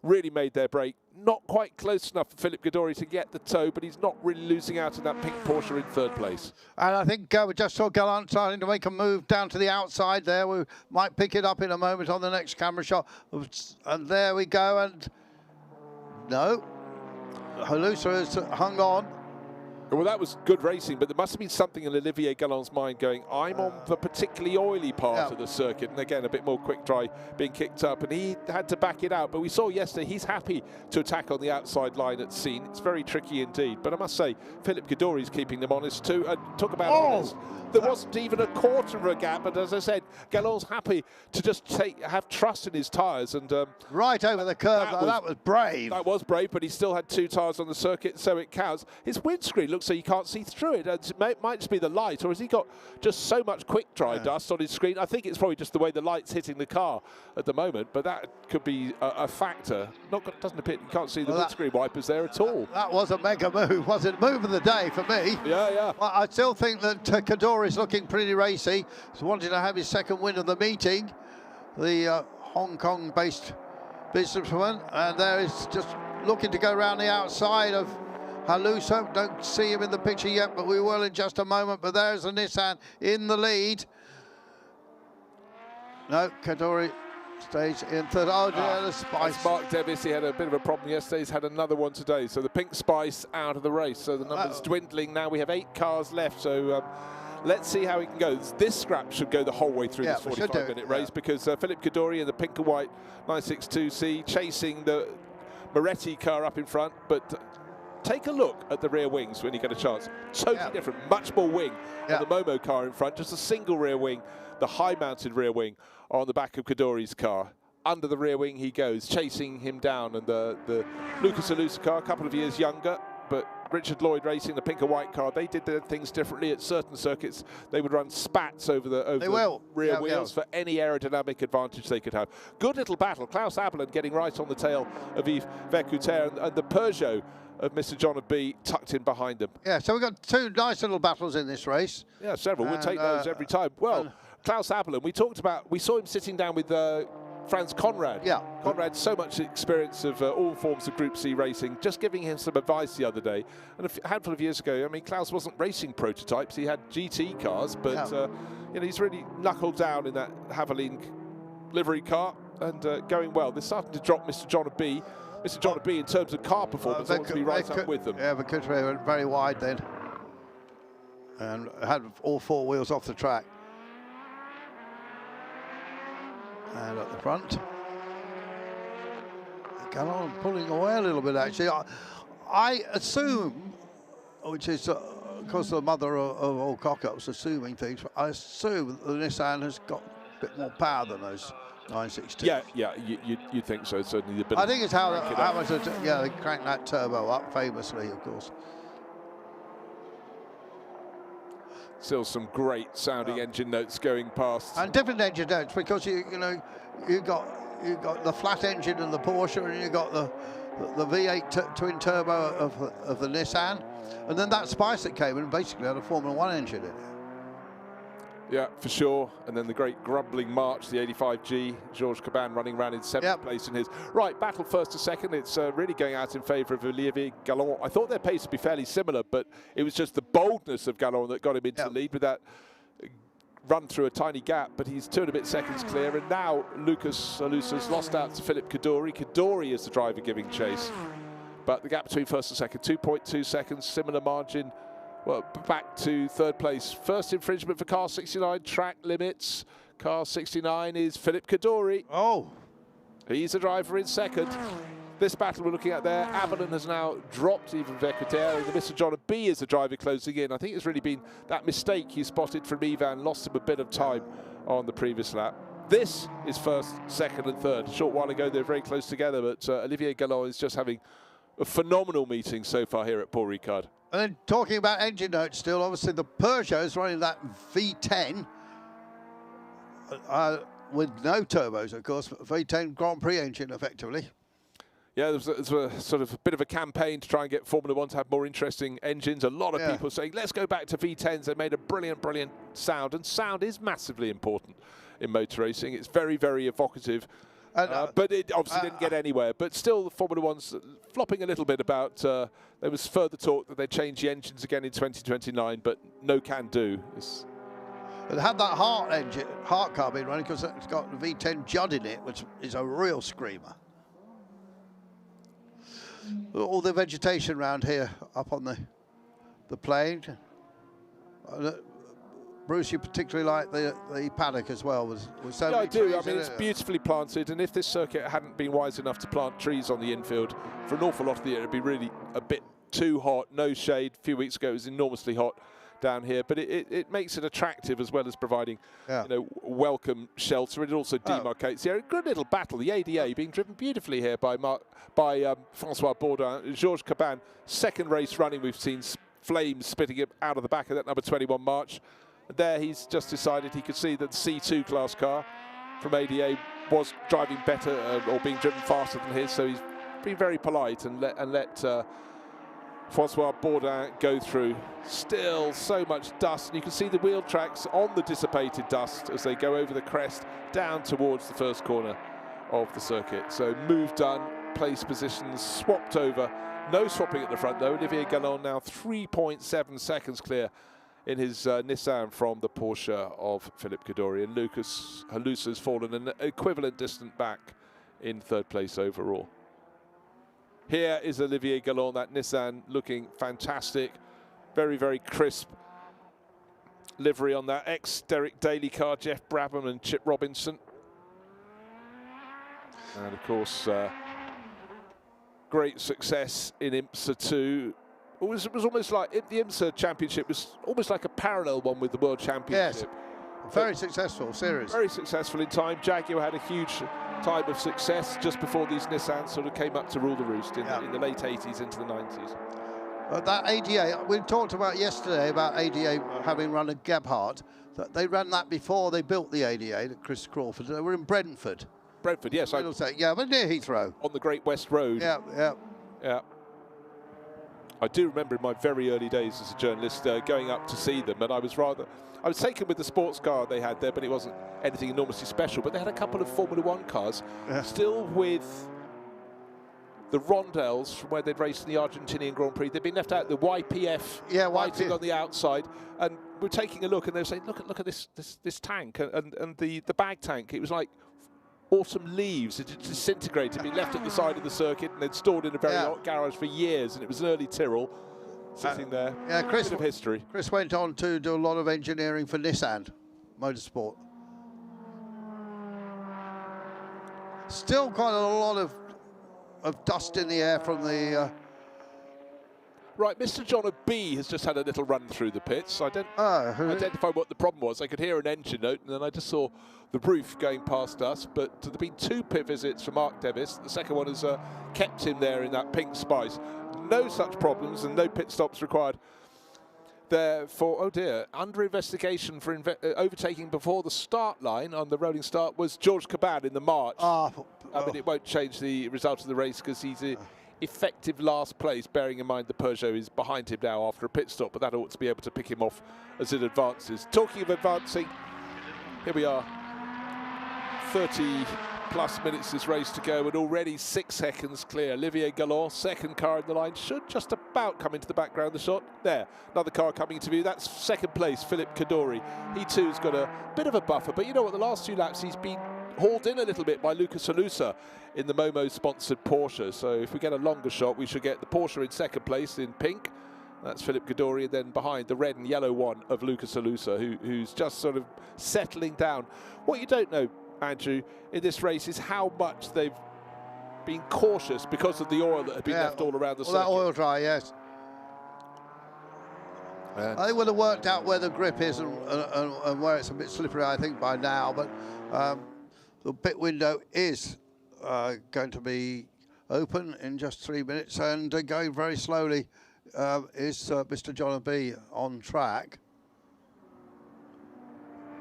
really made their break. Not quite close enough for Philippe Gadori to get the toe, but he's not really losing out in that pink Porsche in third place. And I think we just saw Galant starting to make a move down to the outside there. We might pick it up in a moment on the next camera shot. And there we go. And no, Alusa has hung on. Well, that was good racing, but there must have been something in Olivier Galant's mind going, I'm on the particularly oily part of the circuit, and again, a bit more quick dry being kicked up, and he had to back it out. But we saw yesterday he's happy to attack on the outside line at Scene. It's very tricky indeed, but I must say, Philippe Gadori's keeping them honest too. And talk about honest. There wasn't even a quarter of a gap, but as I said, Galant's happy to just have trust in his tyres. And right over the curve, that was brave. That was brave, but he still had two tyres on the circuit, so it counts. His windscreen looks like you can't see through it. It might just be the light, or has he got just so much quick dry dust on his screen? I think it's probably just the way the light's hitting the car at the moment, but that could be a factor. Doesn't appear, you can't see the windscreen wipers there at all. That was a mega move, was it? Move of the day for me. Yeah. Well, I still think that Kadori's looking pretty racy. He's wanting to have his second win of the meeting. The Hong Kong-based businessman, and there is just looking to go around the outside of Haluso. Don't see him in the picture yet, but we will in just a moment. But there's the Nissan in the lead. No, Kadori stays in third. Oh, yeah, the Spice. That's Mark Devis. He had a bit of a problem yesterday. He's had another one today. So the Pink Spice out of the race. So the number's dwindling now. We have 8 cars left. So let's see how he can go. This scrap should go the whole way through this 45-minute race because Philip Kadori in the pink and white 962C chasing the Marriott car up in front. But take a look at the rear wings when you get a chance. Totally different. Much more wing on the Momo car in front. Just a single rear wing, the high-mounted rear wing on the back of Kadori's car. Under the rear wing he goes, chasing him down. And the Lucas Alusa car, a couple of years younger, but Richard Lloyd Racing, the pink and white car, they did their things differerently. At certain circuits, they would run spats over the rear wheels for any aerodynamic advantage they could have. Good little battle. Klaus Abelin getting right on the tail of Yves Vercouter, and the Peugeot of Mr. John of B tucked in behind them. Yeah, so we've got 2 nice little battles in this race. Yeah, several. We'll take those every time. Well, Klaus Abelin, we saw him sitting down with Franz Conrad. Yeah. Conrad, so much experience of all forms of Group C racing, just giving him some advice the other day. And a handful of years ago, I mean, Klaus wasn't racing prototypes. He had GT cars, but you know, he's really knuckled down in that Havilland livery car and going well. They're starting to drop Mr. John of B. Mr. John of B, in terms of car performance, wants to be right up with them. Yeah, but Couture went very wide then and had all 4 wheels off the track. And at the front, Gallon pulling away a little bit actually. I assume, which is of course the mother of all cock-ups assuming things, I assume that the Nissan has got a bit more power than those 962. Yeah, you'd think so. Certainly, the I think it's how much they crank that turbo up famously, of course. Still some great sounding engine notes going past. And different engine notes because you got the flat engine in the Porsche, and you got the V8 twin turbo of the Nissan, and then that Spice that came in basically had a Formula 1 engine in it. Yeah, for sure. And then the great grumbling March, the 85G, Georges Caban running around in 7th place in his. Right, battle first to second. It's really going out in favour of Olivier Gallon. I thought their pace would be fairly similar, but it was just the boldness of Gallon that got him into the lead with that run through a tiny gap, but he's 2 and a bit seconds clear. And now Lucas Alusa's lost out to Philip Kadori. Kadori is the driver giving chase. But the gap between first and second, 2.2 seconds, similar margin. Well, back to 3rd place. First infringement for car 69, track limits. Car 69 is Philip Kadori. Oh. He's the driver in 2nd. This battle we're looking at there, Abelin has now dropped even Vercouter, and Mr. John of B is the driver closing in. I think it's really been that mistake you spotted from Ivan, lost him a bit of time on the previous lap. This is 1st, 2nd and 3rd. A short while ago they were very close together, but Olivier Gallon is just having a phenomenal meeting so far here at Paul Ricard. And then talking about engine notes still, obviously the Peugeot is running that V10 with no turbos, of course, V10 Grand Prix engine effectively. Yeah, there was a sort of a bit of a campaign to try and get Formula 1 to have more interesting engines. A lot of people saying, let's go back to V10s. They made a brilliant, brilliant sound, and sound is massively important in motor racing. It's very, very evocative. But it obviously didn't get anywhere. But still, the Formula 1's flopping a little bit about. There was further talk that they'd change the engines again in 2029, but no can do. It had that Hart car been running because it's got the V10 Judd in it, which is a real screamer. All the vegetation around here up on the plain. Bruce, you particularly like the paddock as well. So yeah, I do. I mean, it's beautifully planted, and if this circuit hadn't been wise enough to plant trees on the infield for an awful lot of the year, it'd be really a bit too hot. No shade. A few weeks ago, it was enormously hot down here, but it makes it attractive as well as providing welcome shelter. It also demarcates the area. Good little battle. The ADA being driven beautifully here by Francois Bourdin. Georges Caban, 2nd race running we've seen flames spitting him out of the back of that number 21 March. And there he's just decided he could see that the C2 class car from ADA was driving better or being driven faster than his, so he's been very polite and let Francois Bourdin go through. Still so much dust, and you can see the wheel tracks on the dissipated dust as they go over the crest down towards the first corner of the circuit. So move done, place positions swapped over. No swapping at the front though. Olivier Gallon now 3.7 seconds clear in his Nissan from the Porsche of Philippe Kaddouri, and Lucas Halusa has fallen an equivalent distance back in third place overall. Here is Olivier Gallon, that Nissan looking fantastic. Very, very crisp livery on that ex-Derek Daly car, Jeff Brabham and Chip Robinson. And of course, great success in IMSA 2. It was almost like the IMSA Championship was almost like a parallel one with the World Championship. Yes, very successful series. Very successful in time. Jaguar had a huge time of success just before these Nissans sort of came up to rule the roost in the late 80s into the 90s. That ADA, we talked about yesterday about ADA having run a Gebhardt. That they ran that before they built the ADA, Chris Crawford. They were in Brentford. Brentford, yes. Yeah, but near Heathrow. On the Great West Road. Yeah. I do remember in my very early days as a journalist going up to see them, and I was taken with the sports car they had there, but it wasn't anything enormously special. But they had a couple of Formula One cars, still with the rondelles from where they'd raced in the Argentinian Grand Prix. They'd been left out, the YPF lighting on the outside, and we're taking a look, and they were saying, look at this tank and the bag tank. It was like autumn leaves. It had disintegrated, been left at the side of the circuit, and they'd stored in a very hot garage for years, and it was an early Tyrrell sitting there. Yeah, Chris, bit of history. Chris went on to do a lot of engineering for Nissan Motorsport. Still quite a lot of dust in the air from the... Right, Mr. John B has just had a little run through the pits. I didn't identify what the problem was. I could hear an engine note, and then I just saw the roof going past us. But there have been 2 pit visits from Mark Devis. The second one has kept him there in that pink spice. No such problems and no pit stops required. Therefore, oh dear, under investigation for overtaking before the start line on the rolling start was George Cabad in the March. I mean, it won't change the result of the race because he's a effective last place, bearing in mind the Peugeot is behind him now after a pit stop, but that ought to be able to pick him off as it advances. Talking of advancing, here we are, 30 plus minutes this race to go, and already 6 seconds clear. Olivier Gallon, second car in the line, should just about come into the background of the shot. There, another car coming into view. That's second place, Philippe Kaddouri. He too's got a bit of a buffer, but you know what, the last 2 laps he's been hauled in a little bit by Lucas Halusa in the Momo-sponsored Porsche. So if we get a longer shot, we should get the Porsche in second place in pink. That's Philippe Kaddouri, and then behind the red and yellow one of Lucas Halusa, who's just sort of settling down. What you don't know, Andrew, in this race is how much they've been cautious because of the oil that had been left all around the circuit. That oil dry, yes. I think would have worked out where the grip is and where it's a bit slippery, I think, by now. But the pit window is going to be open in just 3 minutes, and going very slowly is Mr. John B on track.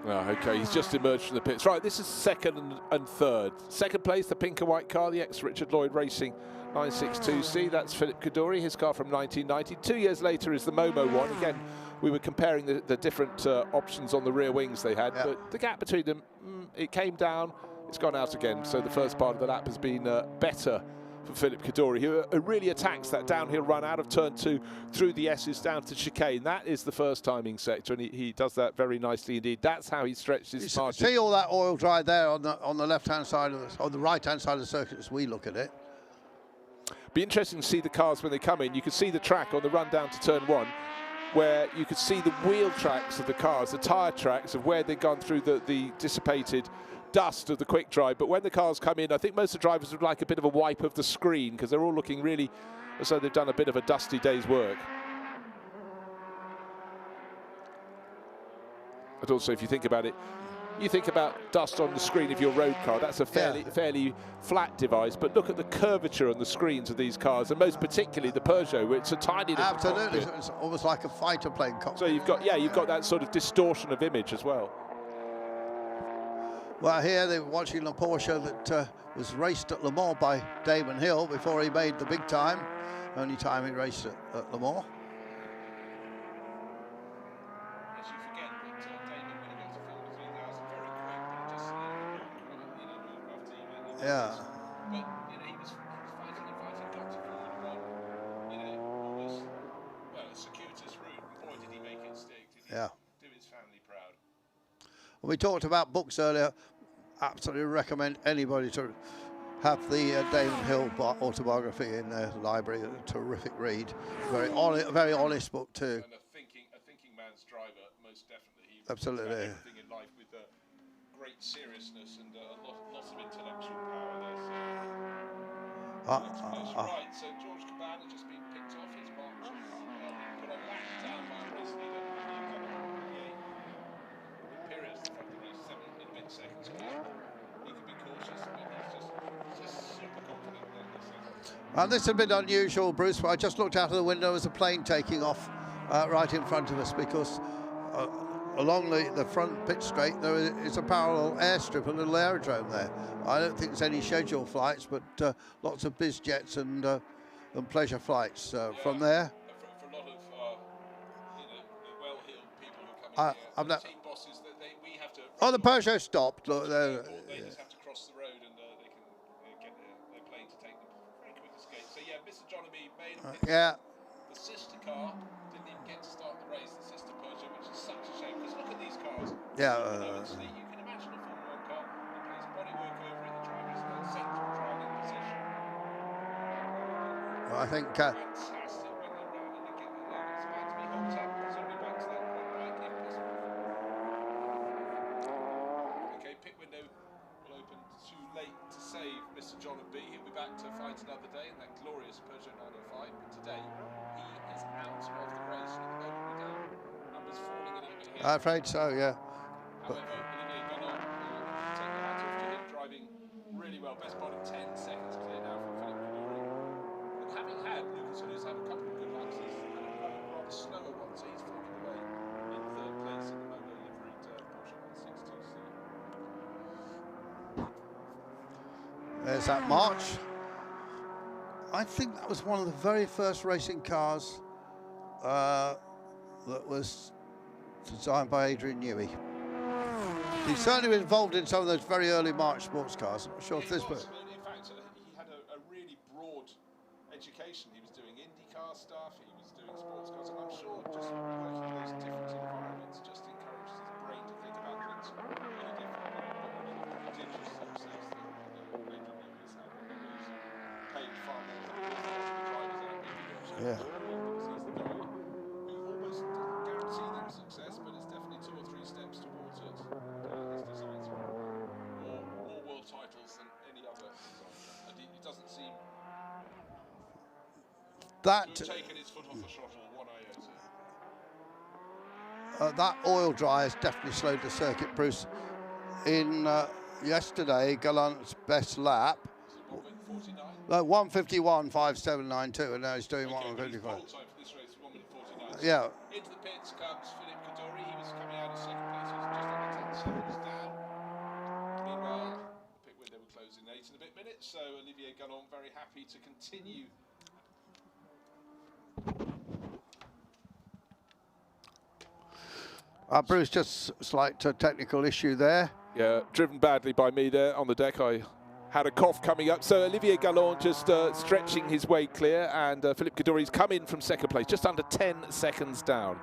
Oh, okay, he's just emerged from the pits. Right, this is second and third. Second place, the pink and white car, the ex-Richard Lloyd Racing 962C. That's Philippe Kaddouri, his car from 1990. 2 years later is the Momo one. Again, we were comparing the different options on the rear wings they had, but the gap between them, it came down, it's gone out again. So the first part of the lap has been better for Philippe Kaddouri, who really attacks that downhill run out of turn 2 through the S's down to chicane. That is the first timing sector, and he does that very nicely indeed. That's how he stretches his margin. See all that oil dry there on the left-hand side on the right-hand side of the circuit as we look at it. Be interesting to see the cars when they come in. You can see the track on the run down to turn 1, where you could see the wheel tracks of the cars, the tyre tracks of where they've gone through the dissipated dust of the quick drive. But when the cars come in, I think most of the drivers would like a bit of a wipe of the screen because they're all looking really as though they've done a bit of a dusty day's work. But also, if you think about it, You think about dust on the screen of your road car, that's a fairly flat device, but look at the curvature on the screens of these cars, and most particularly the Peugeot, where it's a tiny little Absolutely, cockpit. it's almost like a fighter plane cockpit. So you've got that sort of distortion of image as well. Well, here they were watching the Porsche that was raced at Le Mans by Damon Hill before he made the big time. Only time he raced at Le Mans. Yeah. But you know, he was fighting, got to Formula 1, you know, almost, well, a circuitous route. Boy, did he make it stick. Did he do his family proud. We talked about books earlier. Absolutely recommend anybody to have the Damon Hill autobiography in their library. A terrific read. Very honest book too. And a thinking man's driver, most definitely. He Absolutely. Everything in life with great seriousness and lots of intellectual power there. So. Right, so George Caban has just been picked off his march. Put a lap down by a race leader. Perez in front of the race, 7 and a bit seconds clear. He can be cautious, but he's just super confident there. And this is a bit unusual, Bruce, but I just looked out of the window. There's a plane taking off right in front of us, because along the front pit straight there is a parallel airstrip, a little aerodrome there. I don't think there's any scheduled flights, but lots of biz jets and pleasure flights from there. For a lot of well-heeled people who are coming here, team bosses, we have to. Oh, the Peugeot stopped. Look, they just have to cross the road, and they can get their plane to take them very quick escape. So yeah, Mr. Johnamy made a pit. The sister car didn't even get to start the race. The sister Peugeot, which is such a shame, because look at these cars. Yeah. You can imagine a Formula 1 car that plays bodywork over it. The driver's in a central driving position. Well, I think. Fantastic when they're around and they get it's about to be hooked up. So we'll be back to that point right if possible. Okay, pit window will open too late to save Mr. John and B. He'll be back to fight another day in that glorious Peugeot 905. But today he is out of the race. Look at that down. Numbers falling a little bit here. I'm afraid so, yeah. However, Olivier Gallon will take the hat off to him, driving really well. Best part of 10 seconds clear now from Philippe Cadore. And having had Lucas Oil's had a couple of good laps, he's had a rather slower one, so he's falling away in third place in the Mono liveried Porsche 162C. There's that march. I think that was one of the very first racing cars that was designed by Adrian Newey. He's certainly been involved in some of those very early March sports cars. I'm not sure if this was. In fact, he had a really broad education. He was doing IndyCar stuff, he was doing sports cars, and I'm sure just working in those different environments just encourages his brain to think about things really differently. But prodigious success that Adrian Newey has had. He's paid far more than the drivers out there. Yeah. Success, but it's definitely 2 or 3 steps towards it. His designs for more world titles than any other designer, and it doesn't seem to have taken his foot off the throttle 1 iota. That oil dry has definitely slowed the circuit, Bruce. In yesterday, Gallant's best lap. 1:51.5792, and now he's doing 1:55. Yeah. Into the pits comes Philippe Cadore. He was coming out of second place. He was just under 10 seconds down. Meanwhile, the pit window will close in 8 and a bit minutes, so Olivier Gallon very happy to continue. Bruce, just a slight technical issue there. Yeah, driven badly by me there on the deck. I had a cough coming up. So Olivier Gallon just stretching his way clear, and Philippe Cadore's come in from second place, just under 10 seconds down.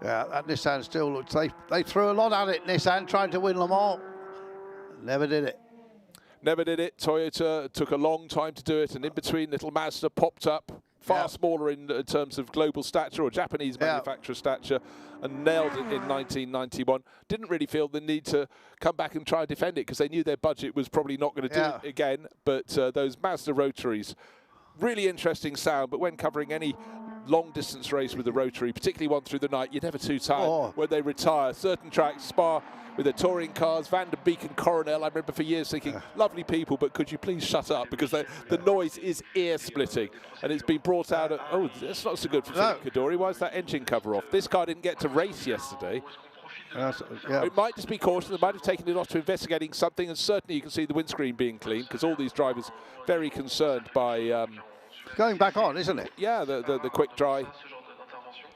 Yeah, that Nissan still looks, they threw a lot at it, Nissan, trying to win Le Mans. Never did it. Never did it. Toyota took a long time to do it, and in between, little Mazda popped up, far smaller in terms of global stature or Japanese manufacturer stature, and nailed it in 1991. Didn't really feel the need to come back and try and defend it, because they knew their budget was probably not going to do it again. But those Mazda rotaries, really interesting sound, but when covering any long-distance race with the rotary, particularly one through the night, you're never too tired when they retire. Certain tracks, Spa with the touring cars, Van der Beek and Coronel, I remember for years thinking, lovely people, but could you please shut up? Because the noise is ear-splitting. And it's been brought out, oh, that's not so good for Philippe Kaddouri. Why is that engine cover off? This car didn't get to race yesterday. It might just be caution. They might have taken it off to investigating something, and certainly you can see the windscreen being cleaned, because all these drivers very concerned by... going back on, isn't it? Yeah, the quick dry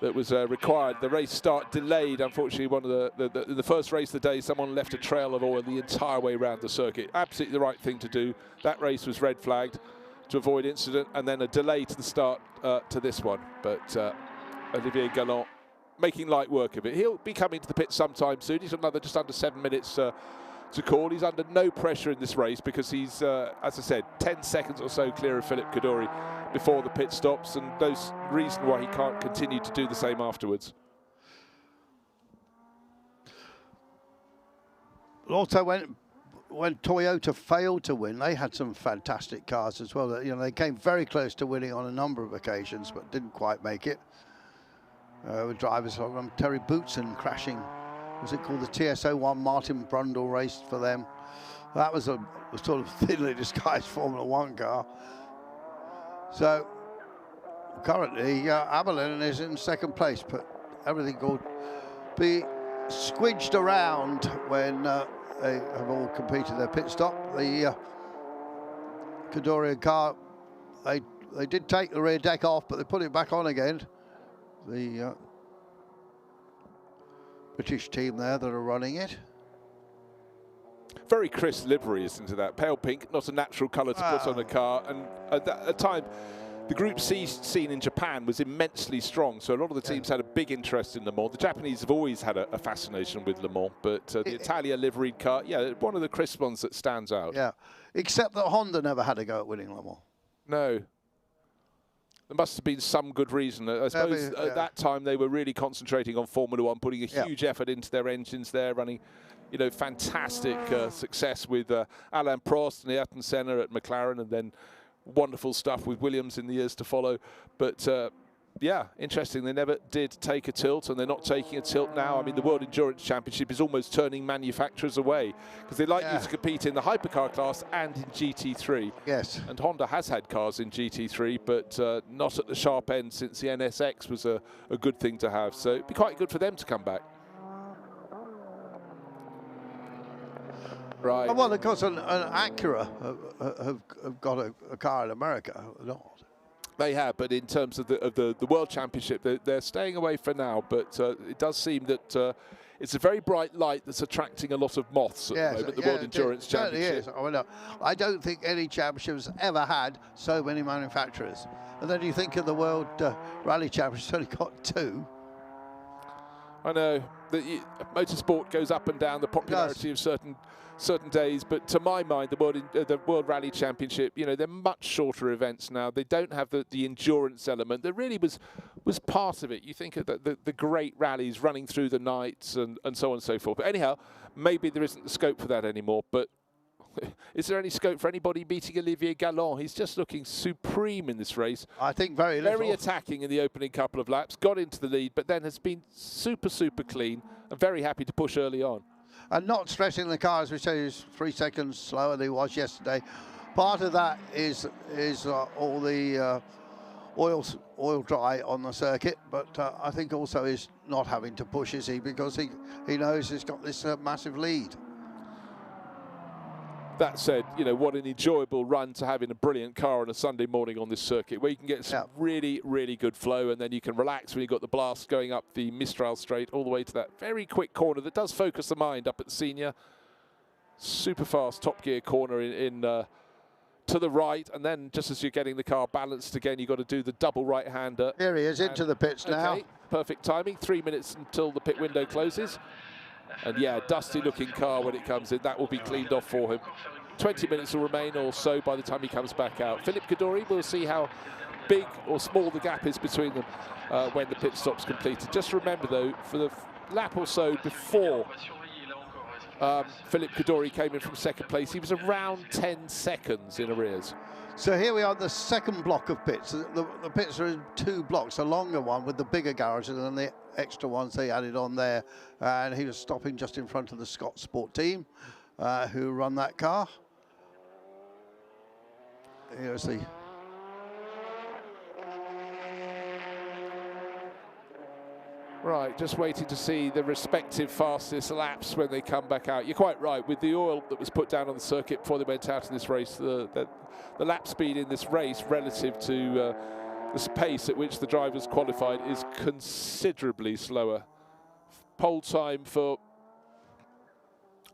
that was required. The race start delayed. Unfortunately, one of the first race of the day, someone left a trail of oil the entire way around the circuit. Absolutely the right thing to do. That race was red flagged to avoid incident, and then a delay to the start to this one. But Olivier Galland making light work of it. He'll be coming to the pit sometime soon. He's another just under 7 minutes to call. He's under no pressure in this race because he's, as I said, 10 seconds or so clear of Philippe Kaddouri before the pit stops, and there's reason why he can't continue to do the same afterwards. Also, when Toyota failed to win, they had some fantastic cars as well. You know, they came very close to winning on a number of occasions, but didn't quite make it. With drivers from Terry Boutsen crashing. Was it called the TS01 Martin Brundle race for them? That was a sort of thinly disguised Formula One car. So currently, Abelin is in second place, but everything will be squidged around when they have all completed their pit stop. The Kaddouri car, they did take the rear deck off, but they put it back on again. The British team there that are running it. Very crisp livery, isn't it, that? Pale pink, not a natural colour to put on a car. And at that time, the Group C scene in Japan was immensely strong, so a lot of the teams had a big interest in Le Mans. The Japanese have always had a fascination with Le Mans, but the Italia liveried car, yeah, one of the crisp ones that stands out. Yeah, except that Honda never had a go at winning Le Mans. No. There must have been some good reason. I suppose at that time they were really concentrating on Formula One, putting a huge effort into their engines there, running, you know, fantastic success with Alain Prost and Ayrton Senna at McLaren, and then wonderful stuff with Williams in the years to follow. But yeah, interesting. They never did take a tilt, and they're not taking a tilt now. I mean, the World Endurance Championship is almost turning manufacturers away because they like you to compete in the hypercar class and in GT3. Yes. And Honda has had cars in GT3, but not at the sharp end since the NSX was a good thing to have. So it'd be quite good for them to come back. Right. Well, of course, an Acura have got a car in America, not. They have, but in terms of the World Championship, they're staying away for now. But it does seem that it's a very bright light that's attracting a lot of moths at the moment, the World Endurance Championship. I don't think any championship has ever had so many manufacturers. And then you think of the World Rally Championship, it's only got 2. I know. Motorsport goes up and down, the popularity of certain days, but to my mind, the World Rally Championship, you know, they're much shorter events now. They don't have the endurance element that really was part of it. You think of the great rallies running through the nights and so on and so forth. But anyhow, maybe there isn't the scope for that anymore. But is there any scope for anybody beating Olivier Galland? He's just looking supreme in this race. I think very little. Very attacking in the opening couple of laps, got into the lead, but then has been super clean and very happy to push early on. And not stressing the car, as we say, is 3 seconds slower than he was yesterday. Part of that is all the oil dry on the circuit, but I think also is not having to push, is he? Because he knows he's got this massive lead. That said, you know, what an enjoyable run to have in a brilliant car on a Sunday morning on this circuit, where you can get some really good flow, and then you can relax when you've got the blast going up the Mistral straight all the way to that very quick corner that does focus the mind up at the senior. Super fast top gear corner to the right, and then just as you're getting the car balanced again, you've got to do the double right-hander. Here he is, into the pits now. Perfect timing, 3 minutes until the pit window closes. And yeah, dusty looking car when it comes in. That will be cleaned off for him. 20 minutes will remain or so by the time he comes back out. Philippe Kaddouri, we'll see how big or small the gap is between them when the pit stop's completed. Just remember though, for the lap or so before Philippe Kaddouri came in from second place, he was around 10 seconds in arrears. So here we are, the second block of pits. The pits are in 2 blocks, a longer one with the bigger garages and the extra ones they added on there. And he was stopping just in front of the Scott Sport team who run that car. Here's the... Right, just waiting to see the respective fastest laps when they come back out. You're quite right, with the oil that was put down on the circuit before they went out in this race, the lap speed in this race relative to the pace at which the drivers qualified is considerably slower. Pole time for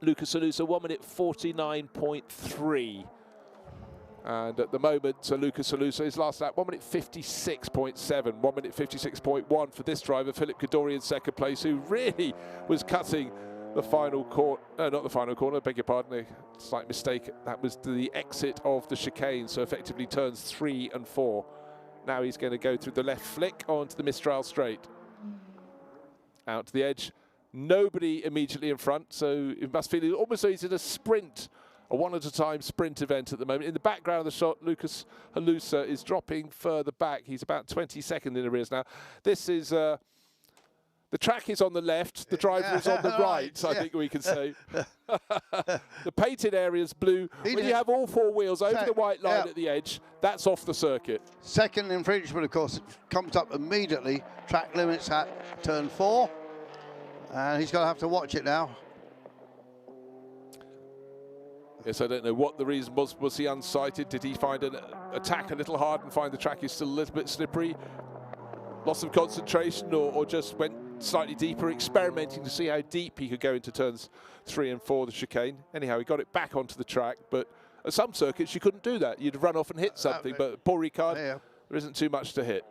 Lucas Alusa, 1 minute 49.3. And at the moment, Lucas Alusa, his last lap, 1 minute 56.7, 1 minute 56.1 for this driver, Philip Kaddouri in second place, who really was cutting the final corner, not the final corner, beg your pardon, a slight mistake. That was the exit of the chicane, so effectively turns 3 and 4. Now he's going to go through the left flick onto the Mistral straight. Out to the edge, nobody immediately in front, so it must feel almost like he's in a sprint, a one-at-a-time sprint event at the moment. In the background of the shot, Lucas Alusa is dropping further back. He's about 20 seconds in arrears now. This is, the track is on the left, the driver is on the right, I think we can say. The painted area is blue. When you have all 4 wheels over the white line at the edge, that's off the circuit. Second infringement, of course, it comes up immediately. Track limits at turn 4. And he's going to have to watch it now. Yes, I don't know what the reason was. Was he unsighted? Did he find an attack a little hard and find the track is still a little bit slippery? Loss of concentration, or just went slightly deeper, experimenting to see how deep he could go into turns 3 and 4, the chicane. Anyhow, he got it back onto the track, but at some circuits you couldn't do that. You'd run off and hit something, but Paul Ricard, there isn't too much to hit.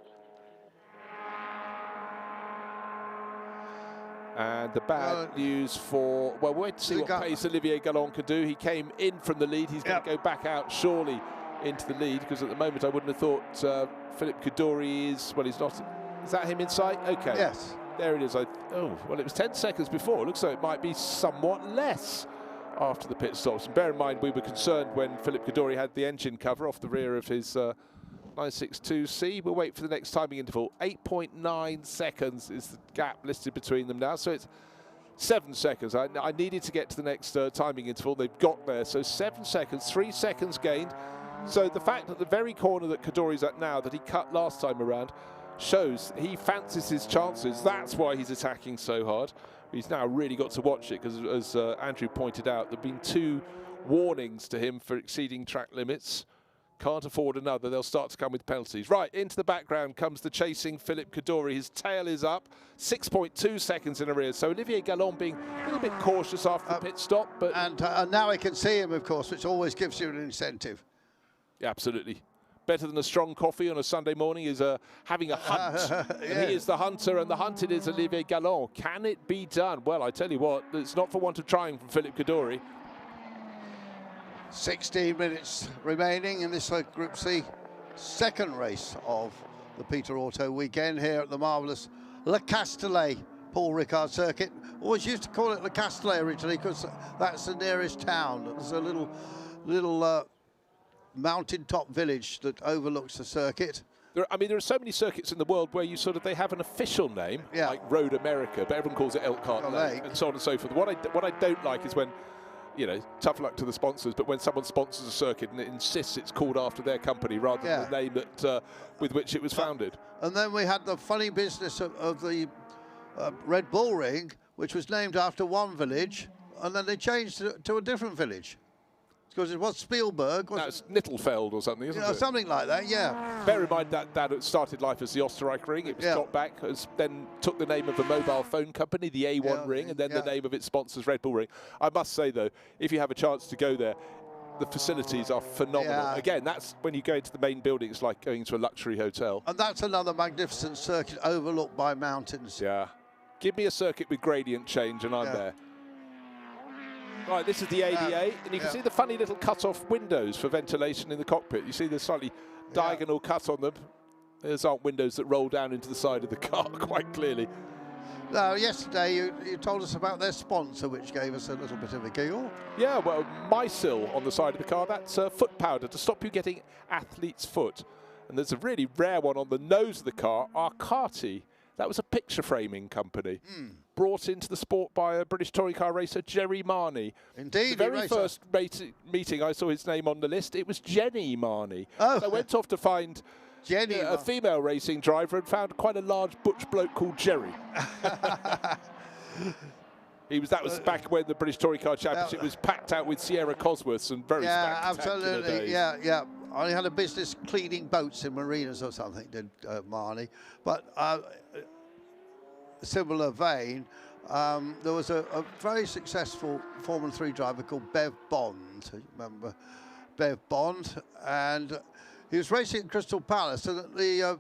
And the bad news for, well, we'll wait to see what pace Olivier Gallon can do. He came in from the lead. He's going to go back out surely into the lead, because at the moment I wouldn't have thought Philip Kaddouri is, well, he's not. Is that him in sight? Okay. Yes. There it is. Oh, well, it was 10 seconds before. It looks like it might be somewhat less after the pit stops. And bear in mind, we were concerned when Philip Kaddouri had the engine cover off the rear of his 962C. We'll wait for the next timing interval. 8.9 seconds is the gap listed between them now. So it's 7 seconds. I needed to get to the next timing interval. They've got there. So 7 seconds, 3 seconds gained. So the fact that the very corner that Kaddouri's at now, that he cut last time around, shows he fancies his chances. That's why he's attacking so hard. He's now really got to watch it, because as Andrew pointed out, there have been 2 warnings to him for exceeding track limits. Can't afford another. They'll start to come with penalties. Right, into the background comes the chasing Philip Kaddouri. His tail is up, 6.2 seconds in arrears. So Olivier Gallon being a little bit cautious after the pit stop. But and now I can see him, of course, which always gives you an incentive. Yeah, absolutely. Better than a strong coffee on a Sunday morning is having a hunt. And he is the hunter, and the hunted is Olivier Gallon. Can it be done? Well, I tell you what, it's not for want of trying from Philip Kaddouri. 16 minutes remaining in this Group C second race of the Peter Auto weekend here at the marvellous Le Castellet Paul Ricard circuit. Always used to call it Le Castellet originally, because that's the nearest town. There's a little mountain top village that overlooks the circuit. There are so many circuits in the world where they have an official name, like Road America, but everyone calls it Elkhart Lake, and so on and so forth. What I don't like is when, tough luck to the sponsors, but when someone sponsors a circuit and it insists it's called after their company rather than the name with which it was founded. And then we had the funny business of the Red Bull Ring, which was named after one village, and then they changed to a different village. Because it was Spielberg. It's Nittelfeld or something, isn't it? Something like that, yeah. Bear in mind that started life as the Oostenrijk Ring. It was got back, then took the name of a mobile phone company, the A1 Ring, and then the name of its sponsors, Red Bull Ring. I must say, though, if you have a chance to go there, the facilities are phenomenal. Yeah. Again, that's when you go into the main building, it's like going to a luxury hotel. And that's another magnificent circuit overlooked by mountains. Yeah. Give me a circuit with gradient change and I'm there. Right, this is the ADA, and you can see the funny little cut-off windows for ventilation in the cockpit. You see the slightly diagonal cut on them. Those aren't windows that roll down into the side of the car, quite clearly. Now, yesterday you told us about their sponsor, which gave us a little bit of a giggle. Yeah, well, Mysil on the side of the car, that's foot powder to stop you getting athlete's foot. And there's a really rare one on the nose of the car, Arcati. That was a picture framing company brought into the sport by a British touring car racer, Jerry Marney. Indeed, the very first meeting I saw his name on the list, it was Jenny Marney. Oh. So I went off to find Jenny, a female racing driver and found quite a large butch bloke called Jerry. That was back when the British Touring Car Championship was packed out with Sierra Cosworths and very spectacular days. Yeah. I had a business cleaning boats in marinas or something, did Marnie. But similar vein, there was a very successful Formula 3 driver called Bev Bond. You remember Bev Bond? And he was racing at Crystal Palace, and the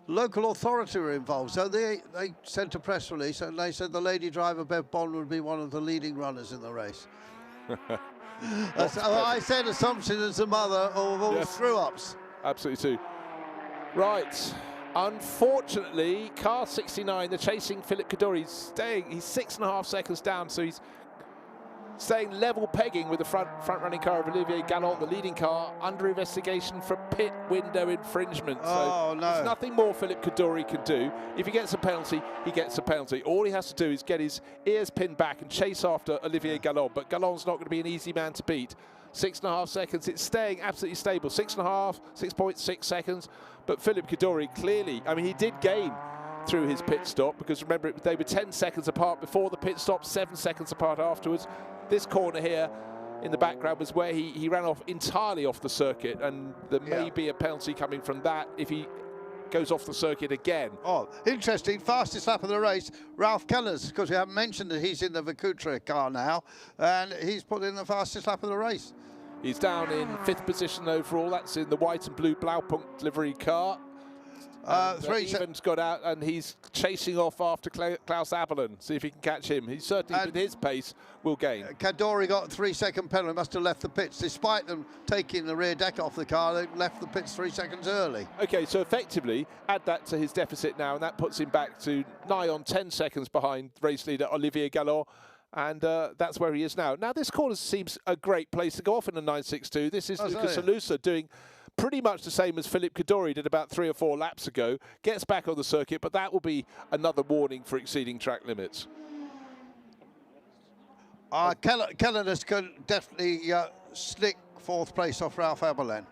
local authority were involved. So they sent a press release, and they said the lady driver, Bev Bond, would be one of the leading runners in the race. I said assumption is the mother of all screw-ups. Absolutely too. Right. Unfortunately, car 69, the chasing Philip Kaddouri, he's 6.5 seconds down, so he's staying level pegging with the front-running car of Olivier Galland, the leading car, under investigation for pit window infringement. So there's nothing more Philip Kaddouri can do. If he gets a penalty, he gets a penalty. All he has to do is get his ears pinned back and chase after Olivier Galland. But Galland's not going to be an easy man to beat. 6.5 seconds. It's staying absolutely stable. 6.6 seconds. But Philip Kaddouri clearly, I mean, he did gain through his pit stop, because remember, they were 10 seconds apart before the pit stop, 7 seconds apart afterwards. This corner here in the background was where he ran off entirely off the circuit, and there may be a penalty coming from that if he goes off the circuit again. Oh, interesting. Fastest lap of the race, Ralph Kellers, because we haven't mentioned that he's in the Vacutra car now, and he's put in the fastest lap of the race. He's down in 5th position overall. That's in the white and blue Blaupunkt livery car. Even's got out, and he's chasing off after Klaus Abelin. See if he can catch him. He's certainly, with his pace, will gain. Kaddouri got a 3-second penalty, must have left the pits. Despite them taking the rear deck off the car, they left the pits 3 seconds early. Okay, so effectively, add that to his deficit now, and that puts him back to nigh on 10 seconds behind race leader Olivier Galland. And that's where he is now. Now, this corner seems a great place to go off in a 9.62. This is Lucas Alusa doing pretty much the same as Philip Kaddouri did about 3 or 4 laps ago. Gets back on the circuit, but that will be another warning for exceeding track limits. Kellenis can definitely slick 4th place off Ralph Abelin,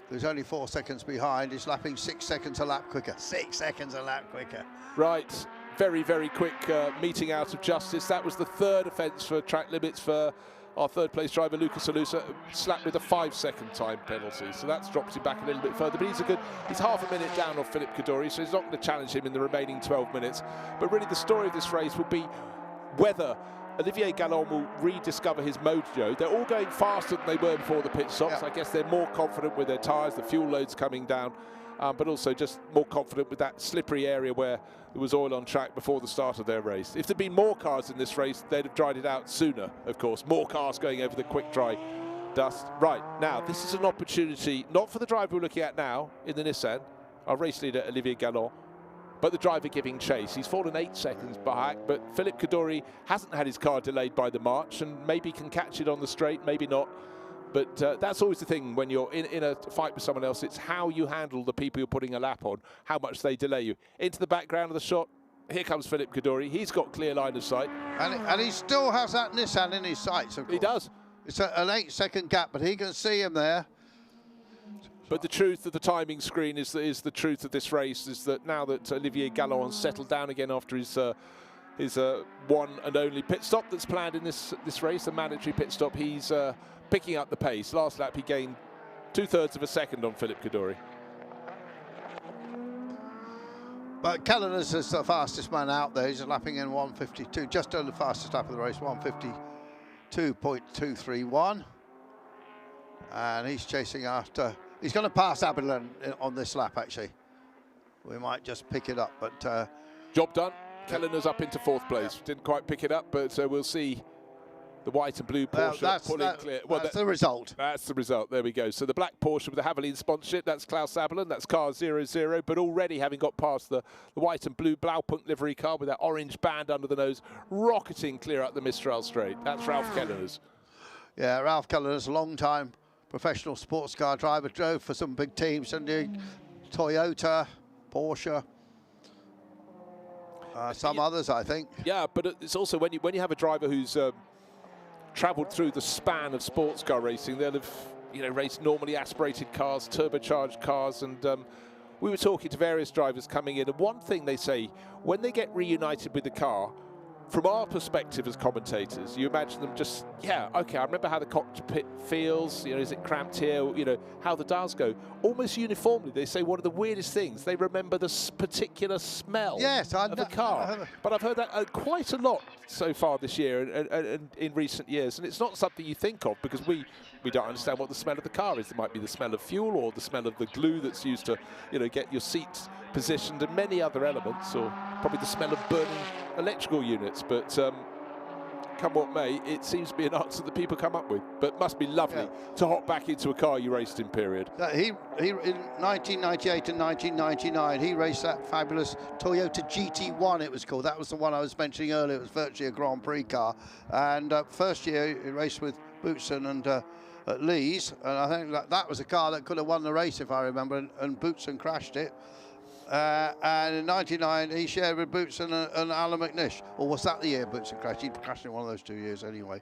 who's only 4 seconds behind. He's lapping 6 seconds a lap quicker. 6 seconds a lap quicker. Right. Very, very quick meeting out of justice. That was the 3rd offence for track limits for our 3rd place driver, Lucas Alusa, slapped with a 5-second time penalty. So that's dropped him back a little bit further. But he's half a minute down off Philip Kaddouri, so he's not going to challenge him in the remaining 12 minutes. But really the story of this race will be whether Olivier Galland will rediscover his mojo. They're all going faster than they were before the pit stops. I guess they're more confident with their tyres, the fuel load's coming down. But also just more confident with that slippery area where there was oil on track before the start of their race. If there'd been more cars in this race, they'd have dried it out sooner, of course. More cars going over the quick dry dust. Right, now, this is an opportunity, not for the driver we're looking at now in the Nissan, our race leader, Olivier Galland, but the driver giving chase. He's fallen 8 seconds back, but Philip Kaddouri hasn't had his car delayed by the march and maybe can catch it on the straight, maybe not. But that's always the thing when you're in a fight with someone else. It's how you handle the people you're putting a lap on, how much they delay you. Into the background of the shot, here comes Philip Kaddouri. He's got clear line of sight. And he still has that Nissan in his sights, of course. He does. It's an 8-second gap, but he can see him there. But the truth of the timing screen is the truth of this race, is that now that Olivier Galland has settled down again after his one and only pit stop that's planned in this race, the mandatory pit stop, he's picking up the pace. Last lap he gained 2/3 of a second on Philip Kaddouri. But Kellenis is the fastest man out there. He's lapping in 1:52, just under the fastest lap of the race, 1:52.231. And he's chasing after. He's going to pass Abelin on this lap, actually. We might just pick it up, but... Job done. Kellenis up into 4th place. Didn't quite pick it up, but we'll see The white and blue Porsche pulling clear. Well, that's the result. That's the result. There we go. So the black Porsche with the Havilene sponsorship, that's Klaus Abelin, that's car 00, but already having got past the white and blue Blaupunkt livery car with that orange band under the nose, rocketing clear up the Mistral straight. That's Ralph Kellerner's. Yeah, Ralph Kellerner's a long-time professional sports car driver, drove for some big teams, and Toyota, Porsche, some others, I think. Yeah, but it's also when you have a driver who's travelled through the span of sports car racing, they'll have raced normally aspirated cars, turbocharged cars, and we were talking to various drivers coming in, and one thing they say, when they get reunited with the car, from our perspective as commentators, you imagine them just, yeah, okay, I remember how the cockpit feels, is it cramped here, how the dials go. Almost uniformly, they say one of the weirdest things, they remember the particular smell of the car. But I've heard that quite a lot so far this year and in recent years, and it's not something you think of because we don't understand what the smell of the car is. It might be the smell of fuel or the smell of the glue that's used to, get your seats positioned and many other elements, or probably the smell of burning electrical units. But come what may, it seems to be an answer that people come up with. But it must be lovely to hop back into a car you raced in, period. He in 1998 and 1999, he raced that fabulous Toyota GT1, it was called. That was the one I was mentioning earlier. It was virtually a Grand Prix car. And first year, he raced with Boutsen and at Lees. And I think that was a car that could have won the race, if I remember, and Boutsen crashed it. And in '99, he shared with Boutsen and Alan McNish. Or was that the year Boutsen crashed? He crashed in one of those 2 years anyway.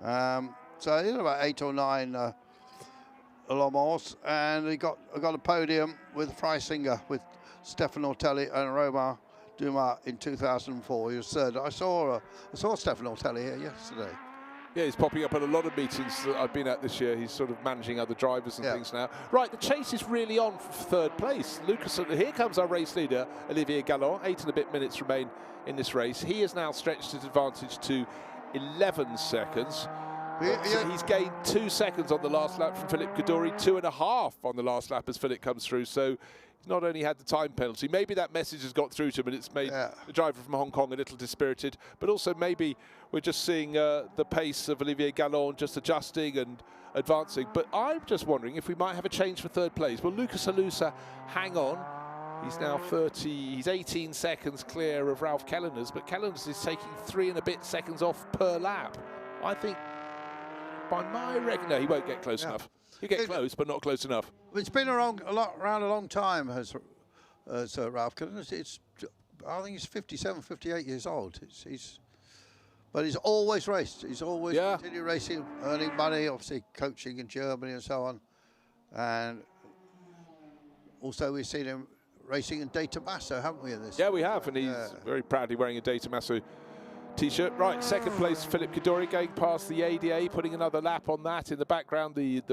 So he had about 8 or 9 Le Mans, and he got a podium with Freisinger, with Stefan Ortelli and Romain Dumas in 2004. He was third. I saw Stefan Ortelli here yesterday. Yeah, he's popping up at a lot of meetings that I've been at this year. He's sort of managing other drivers and things now. Right, the chase is really on for third place. Here comes our race leader, Olivier Galland. 8 and a bit minutes remain in this race. He has now stretched his advantage to 11 seconds. So he's gained 2 seconds on the last lap from Philippe Kaddouri, 2.5 on the last lap as Philippe comes through. So he's not only had the time penalty, maybe that message has got through to him and it's made the driver from Hong Kong a little dispirited, but also maybe we're just seeing the pace of Olivier Galland just adjusting and advancing. But I'm just wondering if we might have a change for third place. Will Lucas Alusa hang on? He's now 18 seconds clear of Ralph Kellerner's, but Kellerner's is taking 3 and a bit seconds off per lap. I think by my reckon, no, he won't get close enough. He'll get close, but not close enough. It's been around a long time, as Ralph Kellerner. I think he's 57, 58 years old. But he's always raced. He's always continued racing, earning money, obviously coaching in Germany and so on. And also we've seen him racing in De Tomaso, haven't we, in this? Yeah, we have, and he's very proudly wearing a De Tomaso T-shirt. Right, second place, Philippe Kaddouri going past the ADA, putting another lap on that. In the background, the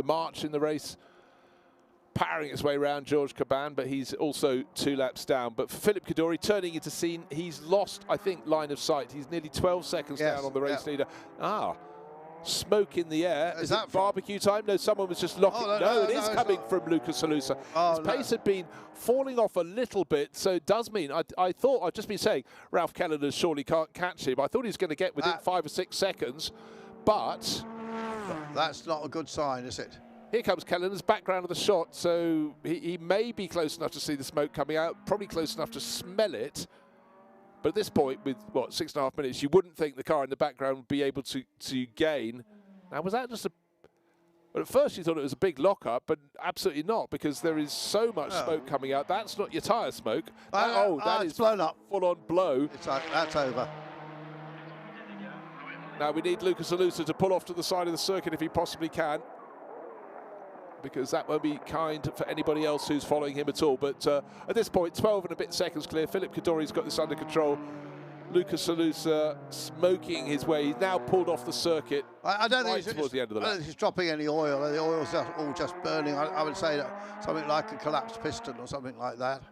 march in the race, powering its way around Georges Caban, but he's also 2 laps down. But for Philippe Kaddouri, turning into scene, he's lost, I think, line of sight. He's nearly 12 seconds down on the race leader. Smoke in the air. Is that barbecue time? No, someone was just locking. No, it is coming from Lucas Alusa. His pace had been falling off a little bit, so it does mean, I thought, I've just been saying, Ralph Kellerner surely can't catch him. I thought he was going to get within 5 or 6 seconds, but that's not a good sign, is it? Here comes Kellerner's background of the shot, so he may be close enough to see the smoke coming out, probably close enough to smell it. But at this point, with, 6.5 minutes, you wouldn't think the car in the background would be able to gain. Now, was that just a... Well, at first you thought it was a big lock-up, but absolutely not, because there is so much smoke coming out. That's not your tyre smoke. That is blown up. Full-on blow. That's over. Now, we need Lucas Alusa to pull off to the side of the circuit if he possibly can, because that won't be kind for anybody else who's following him at all. But at this point, 12 and a bit seconds clear. Philippe Kaddouri's got this under control. Lucas Alusa smoking his way. He's now pulled off the circuit. I don't think towards the end of the lap. I don't think he's dropping any oil. The oil's all just burning. I would say that something like a collapsed piston or something like that.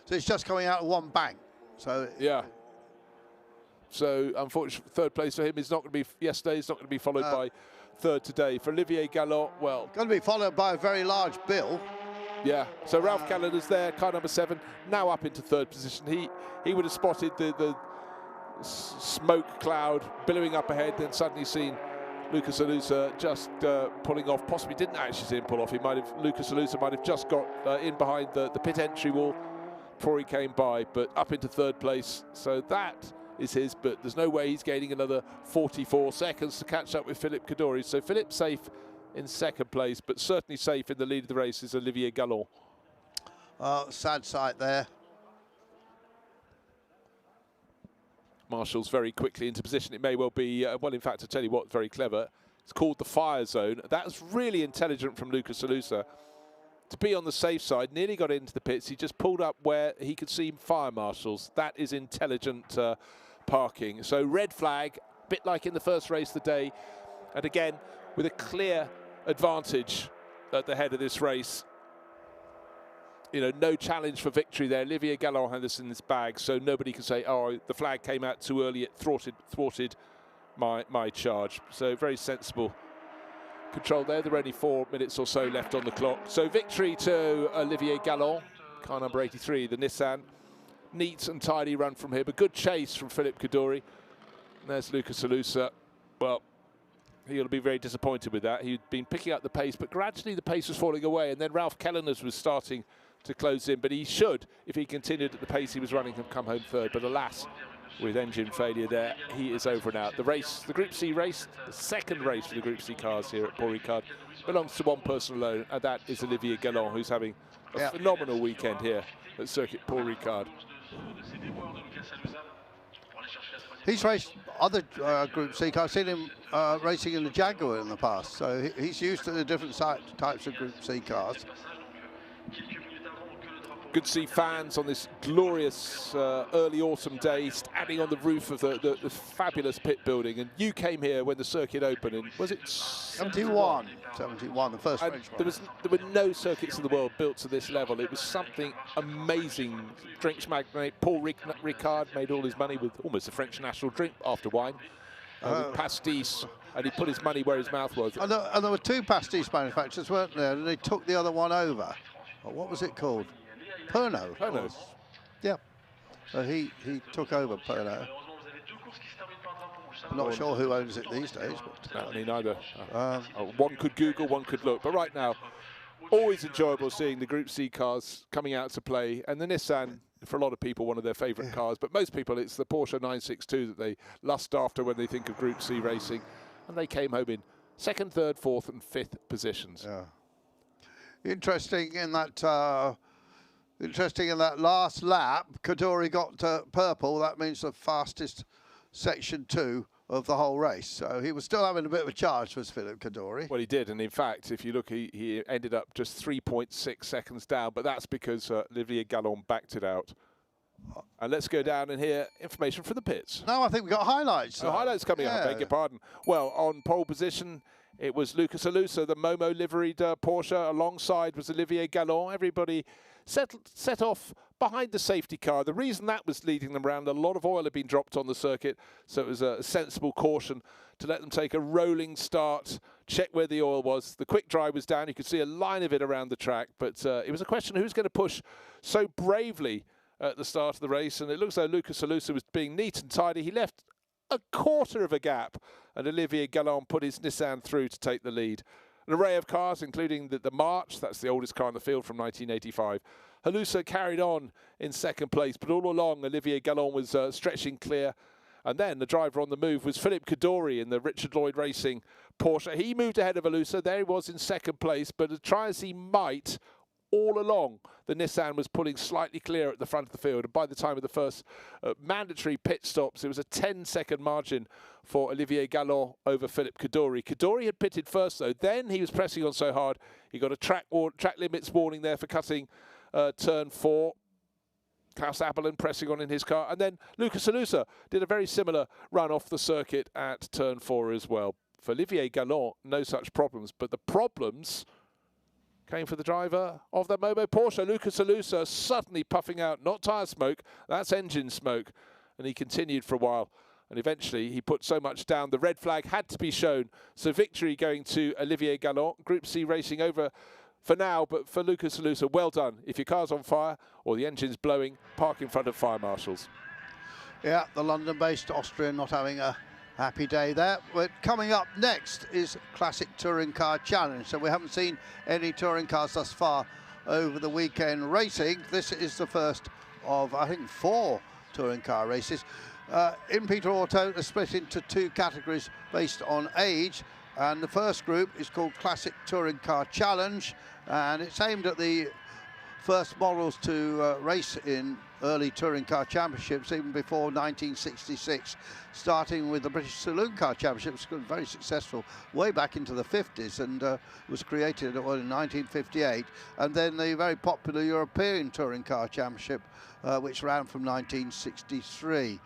So it's just coming out of one bank. So yeah. So unfortunately, third place for him is not going to be yesterday. It's not going to be followed by third today. For Olivier Galland, well, going to be followed by a very large bill. Yeah, so Ralph Kellerner's there, car number 7, now up into third position. He would have spotted the smoke cloud billowing up ahead, then suddenly seen Lucas Alusa just pulling off. Possibly didn't actually see him pull off. Lucas Alusa might have just got in behind the pit entry wall before he came by, but up into third place. So that is his, but there's no way he's gaining another 44 seconds to catch up with Philippe Kaddouri. So Philippe safe in second place, but certainly safe in the lead of the race is Olivier Gallon. Sad sight there. Marshall's very quickly into position. It may well be, well, in fact, I tell you what, very clever. It's called the fire zone. That was really intelligent from Lucas Alusa to be on the safe side. Nearly got into the pits. He just pulled up where he could see fire marshals. That is intelligent parking. So red flag, a bit like in the first race of the day. And again, with a clear advantage at the head of this race. You know, no challenge for victory there. Olivier Gallon had this in his bag, so nobody can say, oh, the flag came out too early, it thwarted my charge. So very sensible control there. There are only 4 minutes or so left on the clock. So victory to Olivier Gallon, car number 83, the Nissan. Neat and tidy run from him. A good chase from Philippe Kaddouri. And there's Lucas Alusa. Well, he'll be very disappointed with that. He'd been picking up the pace, but gradually the pace was falling away. And then Ralph Kelleners was starting to close in, but he should, if he continued at the pace he was running, have come home third. But alas, with engine failure there, he is over and out. The race, the Group C race, the second race for the Group C cars here at Paul Ricard, belongs to one person alone, and that is Olivier Gallon, who's having a phenomenal weekend here at Circuit Paul Ricard. He's raced other Group C cars. I've seen him racing in the Jaguar in the past, so he's used to the different types of Group C cars. Good to see fans on this glorious early autumn day standing on the roof of the fabulous pit building. And you came here when the circuit opened in, was it 71? 71, the first French one. There were no circuits in the world built to this level. It was something amazing. Drinks magnate Paul Ricard made all his money with almost a French national drink after wine, with pastis, and he put his money where his mouth was. And there were 2 pastis manufacturers, weren't there? And they took the other one over. What was it called? Pernod. Yeah. So he took over Pernod. I'm not sure who owns it these days. But no, me neither. One could Google, one could look. But right now, always enjoyable seeing the Group C cars coming out to play. And the Nissan, for a lot of people, one of their favourite cars. But most people, it's the Porsche 962 that they lust after when they think of Group C racing. And they came home in 2nd, 3rd, 4th and 5th positions. Yeah. Interesting in that last lap, Kaddouri got purple. That means the fastest section 2 of the whole race. So he was still having a bit of a charge, was Philippe Kaddouri. Well, he did. And in fact, if you look, he ended up just 3.6 seconds down. But that's because Olivier Gallon backed it out. And let's go down and hear information from the pits. No, I think we've got highlights. So highlights coming up, I beg your pardon. Well, on pole position, it was Lucas Alusa, the Momo liveried Porsche. Alongside was Olivier Gallon. Everybody set off behind the safety car. The reason that was leading them around, a lot of oil had been dropped on the circuit, so it was a sensible caution to let them take a rolling start, check where the oil was. The quick dry was down. You could see a line of it around the track, but it was a question of who's going to push so bravely at the start of the race, and it looks like Lucas Alusa was being neat and tidy. He left a quarter of a gap, and Olivier Gallon put his Nissan through to take the lead. An array of cars, including the March, that's the oldest car in the field from 1985. Alusa carried on in 2nd place, but all along Olivier Gallon was stretching clear. And then the driver on the move was Philippe Kaddouri in the Richard Lloyd Racing Porsche. He moved ahead of Alusa. There he was in 2nd place, but as try as he might, all along the Nissan was pulling slightly clear at the front of the field. And by the time of the first mandatory pit stops, it was a 10-second margin for Olivier Gallon over Philippe Kaddouri. Kaddouri had pitted first, though. Then he was pressing on so hard, he got a track limits warning there for cutting turn 4. Klaus Abelin pressing on in his car. And then Lucas Alusa did a very similar run off the circuit at turn 4 as well. For Olivier Gallon, no such problems. But the problems came for the driver of the Momo Porsche. Lucas Alusa suddenly puffing out, not tyre smoke, that's engine smoke. And he continued for a while. And eventually he put so much down, the red flag had to be shown. So victory going to Olivier Gallon. Group C racing over for now, but for Lucas Alusa, well done. If your car's on fire or the engine's blowing, park in front of fire marshals. Yeah, the London-based Austrian not having a happy day there. But coming up next is Classic Touring Car Challenge. So we haven't seen any touring cars thus far over the weekend racing. This is the first of, I think, 4 touring car races. In Peter Auto are split into 2 categories based on age. And the first group is called Classic Touring Car Challenge. And it's aimed at the first models to race in early touring car championships, even before 1966, starting with the British Saloon Car Championships, very successful way back into the 50s, and was created in 1958, and then the very popular European Touring Car Championship, which ran from 1963.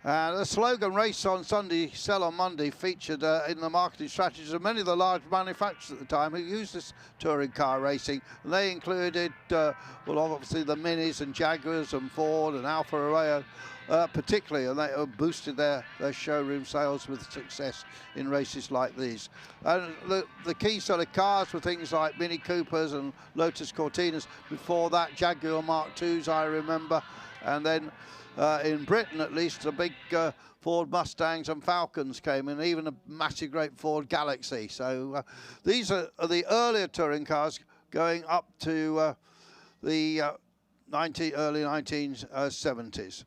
The slogan "Race on Sunday, Sell on Monday" featured in the marketing strategies of many of the large manufacturers at the time who used this touring car racing. And they included, well, obviously the Minis and Jaguars and Ford and Alfa Romeo, particularly, and they boosted their showroom sales with success in races like these. And the key sort of cars were things like Mini Coopers and Lotus Cortinas. Before that, Jaguar Mark IIs, I remember, and then in Britain, at least, the big Ford Mustangs and Falcons came in, even a massive great Ford Galaxy. So these are the earlier touring cars going up to the early 1970s.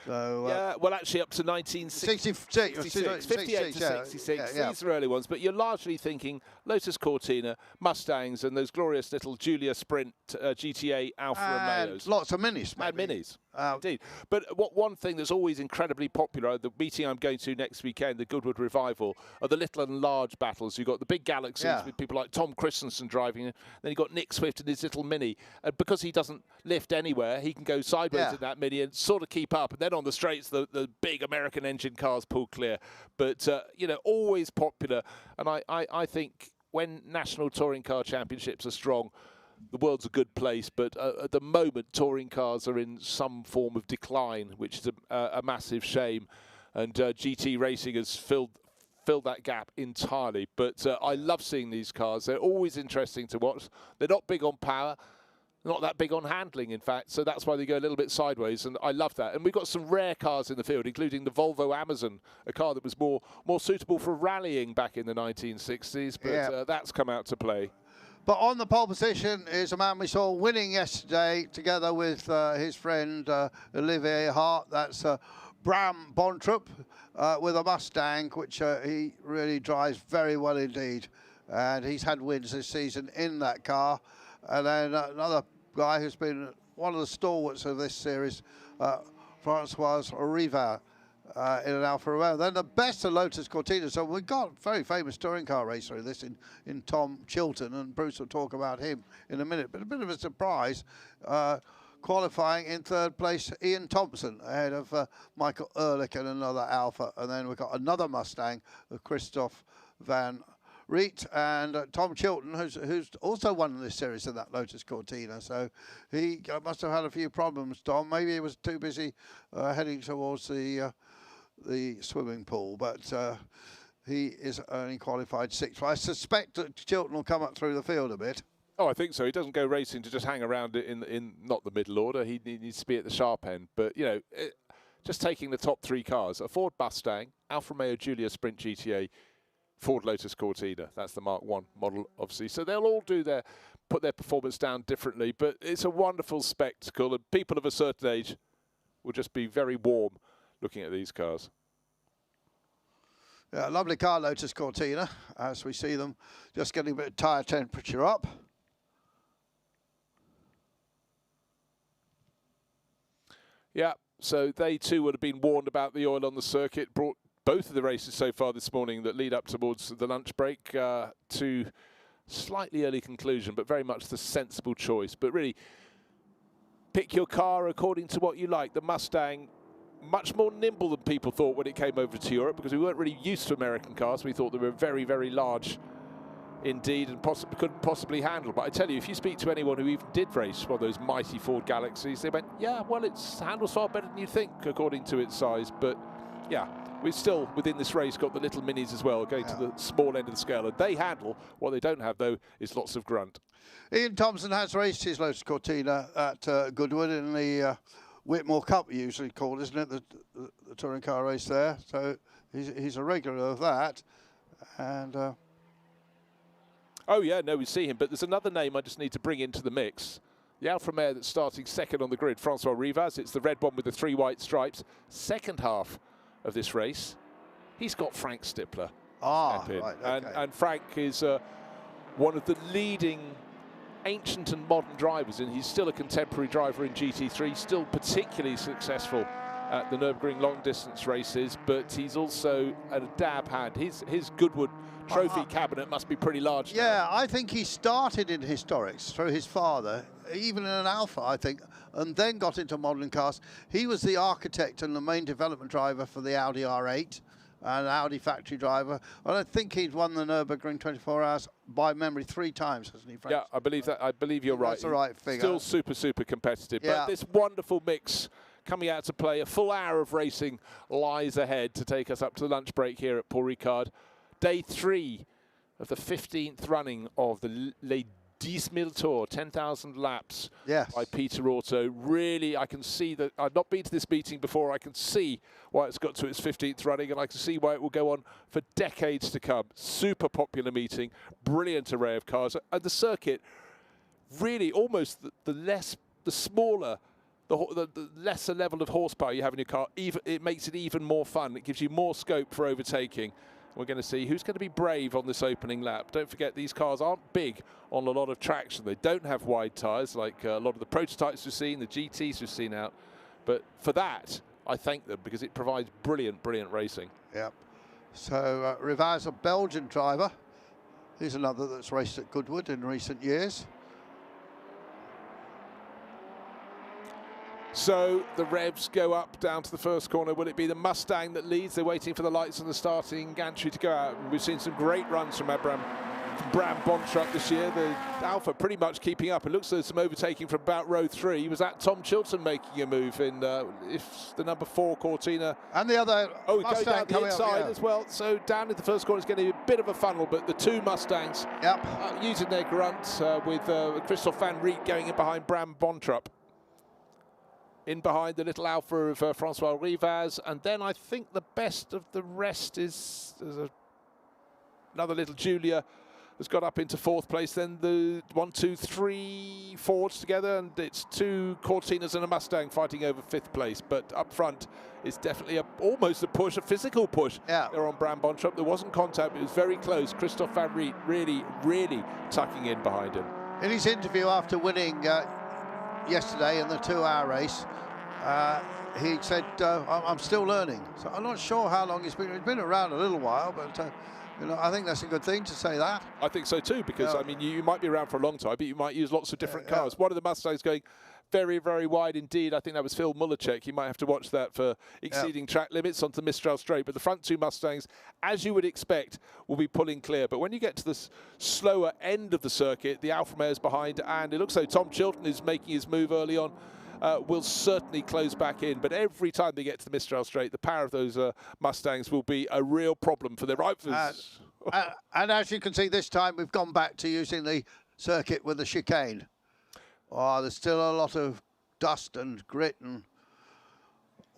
So, yeah, well, actually up to 1966, 58 to 66. Yeah. These are early ones, but you're largely thinking Lotus Cortina, Mustangs, and those glorious little Giulia Sprint GTA Alfa Romeos. Lots of Minis. And Minis. Indeed. But one thing that's always incredibly popular, the meeting I'm going to next weekend, the Goodwood Revival, are the little and large battles. You've got the big Galaxies with people like Tom Christensen driving it. Then you've got Nick Swift in his little Mini. And because he doesn't lift anywhere, he can go sideways in that Mini and sort of keep up. And then on the straights, the big American engine cars pull clear. But, you know, always popular. And I think when National Touring Car Championships are strong, the world's a good place, but at the moment, touring cars are in some form of decline, which is a massive shame. And GT racing has filled that gap entirely. But I love seeing these cars. They're always interesting to watch. They're not big on power, not that big on handling, in fact. So that's why they go a little bit sideways, and I love that. And we've got some rare cars in the field, including the Volvo Amazon, a car that was more suitable for rallying back in the 1960s. But that's come out to play. But on the pole position is a man we saw winning yesterday together with his friend Olivier Hart. That's Bram Bontrup with a Mustang, which he really drives very well indeed. And he's had wins this season in that car. And then another guy who's been one of the stalwarts of this series, Francois Riva, in an Alfa Romeo. Then the best of Lotus Cortina. So we've got a very famous touring car racer in this, in Tom Chilton, and Bruce will talk about him in a minute. But a bit of a surprise, qualifying in 3rd place, Ian Thompson, ahead of Michael Ehrlich and another Alfa. And then we've got another Mustang of Christoph Van Riet and Tom Chilton, who's also won this series in that Lotus Cortina. So he must have had a few problems, Tom. Maybe he was too busy heading towards the swimming pool, but he is only qualified 6th. I suspect that Chilton will come up through the field a bit. Oh, I think so. He doesn't go racing to just hang around in not the middle order. He needs to be at the sharp end. But, you know, just taking the top 3 cars, a Ford Mustang, Alfa Romeo Giulia Sprint GTA, Ford Lotus Cortina. That's the Mark I model, obviously. So they'll all put their performance down differently. But it's a wonderful spectacle, and people of a certain age will just be very warm looking at these cars. Yeah, lovely car, Lotus Cortina, as we see them just getting a bit of tyre temperature up. Yeah, so they too would have been warned about the oil on the circuit. Brought both of the races so far this morning that lead up towards the lunch break to slightly early conclusion, but very much the sensible choice. But really, pick your car according to what you like. The Mustang, much more nimble than people thought when it came over to Europe, because we weren't really used to American cars. We thought they were very, very large indeed and couldn't possibly handle. But I tell you, if you speak to anyone who even did race one of those mighty Ford Galaxies, they went, yeah, well, it handles far better than you think according to its size. But yeah, we've still, within this race, got the little Minis as well, going to the small end of the scale. And they handle. What they don't have, though, is lots of grunt. Ian Thompson has raced his Lotus Cortina at Goodwood in the Whitmore Cup usually called, isn't it? The touring car race there. So he's a regular of that. And oh yeah, no, we see him. But there's another name I just need to bring into the mix. The Alfa Romeo that's starting second on the grid, Francois Rivaz. It's the red one with the 3 white stripes. Second half of this race, he's got Frank Stippler. right, okay. And Frank is one of the leading ancient and modern drivers, and he's still a contemporary driver in GT3, still particularly successful at the Nürburgring long distance races, but he's also a dab hand. His Goodwood trophy cabinet must be pretty large now. Yeah, I think he started in historics through his father, even in an Alfa, I think, and then got into modern cars. He was the architect and the main development driver for the Audi R8, an Audi factory driver. And I think he'd won the Nürburgring 24 hours by memory 3 times, hasn't he, Frank? Yeah, I believe that. I believe you're right. That's the right figure. Still super competitive. Yeah. But this wonderful mix coming out to play. A full hour of racing lies ahead to take us up to the lunch break here at Paul Ricard. Day 3 of the 15th running of the Les 10 Mille Tours, 10,000 laps by Peter Auto. Really, I can see that. I've not been to this meeting before. I can see why it's got to its 15th running, and I can see why it will go on for decades to come. Super popular meeting, brilliant array of cars. And the circuit, really almost the smaller, the lesser level of horsepower you have in your car, it makes it even more fun. It gives you more scope for overtaking. We're going to see who's going to be brave on this opening lap. Don't forget, these cars aren't big on a lot of traction. They don't have wide tyres like a lot of the prototypes we've seen, the GTs we've seen out. But for that, I thank them because it provides brilliant racing. Yep. So Rivaz, a Belgian driver. He's another that's raced at Goodwood in recent years. So the revs go up down to the first corner. Will it be the Mustang that leads? They're waiting for the lights on the starting gantry to go out. And we've seen some great runs from Bram Bontrapp this year. The Alfa pretty much keeping up. It looks like there's some overtaking from about row 3. Was that Tom Chilton making a move in if the number 4 Cortina? And the other Mustang goes down the inside as well. So down in the first corner is going to be a bit of a funnel, but the 2 Mustangs using their grunt with Christophe Van Riet going in behind Bram Bontrapp. In behind the little Alfa of Francois Rivaz, and then I think the best of the rest is another little Julia has got up into 4th place. Then the 1, 2, 3 Fords together, and it's 2 Cortinas and a Mustang fighting over 5th place. But up front, it's definitely almost a push, a physical push. Yeah. They're on Bram Bontrapp. There wasn't contact, but it was very close. Christophe Van Riet really tucking in behind him. In his interview after winning yesterday in the 2-hour race, he said, I'm still learning. So I'm not sure how long he's been around a little while, but you know, I think that's a good thing to say that. I think so too, because I mean, you might be around for a long time, but you might use lots of different cars. One of the Mustangs going very wide indeed. I think that was Phil Mullerchek. You might have to watch that for exceeding track limits onto Mistral Straight. But the front 2 Mustangs, as you would expect, will be pulling clear. But when you get to the slower end of the circuit, the Alfa Romeo's behind, and it looks like Tom Chilton is making his move early on. Will certainly close back in, but every time they get to the Mistral Straight, the power of those Mustangs will be a real problem for their rivals. And as you can see, this time we've gone back to using the circuit with the chicane. Oh, there's still a lot of dust and grit and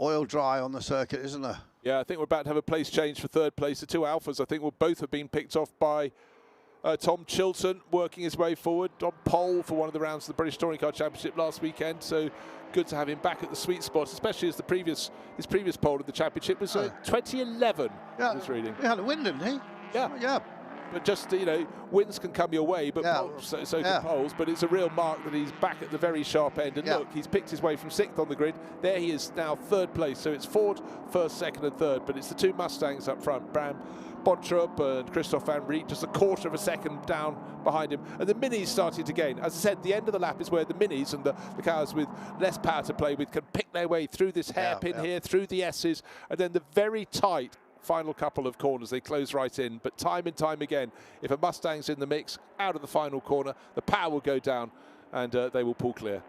oil dry on the circuit, isn't there? Yeah, I think we're about to have a place change for 3rd place. The 2 Alphas, I think, will both have been picked off by Tom Chilton, working his way forward on pole for one of the rounds of the British Touring Car Championship last weekend. So good to have him back at the sweet spot, especially as his previous pole in the championship was 2011. Yeah, I was reading. He had a win, didn't he? Yeah. But just, you know, wins can come your way, but so can poles. But it's a real mark that he's back at the very sharp end. And look, he's picked his way from 6th on the grid. There he is now 3rd place. So it's Ford, 1st, 2nd and 3rd. But it's the 2 Mustangs up front, Bram Bontrapp and Christophe Van Riet, just a 1/4 of a second down behind him. And the Minis started to gain. As I said, the end of the lap is where the Minis and the cars with less power to play with can pick their way through this hairpin here, through the S's, and then the very tight final couple of corners, they close right in. But time and time again, if a Mustang's in the mix, out of the final corner, the power will go down and they will pull clear.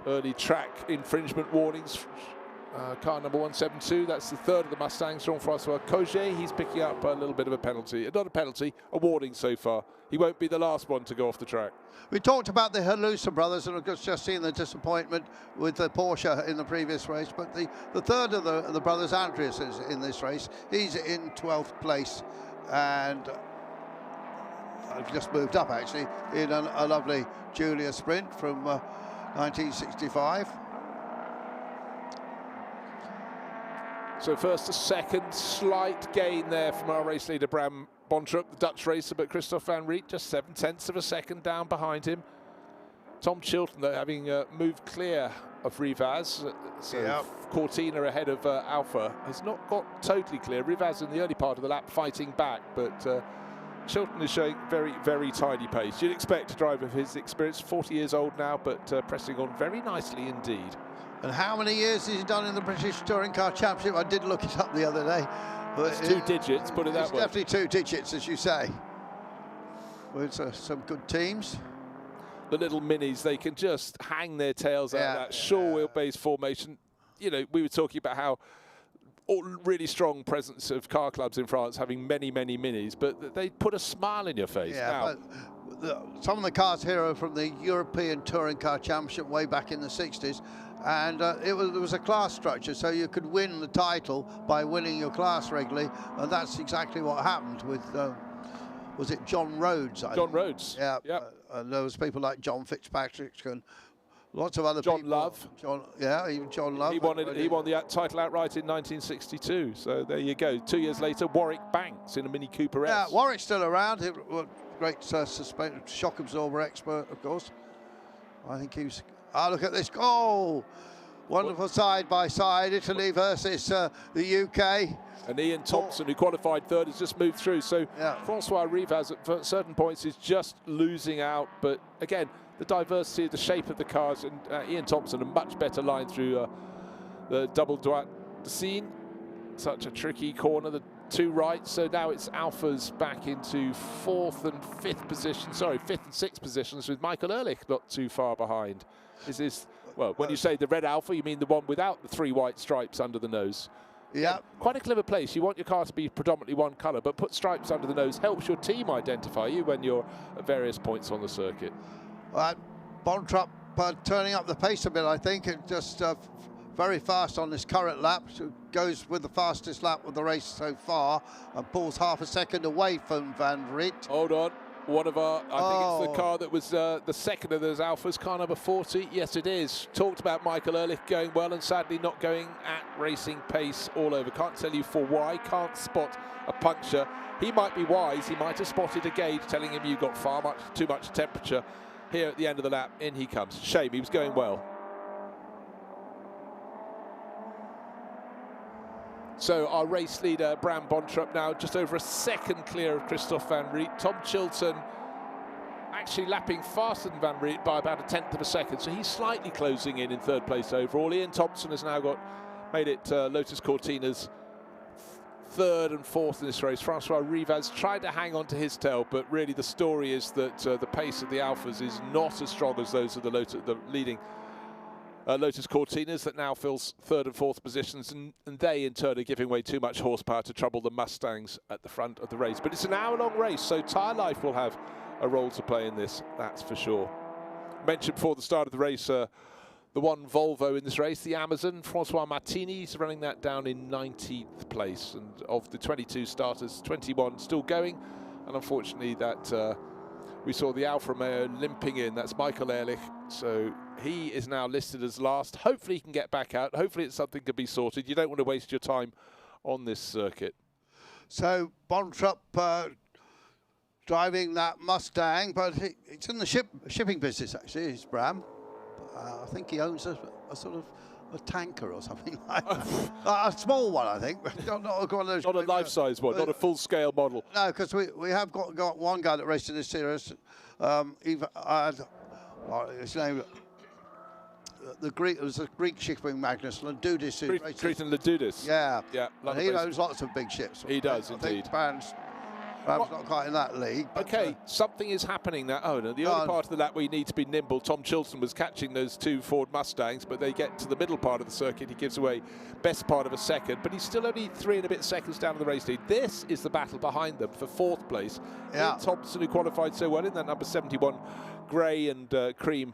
Early track infringement warnings car number 172. That's the third of the Mustangs. Jean-Francois Coget, he's picking up a little bit of a penalty. Not a penalty, a warning so far. He won't be the last one to go off the track. We talked about the Halusa brothers, and of course just seen the disappointment with the Porsche in the previous race. But the third of the brothers, Andreas, is in this race. He's in 12th place, and I've just moved up actually in a lovely Julia Sprint from 1965. So first to second, slight gain there from our race leader Bram Bontrup, the Dutch racer, but Christophe van Riet just 7/10 of a second down behind him. Tom Chilton, though, having moved clear of Rivaz, so Yep. Cortina ahead of Alpha, has not got totally clear. Rivaz in the early part of the lap fighting back, but Chilton is showing very, very tiny pace. You'd expect a driver of his experience, 40 years old now, but pressing on very nicely indeed. And how many years has he done in the British Touring Car Championship? I did look it up the other day. It's 2 digits, put it that way. It's definitely 2 digits, as you say. With some good teams. The little minis, they can just hang their tails out of that short wheelbase formation. You know, we were talking about how really strong presence of car clubs in France having many, many minis, but they put a smile in your face. Yeah, but some of the cars here are from the European Touring Car Championship way back in the 60s, and there was a class structure, so you could win the title by winning your class regularly, and that's exactly what happened with, was it John Rhodes? John Rhodes. Yeah, yep. And there was people like John Fitzpatrick and lots of other people. John Love. Even John Love. He won the title outright in 1962. So there you go. 2 years later, Warwick Banks in a Mini Cooper S. Yeah, Warwick's still around. He was a great shock absorber expert, of course. I think he was. Ah, look at this. Oh, wonderful side by side. Italy versus the UK. And Ian Thompson, who qualified third, has just moved through. So Francois Rivaz at certain points is just losing out. But again, the diversity, the shape of the cars, and Ian Thompson a much better line through the double droite scene. Such a tricky corner, the 2 right. So now it's Alpha's back into 4th and 5th position. Sorry, 5th and 6th positions with Michael Ehrlich not too far behind. Well, when you say the red Alpha, you mean the one without the 3 white stripes under the nose. Yeah. Quite a clever place. You want your car to be predominantly one colour, but put stripes under the nose helps your team identify you when you're at various points on the circuit. Bontrup turning up the pace a bit, I think. It just very fast on this current lap. So goes with the fastest lap of the race so far and pulls half a second away from Van Riet. Hold on. One of our, I think it's the car that was the second of those Alphas, car number 40. Yes, it is. Talked about Michael Ehrlich going well and sadly not going at racing pace all over. Can't tell you for why. Can't spot a puncture. He might be wise. He might have spotted a gauge telling him you got too much temperature. Here at the end of the lap, in he comes. Shame, he was going well. So our race leader, Bram Bontrup, now just over a second clear of Christophe van Riet. Tom Chilton actually lapping faster than Van Riet by about 1/10 of a second. So he's slightly closing in 3rd place overall. Ian Thompson has now made it Lotus Cortina's 3rd and 4th in this race. Francois Rivaz tried to hang on to his tail, but really the story is that the pace of the Alphas is not as strong as those of the leading Lotus Cortinas that now fills 3rd and 4th positions, and they in turn are giving away too much horsepower to trouble the Mustangs at the front of the race. But it's an hour-long race, so tyre life will have a role to play in this, that's for sure. Mentioned before the start of the race, the one Volvo in this race, the Amazon. Francois Martini is running that down in 19th place, and of the 22 starters, 21 still going, and unfortunately that we saw the Alfa Romeo limping in. That's Michael Ehrlich, so he is now listed as last. Hopefully he can get back out. Hopefully it's something can be sorted. You don't want to waste your time on this circuit. So Bontrup driving that Mustang, but it's in the shipping business actually, is Bram. I think he owns a sort of a tanker or something like that. A small one, I think. Not a life-size one, not a full-scale model. No, because we have got one guy that raced in this series. His name, it was a Greek shipping Magnus Landoudis. Cretan Landoudis. Yeah. Yeah. And he knows lots of big ships. He does indeed. Perhaps not quite in that league. But, Okay, something is happening now. Oh, no, the early part of the lap where you need to be nimble. Tom Chilton was catching those two Ford Mustangs, but they get to the middle part of the circuit. He gives away best part of a second, but he's still only 3 and a bit seconds down on the race lead. This is the battle behind them for 4th place. Yeah. Ian Thompson, who qualified so well in that number 71 grey and cream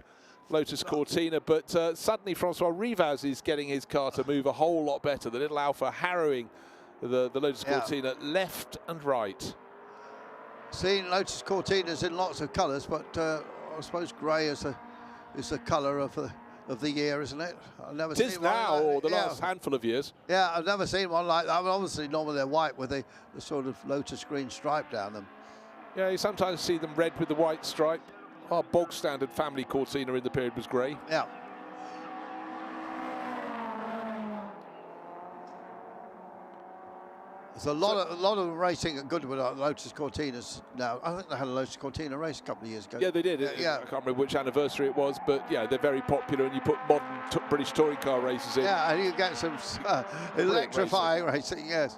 Lotus Cortina, but suddenly Francois Rivaz is getting his car to move a whole lot better. The little Alpha harrowing the Lotus Cortina left and right. Seen Lotus Cortinas in lots of colours, but I suppose grey is the colour of the year, isn't it? I've never seen one now, like or the last handful of years. Yeah, I've never seen one like that. I mean, obviously, normally they're white with the sort of Lotus green stripe down them. Yeah, you sometimes see them red with the white stripe. Our bog standard family Cortina in the period was grey. Yeah. There's a lot of racing at Goodwood on Lotus Cortinas now. I think they had a Lotus Cortina race a couple of years ago. Yeah, they did. Yeah. I can't remember which anniversary it was, but yeah, they're very popular, and you put modern British touring car races in. Yeah, and you get some electrifying racing, yes.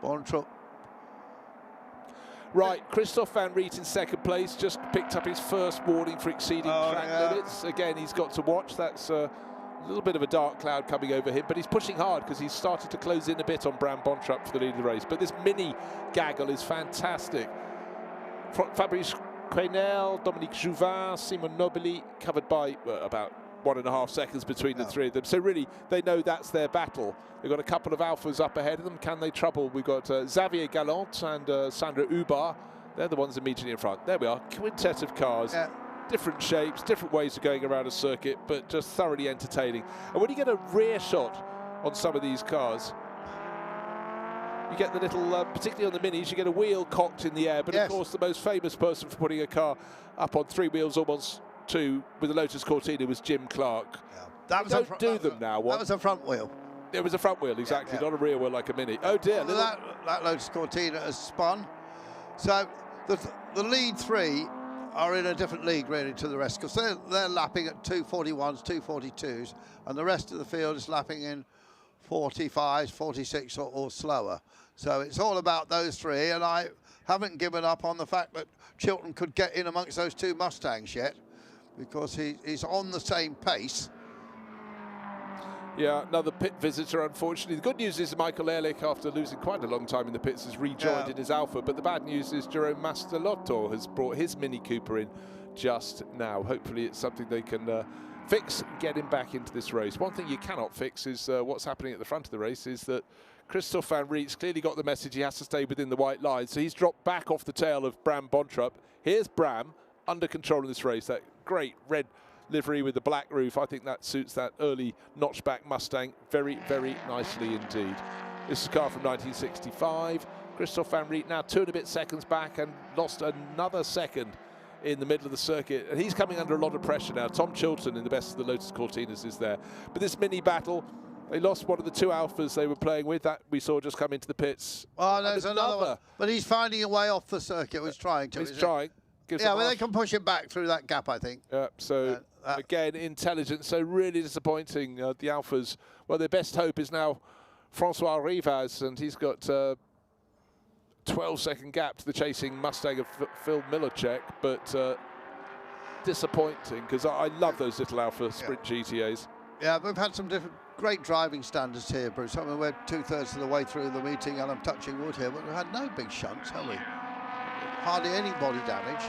Bontrop. Right, Christophe Van Riet in 2nd place, just picked up his first warning for exceeding track limits. Again, he's got to watch. That's a little bit of a dark cloud coming over him, but he's pushing hard because he's started to close in a bit on Bram Bontrap for the lead of the race. But this mini gaggle is fantastic. Fabrice Quenel, Dominique Jouvin, Simon Nobili, covered by about 1.5 seconds between the three of them. So really, they know that's their battle. They've got a couple of Alphas up ahead of them. Can they trouble? We've got Xavier Gallant and Sandra Ubar. They're the ones immediately in front. There we are, quintet of cars. Yeah. Different shapes, different ways of going around a circuit, but just thoroughly entertaining. And when you get a rear shot on some of these cars, you get the little, particularly on the minis, you get a wheel cocked in the air. But of course, the most famous person for putting a car up on 3 wheels, almost 2, with the Lotus Cortina was Jim Clark. Yeah. That was don't do them now. That was a front wheel. It was a front wheel, exactly, not a rear wheel like a mini. Oh dear. That Lotus Cortina has spun. So the lead 3 are in a different league really to the rest, because they're lapping at 241s, 242s, and the rest of the field is lapping in 45s, 46 or slower. So it's all about those 3, and I haven't given up on the fact that Chilton could get in amongst those 2 Mustangs yet, because he's on the same pace. Yeah, another pit visitor, unfortunately. The good news is Michael Ehrlich, after losing quite a long time in the pits, has rejoined in his Alpha. But the bad news is Jerome Mastelotto has brought his Mini Cooper in just now. Hopefully it's something they can fix and get him back into this race. One thing you cannot fix is what's happening at the front of the race is that Christophe Van Riet's clearly got the message he has to stay within the white line. So he's dropped back off the tail of Bram Bontrap. Here's Bram under control in this race. That great red livery with the black roof. I think that suits that early notchback Mustang very, very nicely indeed. This is a car from 1965. Christophe Van Riet now 2 and a bit seconds back and lost another second in the middle of the circuit. And he's coming under a lot of pressure now. Tom Chilton in the best of the Lotus Cortinas is there. But this mini battle, they lost one of the 2 Alphas they were playing with. That we saw just come into the pits. Oh, there's another one. But he's finding a way off the circuit. He's trying to. He's trying. Yeah, well, they can push him back through that gap, I think. Yeah, so again, intelligent. So really disappointing. The Alphas, well, their best hope is now Francois Rivaz, and he's got 12-second gap to the chasing Mustang of Phil Millerchek, but disappointing, because I love those little Alpha Sprint GTAs. Yeah, we've had some great driving standards here, Bruce. I mean, we're 2/3 of the way through the meeting, and I'm touching wood here, but we've had no big shunts, have we? Hardly any body damage.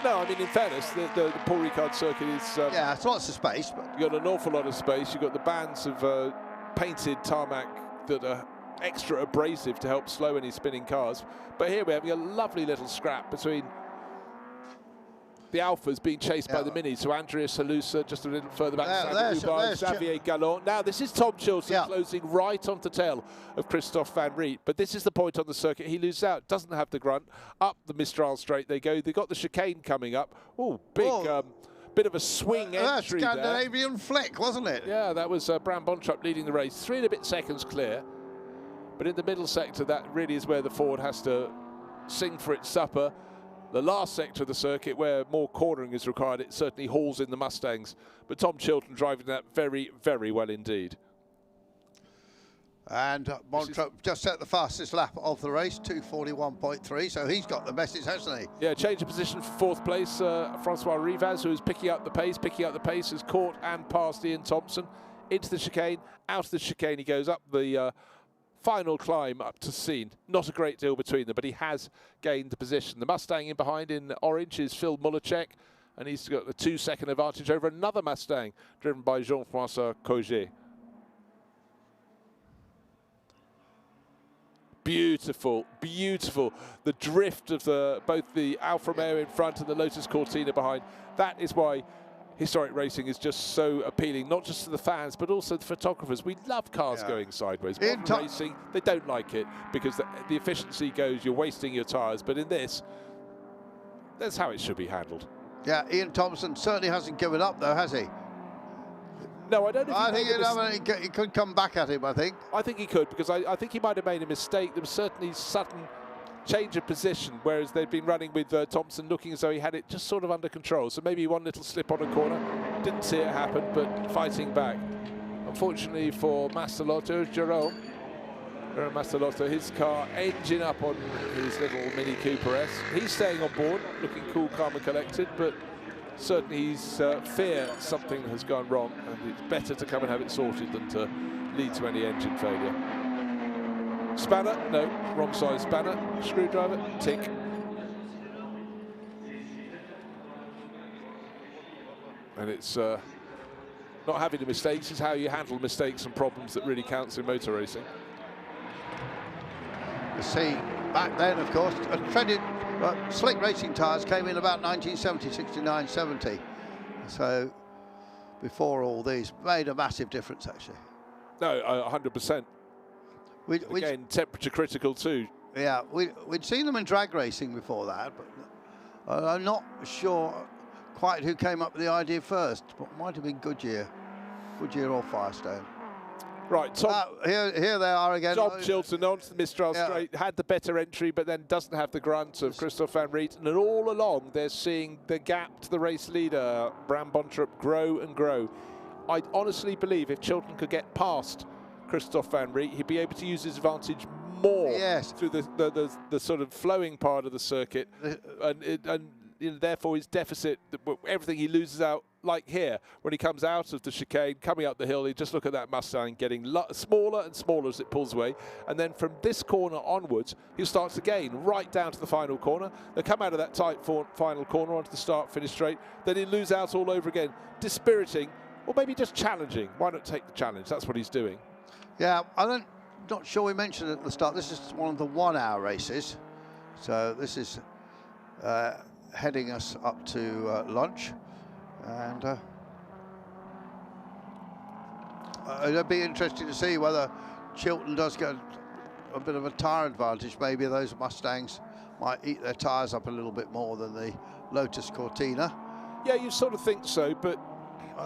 No, I mean, in fairness, the Paul Ricard circuit is... yeah, it's lots of space. But you've got an awful lot of space. You've got the bands of painted tarmac that are extra abrasive to help slow any spinning cars. But here we're having a lovely little scrap between the Alphas being chased by the Minis. So Andreas Halusa just a little further back. There's Xavier Gallant. Now this is Tom Chilton closing right onto the tail of Christophe Van Riet. But this is the point on the circuit. He loses out. Doesn't have the grunt. Up the Mistral straight they go. They've got the chicane coming up. Oh, big bit of a swing entry there. Scandinavian flick, wasn't it? Yeah, that was Bram Bontrap leading the race. 3 and a bit seconds clear. But in the middle sector, that really is where the Ford has to sing for its supper. The last sector of the circuit, where more cornering is required, it certainly hauls in the Mustangs. But Tom Chilton driving that very, very well indeed. And Montrop just set the fastest lap of the race, 2:41.3, so he's got the message, hasn't he? Yeah, change of position for fourth place. Francois Rivaz, who's picking up the pace, has caught and passed Ian Thompson into the chicane. Out of the chicane he goes up the final climb up to Scene. Not a great deal between them, but he has gained the position. The Mustang in behind in orange is Phil Mullerchek, and he's got the 2-second advantage over another Mustang driven by Jean-François Coget. Beautiful, beautiful. The drift of both the Alfa Romeo in front and the Lotus Cortina behind. That is why historic racing is just so appealing, not just to the fans, but also the photographers. We love cars going sideways. Modern racing, they don't like it because the efficiency goes, you're wasting your tyres. But in this, that's how it should be handled. Yeah, Ian Thompson certainly hasn't given up, though, has he? No, I don't know if he could come back at him, I think. I think he could, because I think he might have made a mistake. There was certainly sudden change of position, whereas they'd been running with Thompson looking as though he had it just sort of under control. So maybe one little slip on a corner. Didn't see it happen, but fighting back. Unfortunately for Mastelotto, Jerome Mastelotto, his car engine up on his little Mini Cooper S. He's staying on board, looking cool, calm and collected, but certainly he's fear something has gone wrong, and it's better to come and have it sorted than to lead to any engine failure. Spanner, no, wrong size spanner. Screwdriver, tick. And it's not having the mistakes, it's how you handle mistakes and problems that really counts in motor racing. You see, back then, of course, slick racing tyres came in about 1970, 69, 70. So before all these, made a massive difference, actually. No, 100%. Again, temperature critical too. Yeah, we'd seen them in drag racing before that, but I'm not sure quite who came up with the idea first, but it might have been Goodyear or Firestone. Right, Tom. Here they are again. Tom Chilton onto the Mistral straight, had the better entry, but then doesn't have the grunt of Christophe Van Riet. And all along, they're seeing the gap to the race leader, Bram Bontrup, grow and grow. I honestly believe if Chilton could get past Christophe Van Riet, he'd be able to use his advantage more through the sort of flowing part of the circuit, and therefore his deficit, everything he loses out, like here, when he comes out of the chicane, coming up the hill, you just look at that Mustang getting smaller and smaller as it pulls away. And then from this corner onwards, he'll start to gain right down to the final corner. They'll come out of that tight final corner onto the start-finish straight. Then he'll lose out all over again. Dispiriting, or maybe just challenging. Why not take the challenge? That's what he's doing. Yeah, I'm not sure we mentioned it at the start. This is one of the 1-hour races. So this is heading us up to lunch. And it'll be interesting to see whether Chilton does get a bit of a tyre advantage. Maybe those Mustangs might eat their tyres up a little bit more than the Lotus Cortina. Yeah, you sort of think so, but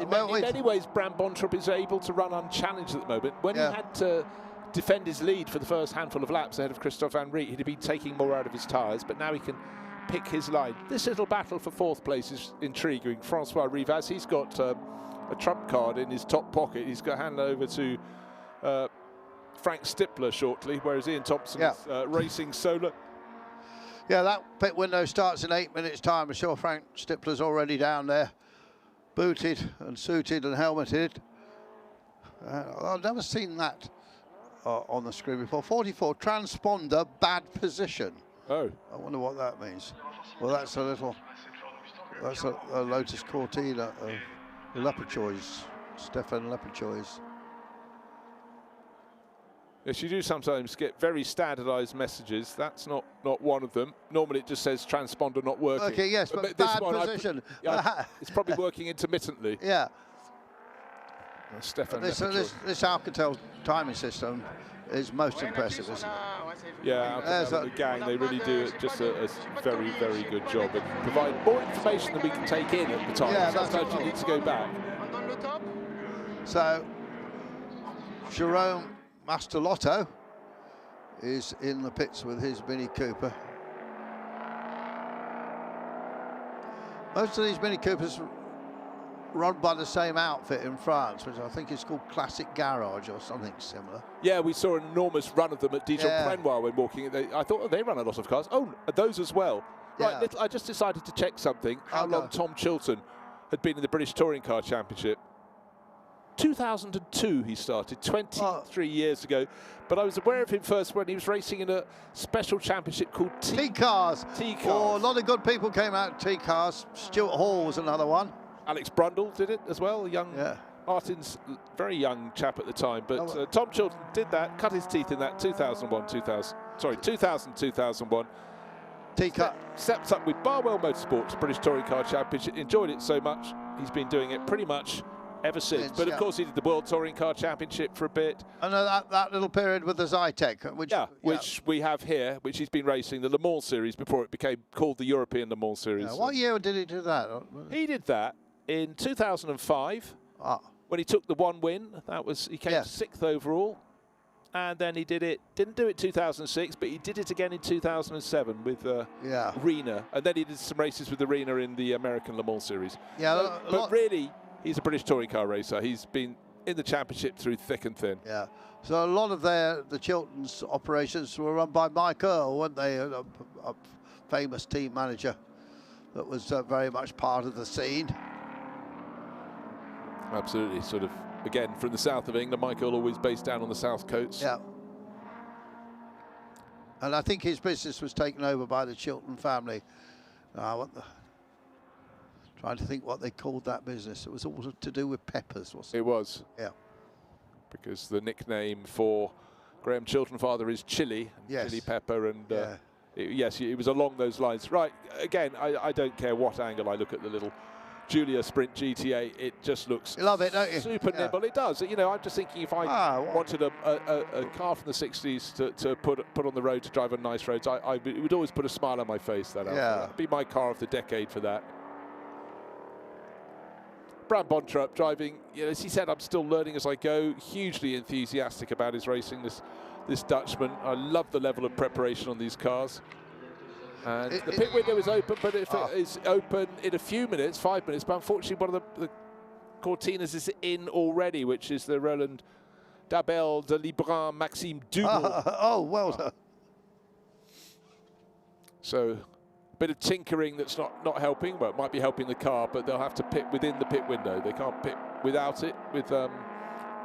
in many ways, Bram Bontrup is able to run unchallenged at the moment. When he had to defend his lead for the first handful of laps ahead of Christophe Van Riet, he'd have been taking more out of his tyres, but now he can pick his line. This little battle for fourth place is intriguing. Francois Rivaz, he's got a trump card in his top pocket. He's got to hand over to Frank Stippler shortly, whereas Ian Thompson is racing solo. Yeah, that pit window starts in 8 minutes' time. I'm sure Frank Stippler's already down there, booted and suited and helmeted. I've never seen that on the screen before. 44, transponder, bad position. Oh. I wonder what that means. Well, that's a Lotus Cortina of Leperchois, Stefan Leperchois. Yes, you do sometimes get very standardised messages. That's not one of them. Normally it just says transponder not working. Okay, yes, but bad position. It's probably working intermittently. Yeah. Stefan this Alcatel timing system is most impressive, isn't it? Yeah, the gang, they really do just a very, very good job and provide more information than we can take in at the time. Yeah, sometimes you need to go back. So, Jerome Mastelotto is in the pits with his Mini Cooper. Most of these Mini Coopers run by the same outfit in France, which I think is called Classic Garage or something similar. Yeah, we saw an enormous run of them at Dijon-Prenois when walking. I thought they run a lot of cars. Oh, those as well. Yeah. Right, I just decided to check something. How long Tom Chilton had been in the British Touring Car Championship. 2002 he started, 23 years ago. But I was aware of him first when he was racing in a special championship called T-Cars. T-Cars. Oh, a lot of good people came out T-Cars. Stuart Hall was another one. Alex Brundle did it as well, young Martin's very young chap at the time. But Tom Chilton did that, cut his teeth in that 2000-2001. T-Car. Stepped up with Barwell Motorsports, British Touring Car Championship, enjoyed it so much, he's been doing it pretty much ever since. But of course he did the World Touring Car Championship for a bit. And that little period with the Zytek, which we have here, which he's been racing, the Le Mans Series, before it became called the European Le Mans Series. What year did he do that? He did that in 2005 when he took the one win. He came 6th overall. And then he didn't do it 2006, but he did it again in 2007 with Rena. And then he did some races with Rena in the American Le Mans Series. Yeah, but really, he's a British touring car racer. He's been in the championship through thick and thin. Yeah. So a lot of the Chilton's operations were run by Mike Earl, weren't they? A famous team manager that was very much part of the scene. Absolutely, sort of. Again, from the south of England, Michael always based down on the south coast. Yeah. And I think his business was taken over by the Chilton family. Trying to think what they called that business. It was all to do with peppers, wasn't it? It was. Yeah. Because the nickname for Graham Chilton father is Chili, Chili Pepper, and yes, it was along those lines. Right, again, I don't care what angle I look at the little Julia Sprint GTA, it just looks you love it, don't you? Super nimble. It does. You know, I'm just thinking if I wanted a car from the 60s to put on the road to drive on nice roads, it would always put a smile on my face. That'd be my car of the decade for that. Brad Bontrup driving, as he said, I'm still learning as I go. Hugely enthusiastic about his racing, this Dutchman. I love the level of preparation on these cars. And the pit window is open, but if it is open in a few minutes, 5 minutes, but unfortunately one of the Cortinas is in already, which is the Roland Dabel de Librun Maxime Dubois. Well done. So a bit of tinkering that's not helping, but it might be helping the car, but they'll have to pit within the pit window. They can't pit without it with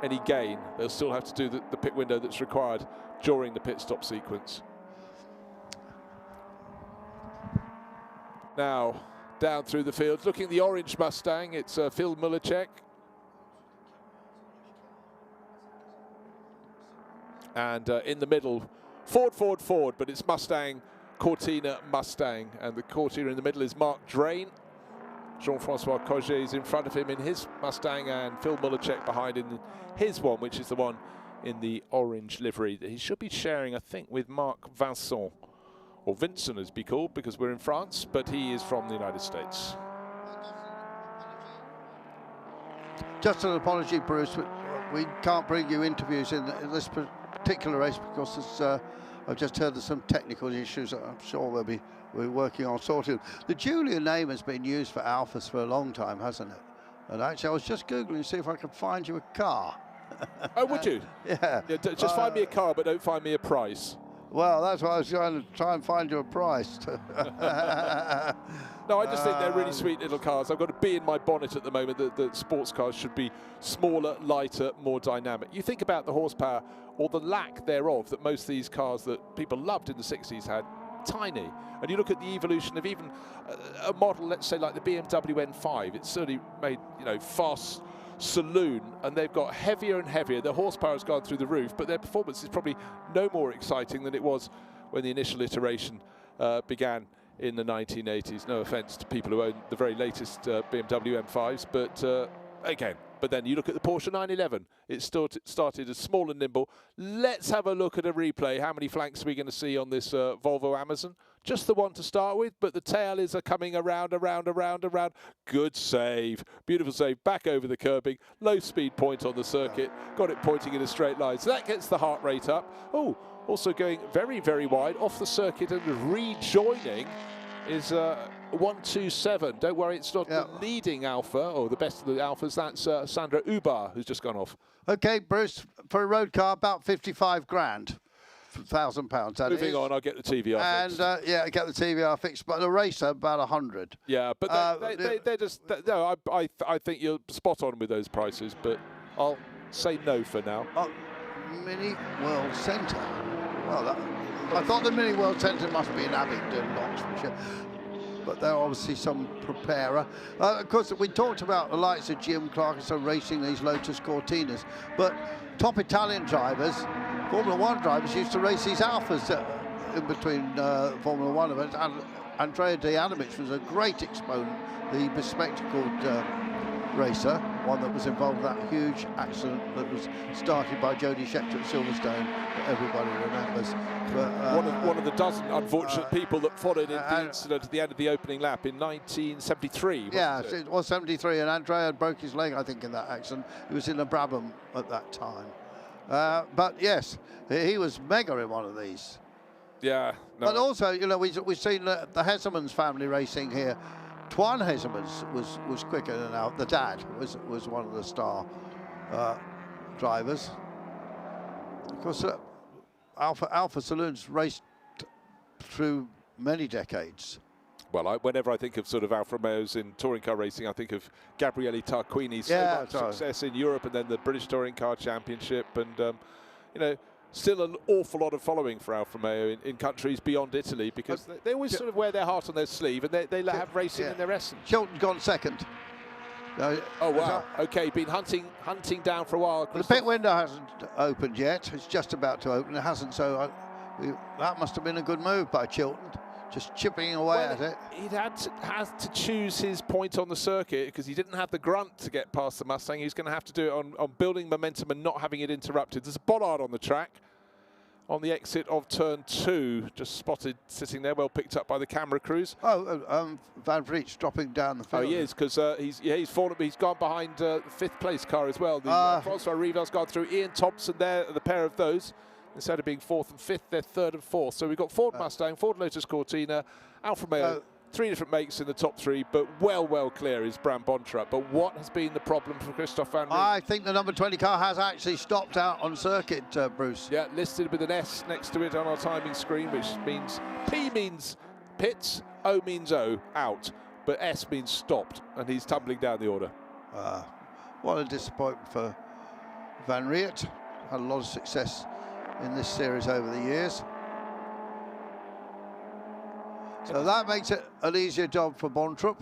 any gain. They'll still have to do the pit window that's required during the pit stop sequence. Now, down through the field, looking at the orange Mustang, it's Phil Mulicek. And in the middle, Ford, but it's Mustang, Cortina, Mustang. And the Cortina in the middle is Mark Drain. Jean-Francois Coget is in front of him in his Mustang, and Phil Mulicek behind in his one, which is the one in the orange livery that he should be sharing, I think, with Marc Vincent. Or Vincent as be called, because we're in France, but he is from the United States. Just an apology, Bruce, we can't bring you interviews in this particular race because I've just heard there's some technical issues that I'm sure we're working on sorting. The Julia name has been used for Alphas for a long time, hasn't it? And actually, I was just Googling to see if I could find you a car. Oh, would you? Yeah. Just find me a car, but don't find me a price. Well, that's why I was going to try and find you a price. No, I just think they're really sweet little cars. I've got a bee in my bonnet at the moment that sports cars should be smaller, lighter, more dynamic. You think about the horsepower or the lack thereof that most of these cars that people loved in the 60s had, tiny. And you look at the evolution of even a model, let's say like the BMW M5, it's certainly made, fast saloon, and they've got heavier and heavier. Their horsepower has gone through the roof, but their performance is probably no more exciting than it was when the initial iteration began in the 1980s. No offense to people who own the very latest BMW M5s, but again, but then you look at the Porsche 911, it started as small and nimble. Let's have a look at a replay. How many flanks are we going to see on this Volvo Amazon? Just the one to start with, but the tail is coming around. Good save. Beautiful save. Back over the curbing. Low speed point on the circuit. Got it pointing in a straight line. So that gets the heart rate up. Oh, also going very, very wide off the circuit and rejoining is 127. Don't worry, it's not Yeah. the leading Alpha or the best of the Alphas. That's Sandra Ubar, who's just gone off. Okay, Bruce, for a road car, about 55 grand. £1,000. that Moving is. on, I'll get the TVR And fixed. yeah, get the TVR fixed. But the racer, about 100. Yeah, but they're just no. I think you're spot on with those prices, but I'll say no for now. Mini World Centre. Well, I thought the Mini World Centre must be in Abingdon, Oxfordshire. But they're obviously some preparer. Of course, we talked about the likes of Jim Clarkson racing these Lotus Cortinas, but top Italian drivers, Formula One drivers, used to race these Alphas in between Formula One events. And Andrea De Animich was a great exponent, the bespectacled racer, one that was involved in that huge accident that was started by Jody Scheckter at Silverstone, that everybody remembers. But, one of the dozen unfortunate people that followed in the incident at the end of the opening lap in 1973. Yeah, it was 73, and Andrea broke his leg, I think, in that accident. He was in a Brabham at that time. But yes, he was mega in one of these. Yeah. No. But also, you know, we've seen the Hesselmans family racing here. Twan Hesselmans was quicker than out. The dad was one of the star drivers. Of course, Alpha Saloons raced through many decades. Well, whenever I think of sort of Alfa Romeos in touring car racing, I think of Gabriele Tarquini's much success in Europe, and then the British Touring Car Championship, and you know, still an awful lot of following for Alfa Romeo in countries beyond Italy, because they always sort of wear their heart on their sleeve, and they have racing in their essence. Chilton's gone second. Oh wow! Okay, been hunting down for a while. The pit window hasn't opened yet. It's just about to open. It hasn't, so that must have been a good move by Chilton, just chipping away at it. He'd had to choose his point on the circuit because he didn't have the grunt to get past the Mustang. He was going to have to do it on building momentum and not having it interrupted. There's a bollard on the track on the exit of turn 2, just spotted sitting there, well picked up by the camera crews. Van Vliet's dropping down the field. Oh, he is, because he's fallen. He's gone behind the 5th place car as well. The Francois Rivel's gone through. Ian Thompson there, the pair of those. Instead of being 4th and 5th, they're 3rd and 4th. So we've got Ford Mustang, Ford Lotus Cortina, Alfa Romeo, 3 different makes in the top 3, but well clear is Bram Bontrapp. But what has been the problem for Christophe Van Riet? I think the number 20 car has actually stopped out on circuit, Bruce. Yeah, listed with an S next to it on our timing screen, which means P means pits, O means O, out. But S means stopped, and he's tumbling down the order. What a disappointment for Van Riet. Had a lot of success in this series over the years. So that makes it an easier job for Bontrapp.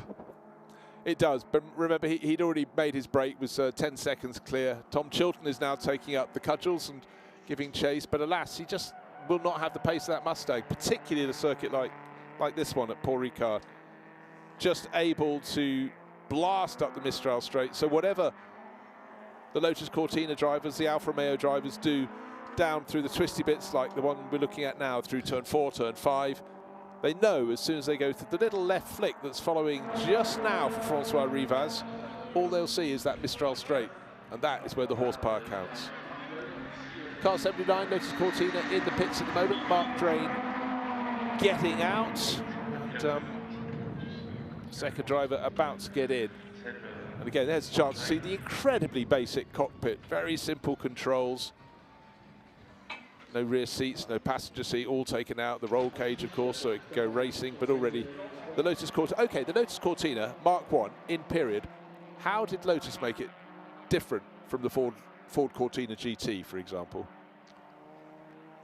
It does, but remember he'd already made his break, was 10 seconds clear. Tom Chilton is now taking up the cudgels and giving chase, but alas, he just will not have the pace of that Mustang, particularly at a circuit like this one at Paul Ricard. Just able to blast up the Mistral straight. So whatever the Lotus Cortina drivers, the Alfa Romeo drivers do down through the twisty bits like the one we're looking at now through turn 4, turn 5, they know as soon as they go through the little left flick that's following just now for Francois Rivaz, all they'll see is that Mistral straight, and that is where the horsepower counts. Car 79, Lotus Cortina in the pits at the moment. Mark Drain getting out, and second driver about to get in. And again, there's a chance to see the incredibly basic cockpit, very simple controls. No rear seats, no passenger seat, all taken out. The roll cage, of course, so it can go racing, but already the Lotus Cortina. Okay, the Lotus Cortina, Mark 1, in period. How did Lotus make it different from the Ford Cortina GT, for example?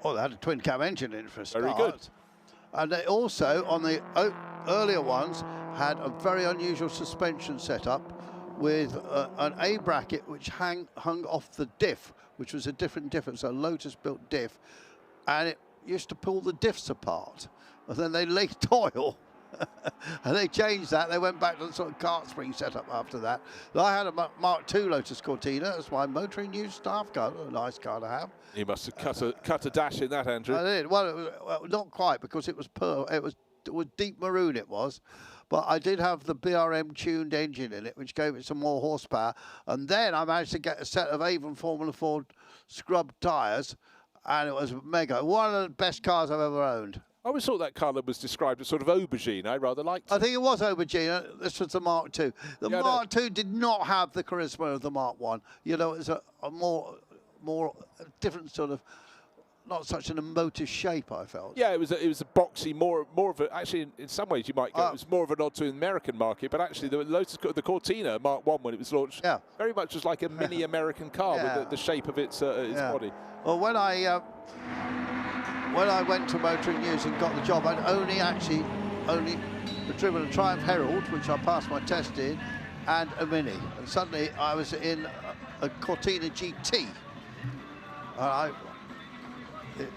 Oh, they had a twin cam engine in for a start. Very good. And they also, on the earlier ones, had a very unusual suspension setup with an A bracket which hung off the diff, which was a different diff. It was a Lotus built diff, and it used to pull the diffs apart, and then they leaked oil. And they changed that. They went back to the sort of kart spring setup after that. I had a Mark II Lotus Cortina as my motoring news staff car. A nice car to have. You must have cut a dash in that, Andrew. I did. Well, not quite, because it was pearl. It was deep maroon. It was. But I did have the BRM tuned engine in it, which gave it some more horsepower. And then I managed to get a set of Avon Formula Ford scrubbed tyres, and it was mega. One of the best cars I've ever owned. I always thought that colour was described as sort of aubergine. I rather liked it. I think it was aubergine. This was the Mark II. The Mark II did not have the charisma of the Mark I. You know, it's a more different sort of, not such an emotive shape, I felt. Yeah, it was a boxy, more of a, actually in some ways you might go, it was more of a nod to the American market, but actually the Cortina Mark I, when it was launched, very much was like a mini American car with the shape of its body. Well, when I went to Motoring News and got the job, I'd only driven a Triumph Herald, which I passed my test in, and a Mini, and suddenly I was in a Cortina GT. It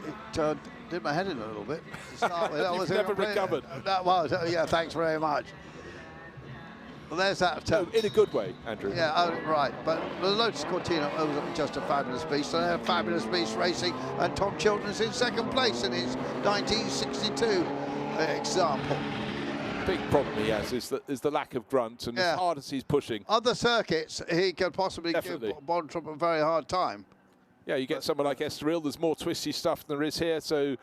did my head in a little bit to start with. You've never recovered. That was, yeah, thanks very much. Well, there's that attempt. No, in a good way, Andrew. Yeah, right. But the Lotus Cortina was just a fabulous beast. And a fabulous beast racing, and Tom Chilton's in second place in his 1962 example. Big problem he has is the lack of grunt, and as hard as he's pushing. Other circuits, he could possibly give Bontrop a very hard time. Yeah, you get someone like Estoril, there's more twisty stuff than there is here, so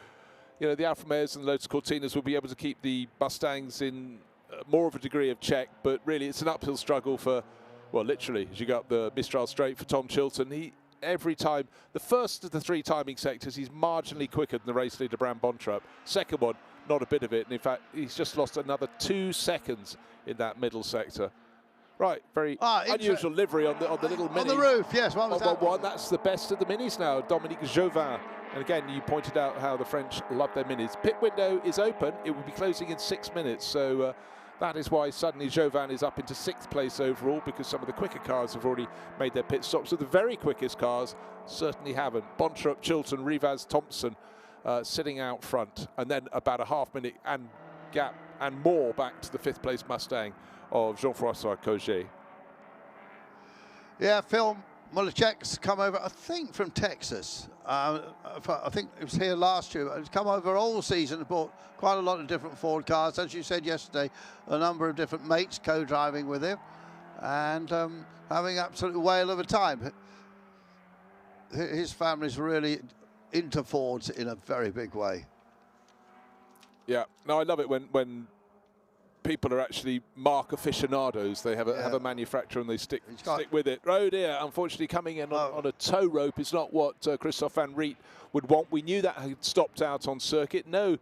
you know the Alfa Romeos and the Lotus Cortinas will be able to keep the Mustangs in more of a degree of check, but really it's an uphill struggle for, well, literally, as you go up the Mistral Straight for Tom Chilton. Every time, the first of the three timing sectors, he's marginally quicker than the race leader, Bram Bontrop. Second one, not a bit of it, and in fact, he's just lost another 2 seconds in that middle sector. Right, very unusual livery on the little Mini. On the roof, yes. What was that one? That's the best of the Minis now, Dominique Jauvin. And again, you pointed out how the French love their Minis. Pit window is open. It will be closing in 6 minutes. So that is why suddenly Jauvin is up into 6th place overall, because some of the quicker cars have already made their pit stops. So the very quickest cars certainly haven't. Bontrop, Chilton, Rivaz, Thompson sitting out front. And then about a half-minute and gap and more back to the 5th place Mustang of Jean-François Coget. Yeah, Phil Mullichek's come over, I think, from Texas. I think it was here last year. He's come over all season and bought quite a lot of different Ford cars. As you said yesterday, a number of different mates co-driving with him and having an absolute whale of a time. His family's really into Fords in a very big way. Yeah, no, I love it when people are actually mark aficionados. They have a manufacturer and they stick with it. Oh dear, unfortunately coming in on a tow rope is not what Christophe Van Riet would want. We knew that had stopped out on circuit. No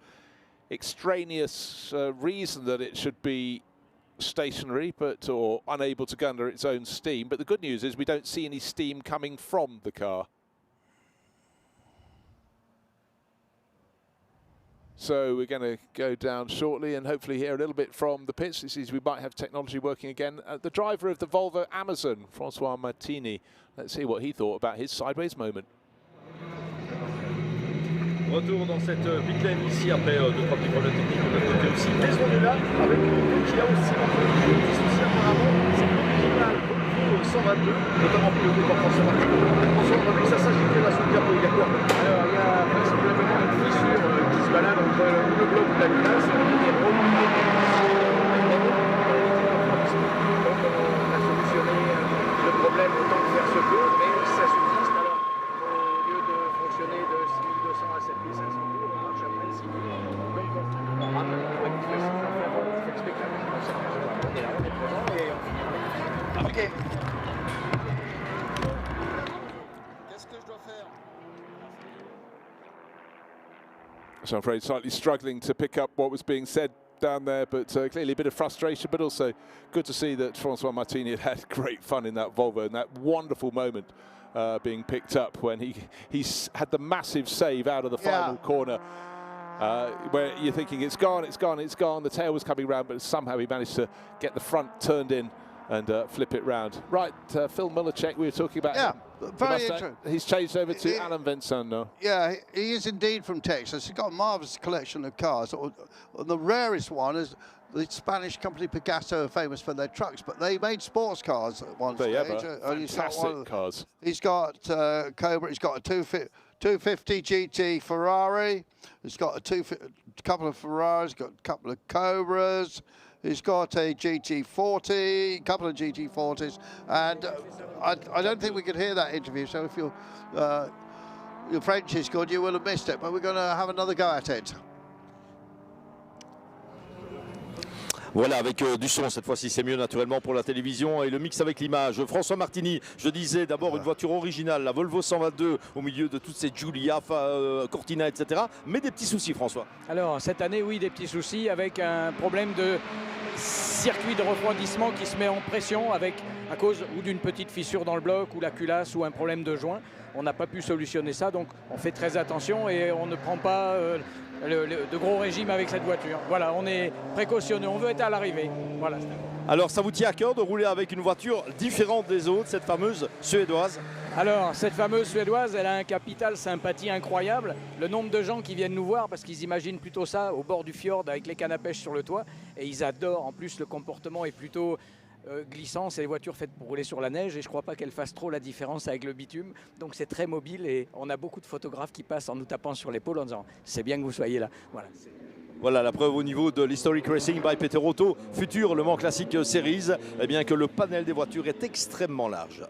extraneous reason that it should be stationary or unable to go under its own steam. But the good news is we don't see any steam coming from the car. So we're going to go down shortly and hopefully hear a little bit from the pits. This is, we might have technology working again. The driver of the Volvo Amazon, François Martini. Let's see what he thought about his sideways moment. Retour dans cette pit lane ici après 2-3 petits problèmes techniques de notre côté aussi. Mais on est là avec le qui a aussi un petit souci apparemment. C'est l'original Volvo 122, notamment piloté par François Martini. François, on a vu que ça s'agitait là sous le capot. Il y a quoi? Alors il y a vraisemblablement une fissure qui se balade entre le bloc de la glace et les roues. Donc on a solutionné le problème autant que faire se peut, mais ça subsiste. Alors au lieu de fonctionner de 6200 à 7500 tours, on marche après le 6000. Donc on ramène le point de fait le spectacle. On est présent et on finit. Ok. Qu'est-ce que je dois faire? So I'm afraid slightly struggling to pick up what was being said down there, but clearly a bit of frustration, but also good to see that François Martini had great fun in that Volvo and that wonderful moment being picked up when he had the massive save out of the final corner where you're thinking it's gone, it's gone, it's gone. The tail was coming round, but somehow he managed to get the front turned in and flip it round. Right, Phil Mullichek, we were talking about him. Very interesting. He's changed over to Alain Vincent now. Yeah, he is indeed from Texas. He's got a marvellous collection of cars. The rarest one is the Spanish company Pegaso, famous for their trucks, but they made sports cars at one stage. Fantastic cars. He's got Cobra. He's got a 250 GT Ferrari. He's got a couple of Ferraris. Got a couple of Cobras. He's got a GT40, a couple of GT40s, and I don't think we could hear that interview. So if your French is good, you will have missed it. But we're going to have another go at it. Voilà, avec du son, cette fois-ci c'est mieux naturellement pour la télévision et le mix avec l'image. François Martini, je disais d'abord une voiture originale, la Volvo 122 au milieu de toutes ces Giulia, Cortina, etc. Mais des petits soucis, François. Alors cette année, oui, des petits soucis avec un problème de circuit de refroidissement qui se met en pression à cause ou d'une petite fissure dans le bloc ou la culasse ou un problème de joint. On n'a pas pu solutionner ça, donc on fait très attention et on ne prend pas de gros régimes avec cette voiture. Voilà, on est précautionneux, on veut être à l'arrivée. Voilà. Alors ça vous tient à cœur de rouler avec une voiture différente des autres, cette fameuse suédoise? Alors cette fameuse suédoise, elle a un capital sympathie incroyable. Le nombre de gens qui viennent nous voir parce qu'ils imaginent plutôt ça au bord du fjord avec les cannes à pêche sur le toit. Et ils adorent, en plus le comportement est plutôt glissant, c'est les voitures faites pour rouler sur la neige et je ne crois pas qu'elles fassent trop la différence avec le bitume. Donc c'est très mobile et on a beaucoup de photographes qui passent en nous tapant sur l'épaule en disant « c'est bien que vous soyez là ». Voilà. Voilà la preuve au niveau de l'Historic Racing by Peter Otto, futur Le Mans Classic Series, eh bien que le panel des voitures est extrêmement large.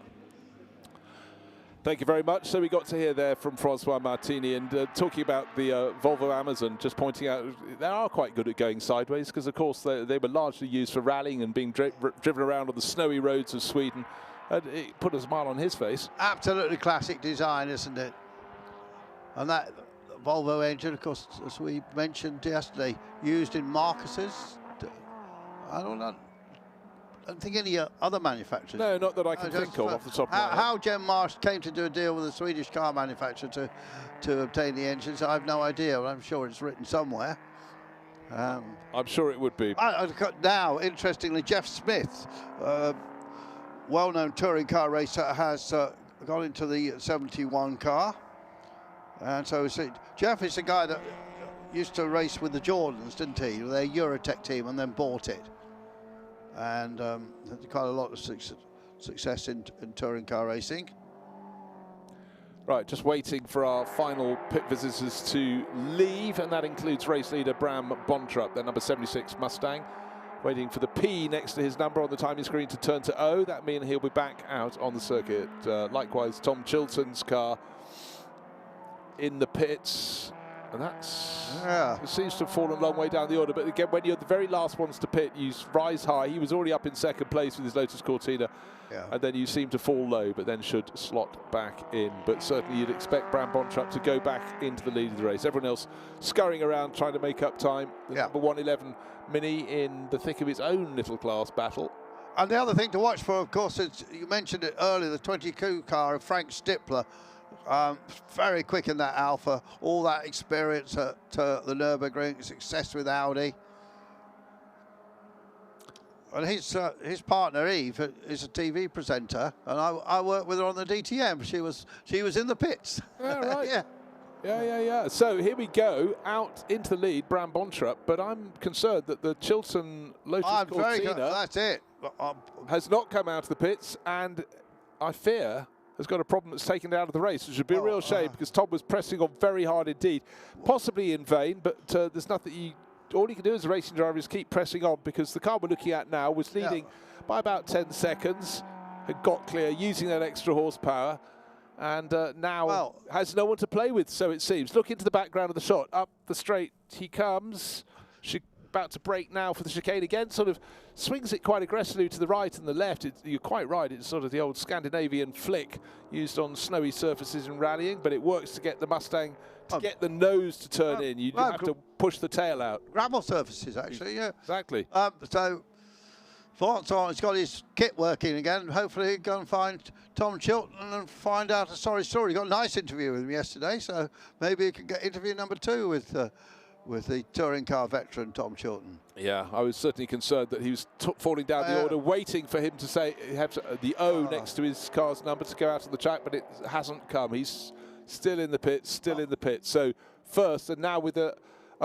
Thank you very much. So we got to hear there from Francois Martini and talking about the Volvo Amazon, just pointing out they are quite good at going sideways because, of course, they were largely used for rallying and being driven around on the snowy roads of Sweden. And it put a smile on his face. Absolutely classic design, isn't it? And that Volvo engine, of course, as we mentioned yesterday, used in Marcus's. I don't think any other manufacturers. No, not that I can think of off the top of my head. How Jen Marsh came to do a deal with a Swedish car manufacturer to obtain the engines, I have no idea. I'm sure it's written somewhere. I'm sure it would be. Now, interestingly, Jeff Smith, well-known touring car racer, has gone into the 71 car. And so Jeff is the guy that used to race with the Jordans, didn't he? Their Eurotech team, and then bought it. And had quite a lot of success in touring car racing. Right, just waiting for our final pit visitors to leave, and that includes race leader Bram Bontrup, their number 76 Mustang. Waiting for the P next to his number on the timing screen to turn to O. That means he'll be back out on the circuit. Likewise, Tom Chilton's car in the pits. And it seems to have fallen a long way down the order. But again, when you're the very last ones to pit, you rise high. He was already up in second place with his Lotus Cortina. Yeah. And then you seem to fall low, but then should slot back in. But certainly you'd expect Bram Bontrup to go back into the lead of the race. Everyone else scurrying around trying to make up time. The number 111 Mini in the thick of its own little class battle. And the other thing to watch for, of course, is, you mentioned it earlier, the 22 car of Frank Stippler. Very quick in that Alpha, all that experience at the Nürburgring, success with Audi. And his partner Eve is a TV presenter, and I worked with her on the DTM. She was in the pits. Yeah, right. Yeah. Yeah. So here we go, out into the lead, Bram Bontrup, but I'm concerned that the Chilton Lotus Cortina that's it. has not come out of the pits, and I fear has got a problem that's taken it out of the race, which would be a real shame because Tom was pressing on very hard indeed, possibly in vain, but there's nothing all you can do as a racing driver is keep pressing on because the car we're looking at now was leading by about 10 seconds, had got clear using that extra horsepower, and now has no one to play with, so it seems. Look into the background of the shot. Up the straight he comes. About to brake now for the chicane again, sort of swings it quite aggressively to the right and the left. You're quite right, it's sort of the old Scandinavian flick used on snowy surfaces in rallying, but it works to get the Mustang, to get the nose to turn in. You have to push the tail out. Gravel surfaces, actually, yeah. Exactly. So Francois has got his kit working again. Hopefully he'll go and find Tom Chilton and find out a sorry story. He got a nice interview with him yesterday, so maybe he can get interview number 2 with the touring car veteran Tom Chilton. Yeah, I was certainly concerned that he was falling down the order, waiting for him to say the O next to his car's number to go out on the track, but it hasn't come. He's still in the pit, So first, and now with a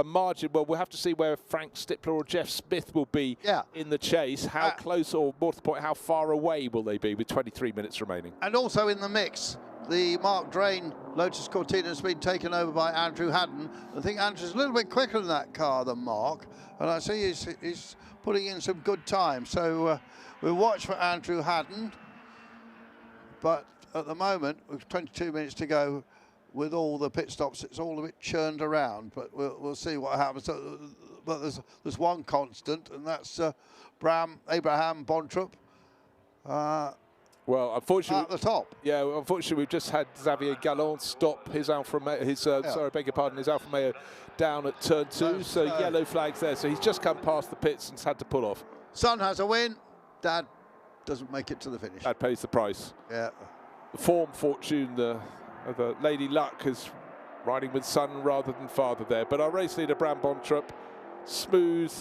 margin, well, we'll have to see where Frank Stippler or Jeff Smith will be in the chase. How close, or more to the point, how far away will they be with 23 minutes remaining? And also in the mix, the Mark Drain Lotus Cortina has been taken over by Andrew Haddon. I think Andrew's a little bit quicker than that car than Mark, and I see he's putting in some good time. So we'll watch for Andrew Haddon. But at the moment, with 22 minutes to go, with all the pit stops, it's all a bit churned around, but we'll see what happens. So, but there's one constant, and that's Abraham Bontrup. Well, unfortunately, at the top. Yeah, well, unfortunately, we've just had Xavier Galland stop his Alfa Romeo, sorry, beg your pardon, his Alfa Romeo down at turn 2. So yellow flags there. So he's just come past the pits and had to pull off. Son has a win. Dad doesn't make it to the finish. Dad pays the price. Yeah. The fortune, the Lady Luck is riding with son rather than father there. But our race leader, Bram Bontrup, smooth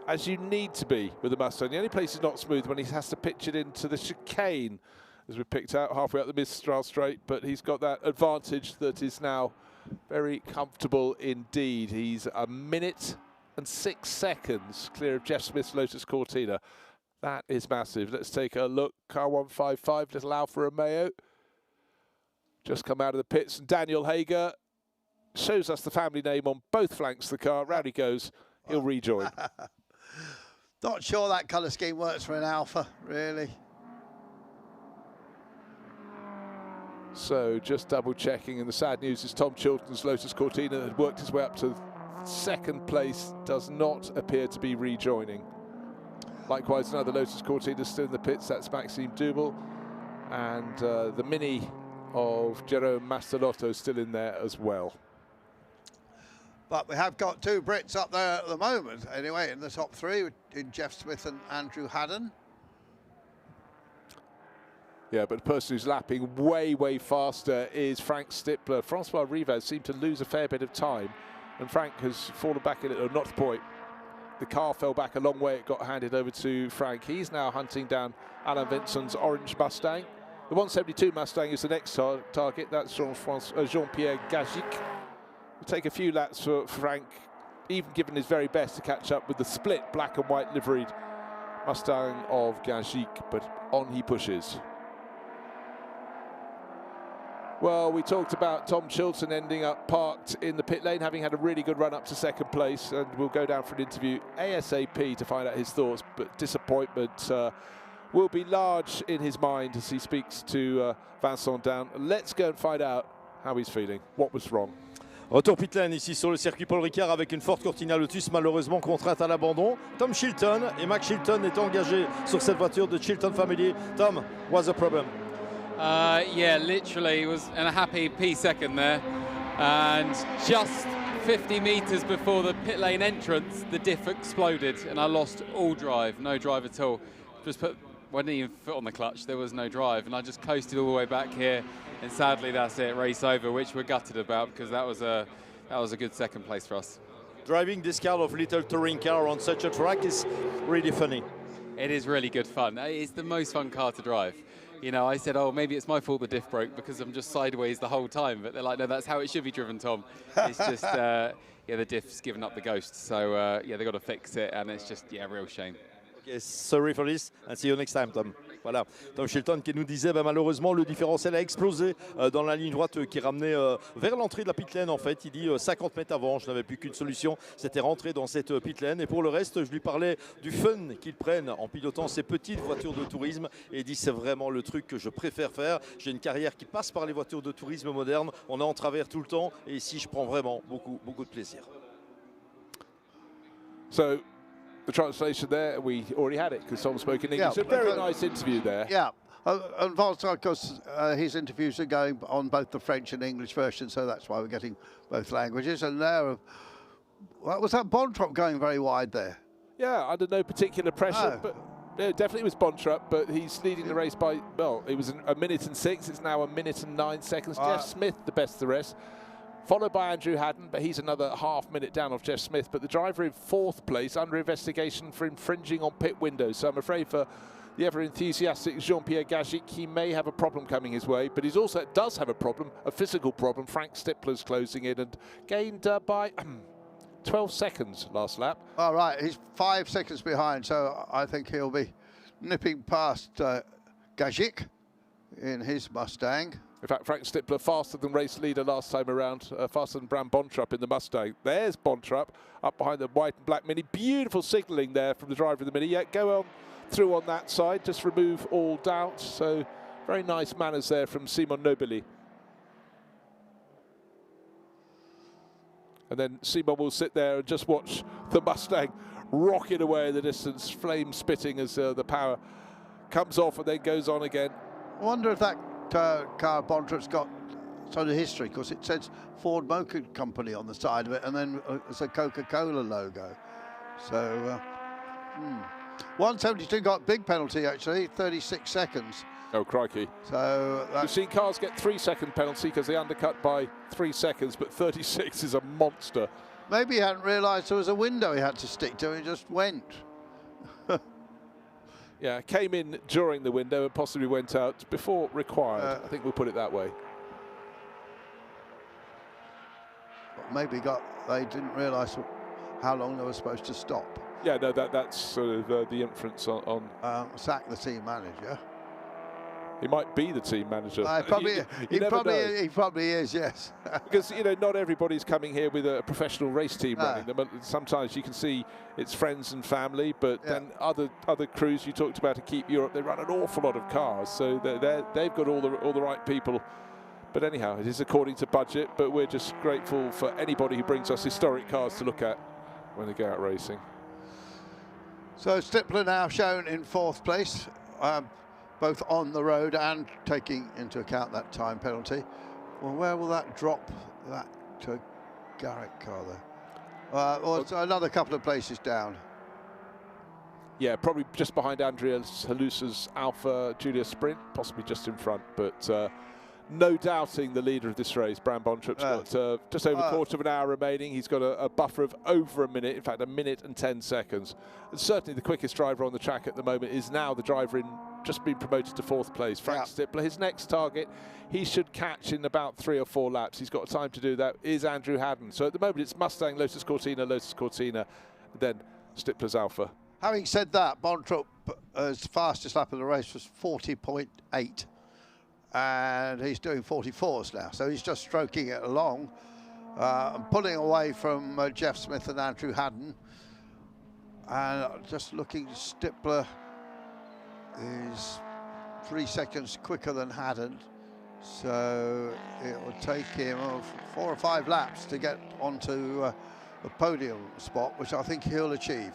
as you need to be with the Mustang. The only place he's not smooth when he has to pitch it into the chicane, as we picked out halfway up the Mistral Straight, but he's got that advantage that is now very comfortable indeed. He's 1 minute and 6 seconds clear of Jeff Smith's Lotus Cortina. That is massive. Let's take a look. Car 155, little Alfa Romeo. Just come out of the pits, and Daniel Hager shows us the family name on both flanks of the car. Round he goes. He'll rejoin. Not sure that colour scheme works for an Alfa, really. So just double checking, and the sad news is Tom Chilton's Lotus Cortina had worked his way up to second place, does not appear to be rejoining. Likewise, another Lotus Cortina still in the pits, that's Maxime Dubel, and the Mini of Jerome Mastelotto still in there as well. But we have got 2 Brits up there at the moment, anyway, in the top 3, in Jeff Smith and Andrew Haddon. Yeah, but the person who's lapping way, way faster is Frank Stippler. Francois Rivas seemed to lose a fair bit of time, and Frank has fallen back a little, not the point. The car fell back a long way, it got handed over to Frank. He's now hunting down Alain Vincent's orange Mustang. The 172 Mustang is the next target, that's Jean-Pierre Gagic. It'll take a few laps for Frank, even given his very best, to catch up with the split black and white liveried Mustang of Gagic, but on he pushes. Well, we talked about Tom Chilton ending up parked in the pit lane, having had a really good run up to second place, and we'll go down for an interview ASAP to find out his thoughts, but disappointment will be large in his mind as he speaks to Vincent Down. Let's go and find out how he's feeling, what was wrong. Retour pit lane ici sur le circuit Paul Ricard avec une Ford Cortina Lotus malheureusement contrainte à l'abandon. Tom Chilton et Max Chilton est engagé sur cette voiture de Chilton Family. Tom, what's the problem? Yeah, literally was in a happy P2 there, and just 50 metres before the pit lane entrance, the diff exploded and I lost all drive, no drive at all. Wasn't even foot on the clutch, there was no drive, and I just coasted all the way back here, and sadly that's it, race over, which we're gutted about because that was a good second place for us. Driving this kind of little touring car on such a track is really funny. It is really good fun. It's the most fun car to drive. You know, I said, oh, maybe it's my fault the diff broke because I'm just sideways the whole time. But they're like, no, that's how it should be driven, Tom. It's just, yeah, the diff's given up the ghost. So, yeah, they've got to fix it. And it's just, yeah, real shame. Okay, sorry for this and see you next time, Tom. Voilà, Tom Chilton qui nous disait malheureusement le différentiel a explosé dans la ligne droite qui ramenait vers l'entrée de la pit lane en fait. Il dit 50 mètres avant, je n'avais plus qu'une solution, c'était rentrer dans cette pit lane. Et pour le reste, je lui parlais du fun qu'ils prennent en pilotant ces petites voitures de tourisme. Et il dit c'est vraiment le truc que je préfère faire. J'ai une carrière qui passe par les voitures de tourisme modernes. On est en travers tout le temps et ici je prends vraiment beaucoup de plaisir. So, the translation there, we already had it because Tom spoke in English. Yeah, a very nice interview there. Yeah, and Vincent, because his interviews are going on both the French and English version, so that's why we're getting both languages. And there, was that Bontrup going very wide there? Yeah, under no particular pressure, No. but yeah, definitely was Bontrup, but he's leading the race by, well, it was 1 minute and 6, it's now 1 minute and 9 seconds. Jeff Smith, the best of the rest. Followed by Andrew Haddon, but he's another half minute down off Jeff Smith. But the driver in 4th place under investigation for infringing on pit windows. So I'm afraid for the ever enthusiastic Jean-Pierre Gagic, he may have a problem coming his way, but he also does have a problem, a physical problem. Frank Stippler's closing in and gained by 12 seconds last lap. All right, he's 5 seconds behind, so I think he'll be nipping past Gagic in his Mustang. In fact, Frank Stippler faster than race leader last time around, faster than Bram Bontrup in the Mustang. There's Bontrup up behind the white and black Mini. Beautiful signalling there from the driver of the Mini. Yeah, go on through on that side, just remove all doubt. So very nice manners there from Simon Nobili. And then Simon will sit there and just watch the Mustang rocking away in the distance, flame spitting as the power comes off and then goes on again. I wonder if that car Bontrup's got sort of history, because it says Ford Motor Company on the side of it, and then it's a Coca-Cola logo. So 172 got big penalty actually, 36 seconds. Oh crikey. So you've seen cars get 3-second penalty because they undercut by 3 seconds, but 36 is a monster. Maybe he hadn't realised there was a window he had to stick to, he just went. Yeah, came in during the window and possibly went out before required. I think we'll put it that way. Maybe they didn't realise how long they were supposed to stop. Yeah, no, that's sort of the inference on sack the team manager. He might be the team manager. He probably is, yes. Because, you know, not everybody's coming here with a professional race team running them. Sometimes you can see it's friends and family, but then other crews you talked about to keep Europe, they run an awful lot of cars, so they've got all the right people. But anyhow, it is according to budget, but we're just grateful for anybody who brings us historic cars to look at when they go out racing. So Stippler now shown in 4th place, both on the road and taking into account that time penalty. Well, where will that drop that Garrett car there? Well, it's another couple of places down. Yeah, probably just behind Andrea Halusa's Alpha Julia Sprint, possibly just in front, but no doubting the leader of this race. Bram Bontrup's got just over a quarter of an hour remaining. He's got a buffer of over a minute, in fact, 1 minute and 10 seconds. And certainly the quickest driver on the track at the moment is now the driver in just been promoted to 4th place, Frank Stippler. His next target, he should catch in about 3 or 4 laps. He's got time to do that, is Andrew Haddon. So at the moment it's Mustang, Lotus Cortina, then Stippler's Alpha. Having said that, Bontrup's fastest lap of the race was 40.8. And he's doing 44s now, so he's just stroking it along, pulling away from Jeff Smith and Andrew Haddon. And just looking, Stippler is 3 seconds quicker than Haddon, so it will take him 4 or 5 laps to get onto a podium spot, which I think he'll achieve.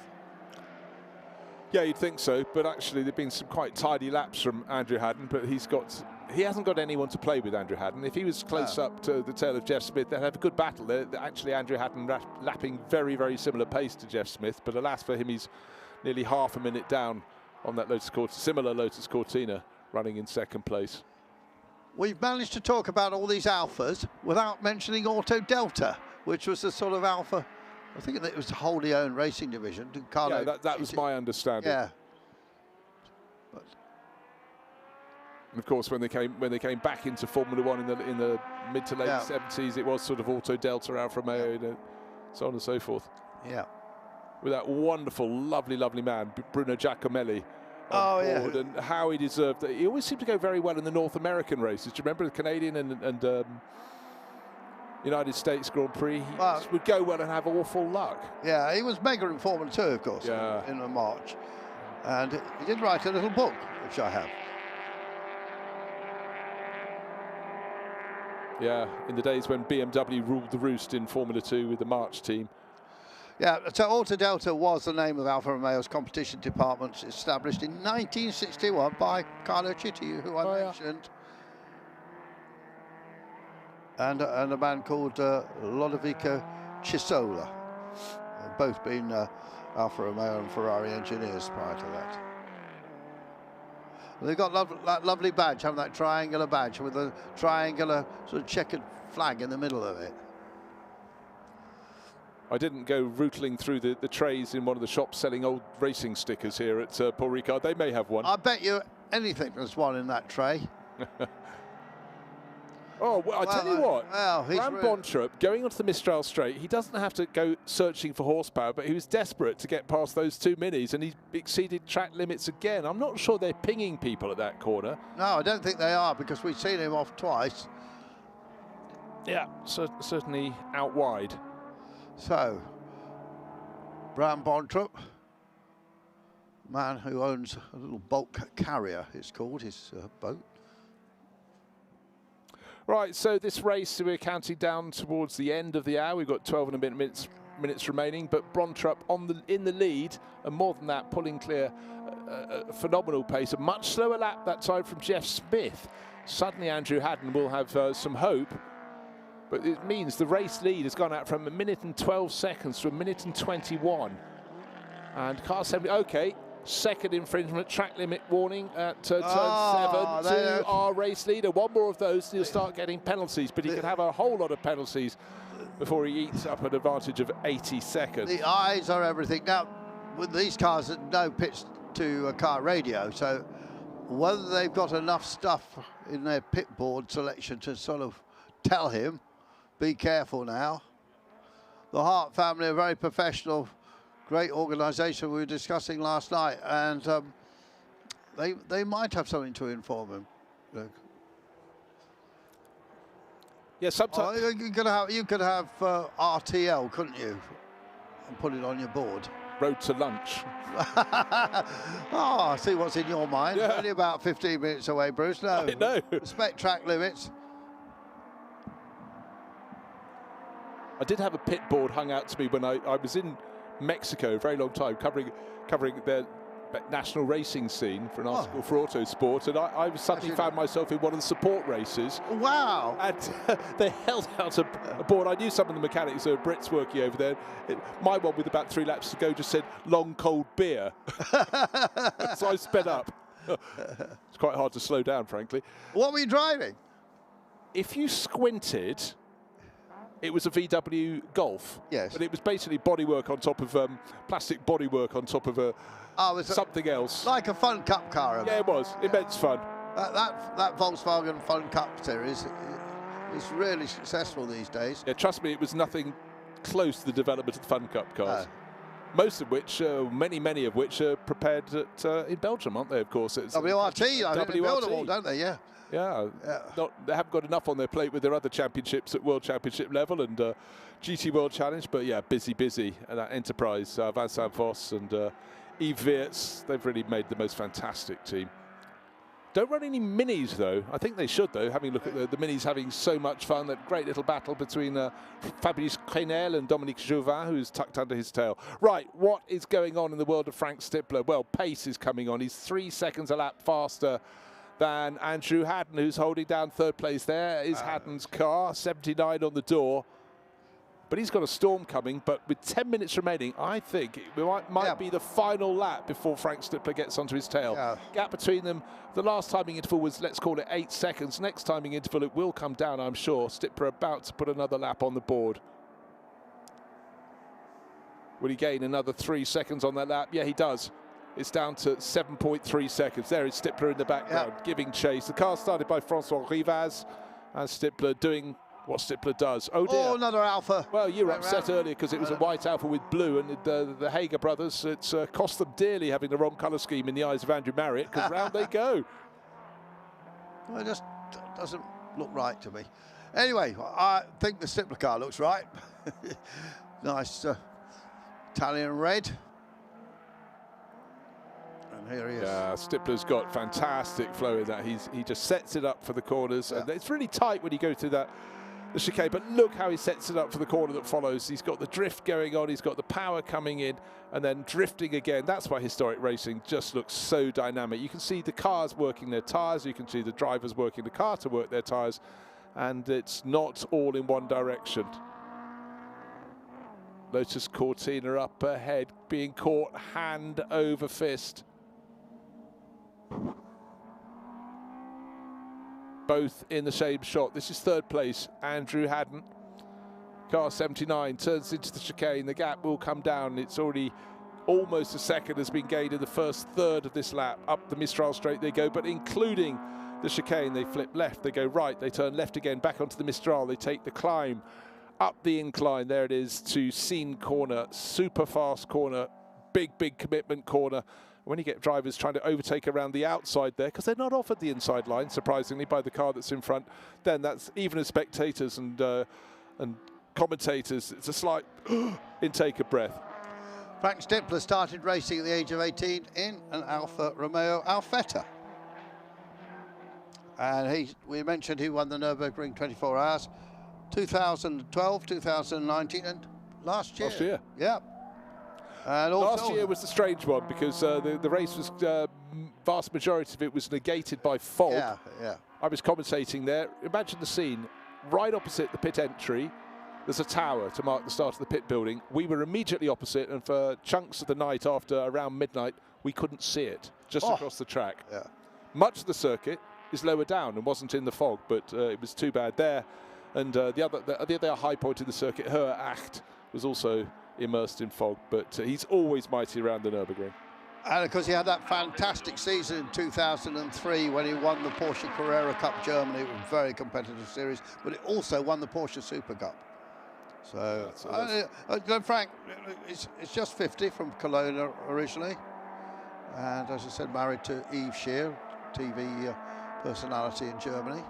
Yeah, you'd think so, but actually there've been some quite tidy laps from Andrew Haddon, but he hasn't got anyone to play with, Andrew Haddon. If he was close up to the tail of Jeff Smith, they'd have a good battle. Actually, Andrew Haddon lapping very, very similar pace to Jeff Smith, but alas for him, he's nearly half a minute down on that similar Lotus Cortina, running in 2nd place. We've managed to talk about all these Alphas without mentioning Auto Delta, which was a sort of Alpha. I think it was a wholly owned racing division. Yeah, that was my understanding. Yeah. And of course, when they came back into Formula One in the mid to late 70s, it was sort of Auto Delta, Alfa Romeo, so on and so forth. Yeah. With that wonderful, lovely, lovely man, Bruno Giacomelli, on board, and how he deserved it. He always seemed to go very well in the North American races. Do you remember the Canadian and United States Grand Prix? He just would go well and have awful luck. Yeah, he was mega in Formula 2, of course, in March. And he did write a little book, which I have. Yeah, in the days when BMW ruled the roost in Formula 2 with the March team. Yeah, so Auto Delta was the name of Alfa Romeo's competition department, established in 1961 by Carlo Citti, who I mentioned, and a man called Lodovico Cisola. Both been Alfa Romeo and Ferrari engineers prior to that. They've got that lovely badge, having that triangular badge with a triangular sort of checkered flag in the middle of it. I didn't go rootling through the trays in one of the shops selling old racing stickers here at Paul Ricard. They may have one. I bet you anything there's one in that tray. Oh, well, I tell you what, Bram Bontrup going onto the Mistral Straight, he doesn't have to go searching for horsepower, but he was desperate to get past those 2 minis, and he exceeded track limits again. I'm not sure they're pinging people at that corner. No, I don't think they are, because we've seen him off twice. Yeah, certainly out wide. So, Bram Bontrup, man who owns a little bulk carrier, it's called, his boat. Right, so this race, we're counting down towards the end of the hour. We've got 12 and a bit minutes remaining, but Brontrup in the lead, and more than that, pulling clear a phenomenal pace. A much slower lap that time from Jeff Smith. Suddenly Andrew Haddon will have some hope, but it means the race lead has gone out from 1 minute and 12 seconds to 1 minute and 21. And car 70, okay. Second infringement, track limit warning at turn 7 to our race leader. One more of those, he'll start getting penalties, but he could have a whole lot of penalties before he eats up an advantage of 80 seconds. The eyes are everything. Now, with these cars, no pitch to a car radio, so whether they've got enough stuff in their pit board selection to sort of tell him, be careful now. The Hart family are very professional. Great organisation we were discussing last night, and they might have something to inform him. Look. Yeah, sometimes you could have RTL, couldn't you? And put it on your board. Road to lunch. Oh, I see what's in your mind. Yeah. Only about 15 minutes away, Bruce. No, I know. Respect track limits. I did have a pit board hung out to me when I was in Mexico a very long time, covering their national racing scene for an article for Autosport, and I suddenly found myself in one of the support races. Wow! And they held out a board. I knew some of the mechanics, there were Brits working over there. My one, with about 3 laps to go, just said long cold beer. So I sped up. It's quite hard to slow down, frankly. What were you driving? If you squinted, it was a VW Golf. Yes. But it was basically bodywork on top of plastic bodywork on top of something else. Like a Fun Cup car. Yeah, it was. Immense fun. That Volkswagen Fun Cup series is really successful these days. Yeah, trust me, it was nothing close to the development of the Fun Cup cars. Most of which, many of which are prepared in Belgium, aren't they, of course? It's WRT, I think they build them all, don't they? Yeah. Yeah, they haven't got enough on their plate with their other championships at World Championship level and GT World Challenge, but yeah, busy. And that Enterprise, Vincent Voss and Yves Weerts, they've really made the most fantastic team. Don't run any minis, though. I think they should, though, having a look at the minis having so much fun. That great little battle between Fabrice Crenel and Dominique Jouvin, who's tucked under his tail. Right, what is going on in the world of Frank Stippler? Well, pace is coming on. He's 3 seconds a lap faster than Andrew Haddon, who's holding down third place. There is Haddon's car, 79 on the door. But he's got a storm coming, but with 10 minutes remaining, I think it might be the final lap before Frank Stippler gets onto his tail. Yeah. Gap between them, the last timing interval was, let's call it 8 seconds. Next timing interval, it will come down, I'm sure. Stippler about to put another lap on the board. Will he gain another 3 seconds on that lap? Yeah, he does. It's down to 7.3 seconds. There is Stippler in the background, giving chase. The car started by Francois Rivaz, and Stippler doing what Stippler does. Oh dear. Oh, another Alpha. Well, you were upset earlier because it was a white Alpha with blue, and the Hager brothers, it's cost them dearly having the wrong colour scheme in the eyes of Andrew Marriott, because round they go. Well, it just doesn't look right to me. Anyway, I think the Stippler car looks right. Nice Italian red. And here he is. Yeah, Stippler's got fantastic flow in that. He just sets it up for the corners. And it's really tight when you go through the chicane, but look how he sets it up for the corner that follows. He's got the drift going on, he's got the power coming in, and then drifting again. That's why historic racing just looks so dynamic. You can see the cars working their tyres, you can see the drivers working the car to work their tyres, and it's not all in one direction. Lotus Cortina up ahead, being caught hand over fist. Both in the same shot. This is third place, Andrew Haddon. Car 79 turns into the chicane. The gap will come down. It's already almost a second has been gained in the first third of this lap. Up the Mistral straight they go, but including the chicane, they flip left, they go right, they turn left again, back onto the Mistral. They take the climb up the incline. There it is to Scene Corner, super fast corner, big commitment corner. When you get drivers trying to overtake around the outside there, because they're not offered the inside line, surprisingly, by the car that's in front, then that's, even as spectators and commentators, it's a slight intake of breath. Frank Stippler started racing at the age of 18 in an Alfa Romeo Alfetta. And we mentioned he won the Nürburgring 24 Hours, 2012, 2019, and last year. Last year. Yeah. And also, last year was the strange one because the race was, vast majority of it was negated by fog. Yeah, yeah. I was commentating there. Imagine the scene. Right opposite the pit entry, there's a tower to mark the start of the pit building. We were immediately opposite, and for chunks of the night after around midnight, we couldn't see it just across the track. Yeah. Much of the circuit is lower down and wasn't in the fog, but it was too bad there. And the other high point in the circuit, Her Acht, was also immersed in fog, but he's always mighty around the Nürburgring. And of course he had that fantastic season in 2003 when he won the Porsche Carrera Cup Germany. It was a very competitive series, but it also won the Porsche Super Cup. So, Frank, it's just 50 from Cologne originally. And as I said, married to Eve Scheer, TV personality in Germany.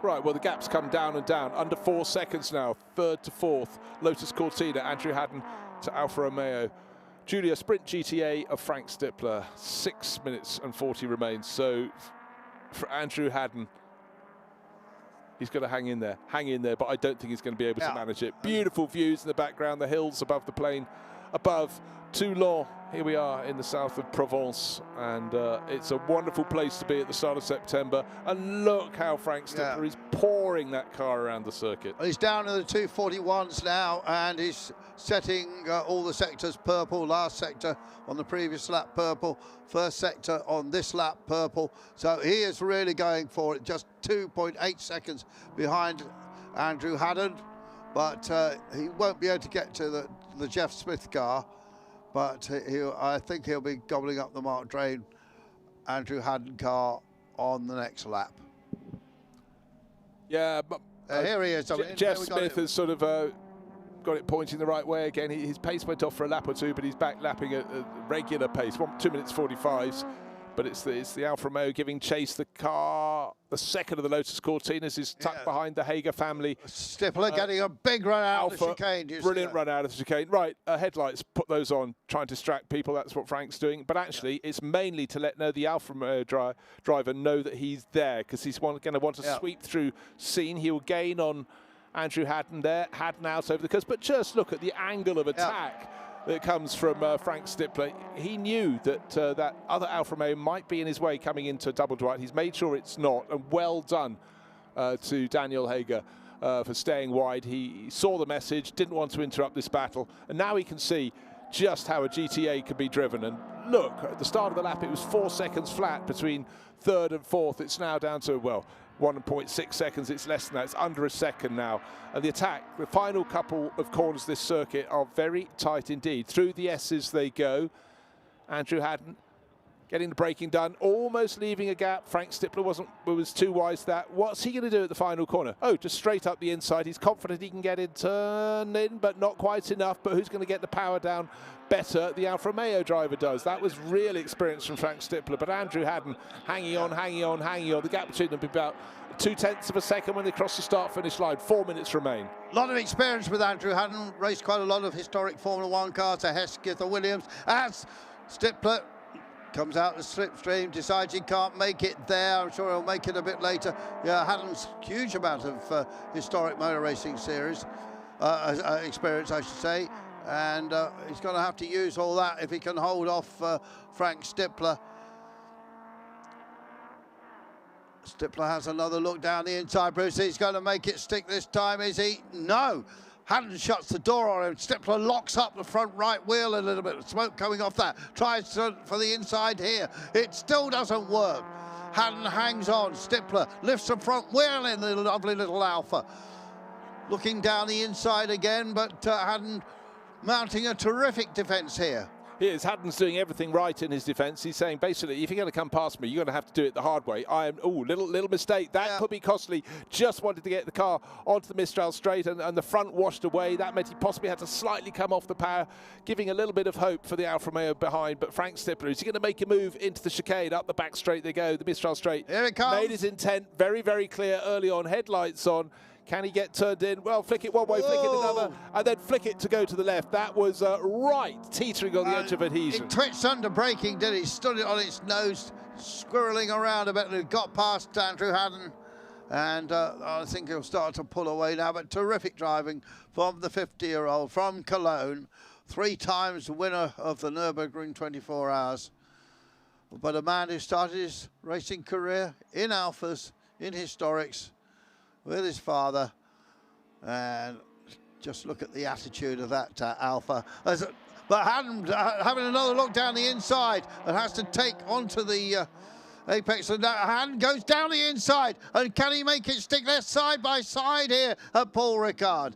Right, well, the gap's come down and down. Under 4 seconds now, third to fourth. Lotus Cortina, Andrew Haddon to Alfa Romeo. Julia, Sprint GTA of Frank Stippler. 6 minutes and 40 remains. So for Andrew Haddon, he's going to hang in there, but I don't think he's going to be able to manage it. Beautiful views in the background, the hills above the plain, above Toulon. Here we are in the south of Provence, and it's a wonderful place to be at the start of September. And look how Frank Stippler is pouring that car around the circuit. He's down in the 241s now, and he's setting all the sectors purple. Last sector on the previous lap purple, first sector on this lap purple. So he is really going for it, just 2.8 seconds behind Andrew Haddon, but he won't be able to get to the Jeff Smith car. But I think he'll be gobbling up the Mark Drain Andrew Haddon car on the next lap. Yeah, but here he is. Jeff Smith has sort of got it pointing the right way again. His pace went off for a lap or two, but he's back lapping at a regular pace, 2 minutes 45s. But it's the Alfa Romeo giving chase. The car, the second of the Lotus Cortinas, is tucked behind the Hager family. Stippler getting a big run out of the chicane. Brilliant run out of the chicane. Right, headlights, put those on, try and distract people. That's what Frank's doing. But actually, it's mainly to let the Alfa Romeo driver know that he's there, because he's going to want to sweep through scene. He'll gain on Andrew Haddon there. Haddon out over the coast. But just look at the angle of attack that comes from Frank Stippler. He knew that that other Alfa Romeo might be in his way coming into Double Dwight. He's made sure it's not, and well done to Daniel Hager for staying wide. He saw the message, didn't want to interrupt this battle, and now he can see just how a GTA can be driven. And look, at the start of the lap, it was 4 seconds flat between third and fourth. It's now down to, well, 1.6 seconds. It's less than that. It's under a second now. And the attack, the final couple of corners of this circuit are very tight indeed. Through the S's they go. Andrew Haddon getting the braking done, almost leaving a gap. Frank Stippler was too wise to that. What's he going to do at the final corner? Oh, just straight up the inside. He's confident he can get it turned in, but not quite enough. But who's going to get the power down better? The Alfa Romeo driver does. That was real experience from Frank Stippler. But Andrew Haddon hanging on. The gap between them will be about 0.2 of a second when they cross the start-finish line. 4 minutes remain. A lot of experience with Andrew Haddon. Raced quite a lot of historic Formula One cars, a Hesketh, a Williams. As Stippler comes out the slipstream, decides he can't make it there. I'm sure he'll make it a bit later. Yeah, Haddon's huge amount of historic motor racing series experience, I should say. And he's going to have to use all that if he can hold off Frank Stippler. Stippler has another look down the inside. Bruce, he's going to make it stick this time, is he? No. Haddon shuts the door on him. Stippler locks up the front right wheel a little bit. Smoke coming off that. Tries for the inside here. It still doesn't work. Haddon hangs on. Stippler lifts the front wheel in the lovely little Alfa. Looking down the inside again, but Haddon mounting a terrific defence here. He is. Haddon's doing everything right in his defence. He's saying, basically, if you're going to come past me, you're going to have to do it the hard way. Little mistake. That could be costly. Just wanted to get the car onto the Mistral straight, and the front washed away. That meant he possibly had to slightly come off the power, giving a little bit of hope for the Alfa Romeo behind. But Frank Stippler, is he going to make a move into the chicane? Up the back straight they go, the Mistral straight. Here it comes. Made his intent very, very clear early on. Headlights on. Can he get turned in? Well, flick it one way, flick it another, and then flick it to go to the left. That was right, teetering on the edge of adhesion. It twitched under braking, did it? Stood it on its nose, squirreling around a bit, and it got past Andrew Haddon. And I think he'll start to pull away now, but terrific driving from the 50-year-old from Cologne, 3 times winner of the Nürburgring 24 Hours. But a man who started his racing career in Alphas, in historics, with his father. And just look at the attitude of that Alpha. But Haddon having another look down the inside and has to take onto the apex, and Haddon goes down the inside, and can he make it stick? They're side by side here at Paul Ricard.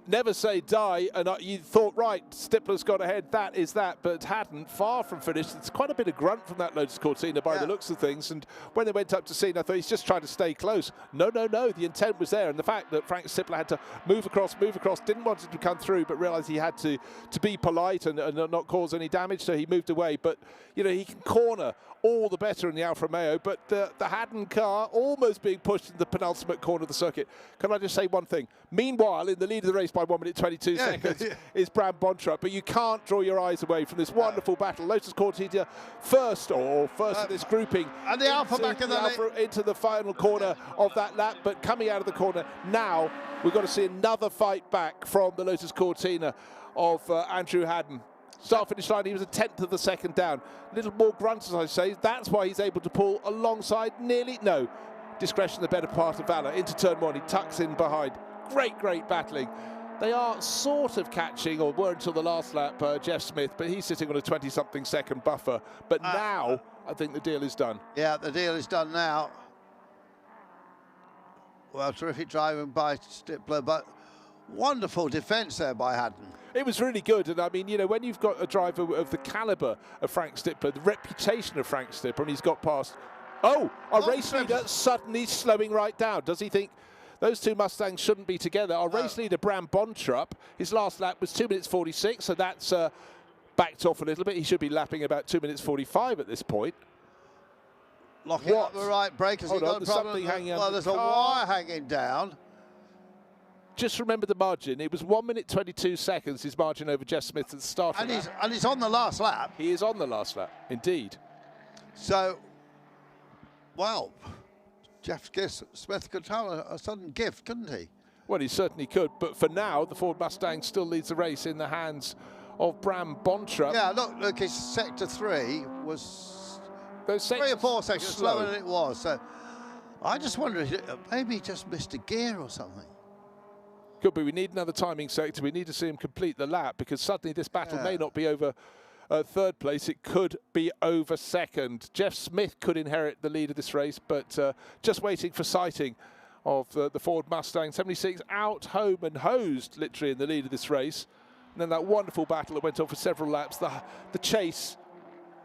Never say die, and you thought, right, Stippler's got ahead, that is that, but Haddon, far from finished. It's quite a bit of grunt from that Lotus Cortina by the looks of things, and when they went up to Cena, I thought he's just trying to stay close. No, the intent was there, and the fact that Frank Stippler had to move across, didn't want it to come through, but realised he had to be polite and not cause any damage, so he moved away. But, you know, he can corner all the better in the Alfa Romeo, but the Haddon car almost being pushed into the penultimate corner of the circuit. Can I just say one thing? Meanwhile, in the lead of the race by 1 minute 22 seconds is Bram Bontrapp, but you can't draw your eyes away from this wonderful battle. Lotus Cortina first in this grouping, and the Alfa back in into the final corner of that lap, but coming out of the corner now, we've got to see another fight back from the Lotus Cortina of Andrew Haddon. Start-finish line, he was a 1/10 of the second down. A little more grunt, as I say. That's why he's able to pull alongside discretion, the better part of valour. Into turn 1, he tucks in behind. Great battling. They are sort of catching, or were until the last lap, Jeff Smith, but he's sitting on a 20-something second buffer. But now, I think the deal is done. Yeah, the deal is done now. Well, terrific driving by Stippler, but wonderful defence there by Haddon. It was really good, and I mean, you know, when you've got a driver of the calibre of Frank Stippler, the reputation of Frank Stippler, and he's got past, a race leader suddenly slowing right down. Does he think those two Mustangs shouldn't be together? Our race leader, Bram Bontrapp, his last lap was 2 minutes 46, so that's backed off a little bit. He should be lapping about 2 minutes 45 at this point. Locking up the right brake. Has he got a problem? Something hanging well, there's a wire hanging down. Just remember the margin. It was 1 minute 22 seconds, his margin over Jeff Smith at the start. And he's on the last lap. He is on the last lap, indeed. So, well, Jeff Smith could have a sudden gift, couldn't he? Well, he certainly could. But for now, the Ford Mustang still leads the race in the hands of Bram Bontrapp. Yeah, look, his sector 3 was 3 or 4 seconds slower than it was. So, I just wonder if maybe he just missed a gear or something. Could be. We need another timing sector. We need to see him complete the lap, because suddenly this battle may not be over third place. It could be over second. Jeff Smith could inherit the lead of this race, but just waiting for sighting of the Ford Mustang 76 out, home and hosed literally in the lead of this race. And then that wonderful battle that went on for several laps, the chase,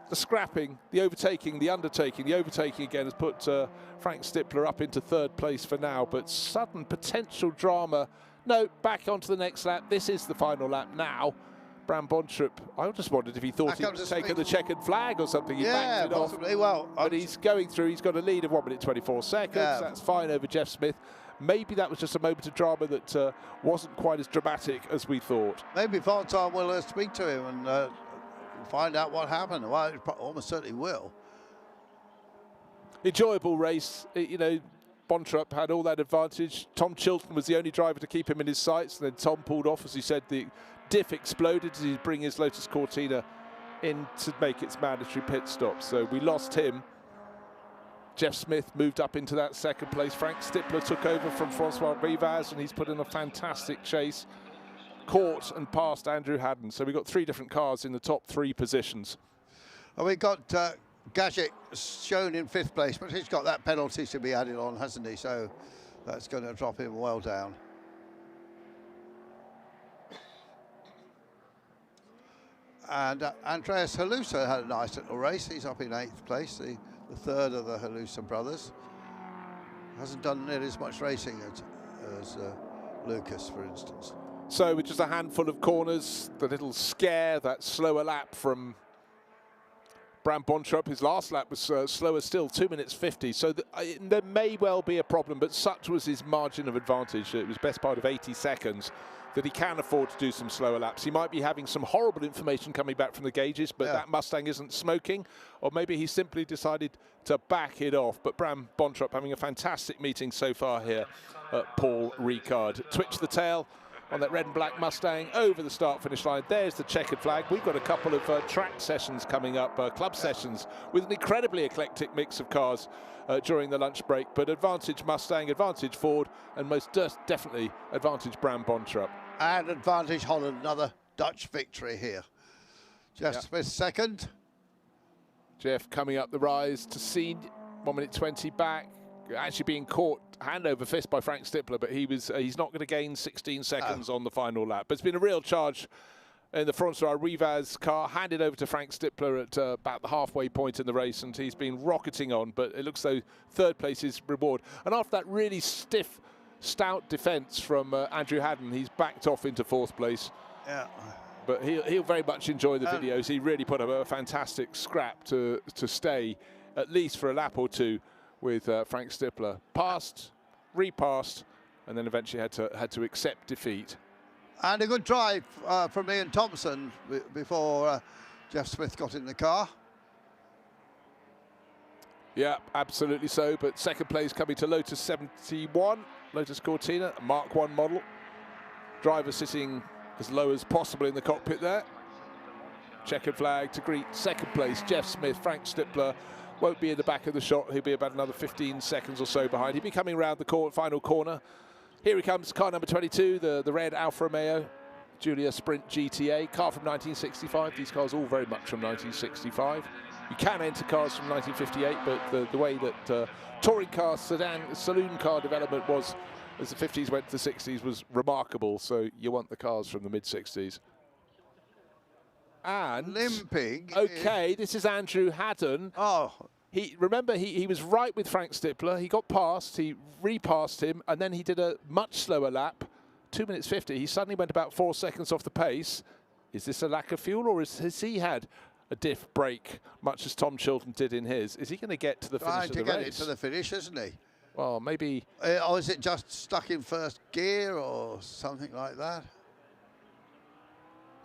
the scrapping, the overtaking, the undertaking. The overtaking again has put Frank Stippler up into third place for now, but sudden potential drama. No, back onto the next lap. This is the final lap now. Bram Bontrapp, I just wondered if he thought he'd taken the checkered flag or something. He backed it possibly. Well, but he's going through. He's got a lead of 1 minute 24 seconds. That's fine over Jeff Smith. Maybe that was just a moment of drama that wasn't quite as dramatic as we thought. Maybe Valtar will speak to him and find out what happened. Well, it almost certainly will. Enjoyable race, you know. Bontrapp had all that advantage. Tom Chilton was the only driver to keep him in his sights, and then Tom pulled off. As he said, the diff exploded as he bring his Lotus Cortina in to make its mandatory pit stop. So we lost him. Jeff Smith moved up into that second place. Frank Stippler took over from Francois Rivaz, and he's put in a fantastic chase. Caught and passed Andrew Haddon. So we've got 3 different cars in the top 3 positions. Well, we got Gadget shown in 5th place, but he's got that penalty to be added on, hasn't he? So that's going to drop him well down. And Andreas Halusa had a nice little race. He's up in 8th place, the third of the Halusa brothers. Hasn't done nearly as much racing as Lucas, for instance. So with just a handful of corners, the little scare, that slower lap from Bram Bontrup, his last lap was slower still, 2 minutes 50. So there may well be a problem, but such was his margin of advantage. It was best part of 80 seconds that he can afford to do some slower laps. He might be having some horrible information coming back from the gauges, but that Mustang isn't smoking, or maybe he simply decided to back it off. But Bram Bontrup having a fantastic meeting so far here at Paul Ricard. Twitch the tail on that red and black Mustang over the start-finish line. There's the checkered flag. We've got a couple of track sessions coming up, club sessions, with an incredibly eclectic mix of cars during the lunch break. But advantage Mustang, advantage Ford, and most definitely advantage Bram Bontrup. And advantage Holland, another Dutch victory here. Jeff Smith second. Jeff coming up the rise to see 1 minute 20 back. Actually being caught hand over fist by Frank Stippler, but he's not going to gain 16 seconds on the final lap. But it's been a real charge in the front row. Rivas car handed over to Frank Stippler at about the halfway point in the race, and he's been rocketing on, but it looks though third place is reward. And after that really stiff, stout defence from Andrew Haddon, he's backed off into fourth place. Yeah. But he'll very much enjoy the videos. He really put up a fantastic scrap to stay at least for a lap or two with Frank Stippler. Passed, repassed, and then eventually had to accept defeat. And a good drive from Ian Thompson before Jeff Smith got in the car. Yeah, absolutely so. But second place coming to Lotus 71, Lotus Cortina, a Mark 1 model. Driver sitting as low as possible in the cockpit there. Checkered flag to greet second place, Jeff Smith. Frank Stippler won't be in the back of the shot. He'll be about another 15 seconds or so behind. He'll be coming around the final corner. Here he comes, car number 22, the red Alfa Romeo Giulia Sprint GTA, car from 1965. These cars all very much from 1965. You can enter cars from 1958, but the way that touring car, saloon car development was as the 50s went to the 60s was remarkable. So you want the cars from the mid-60s. And limping. Okay, this is Andrew Haddon. Oh. Remember, he was right with Frank Stippler. He got past, he repassed him, and then he did a much slower lap, 2 minutes 50. He suddenly went about 4 seconds off the pace. Is this a lack of fuel, or has he had a diff brake, much as Tom Chilton did in his? Is he going to get to the finish of the race? Trying to get it to the finish, isn't he? Well, maybe. Or is it just stuck in first gear or something like that?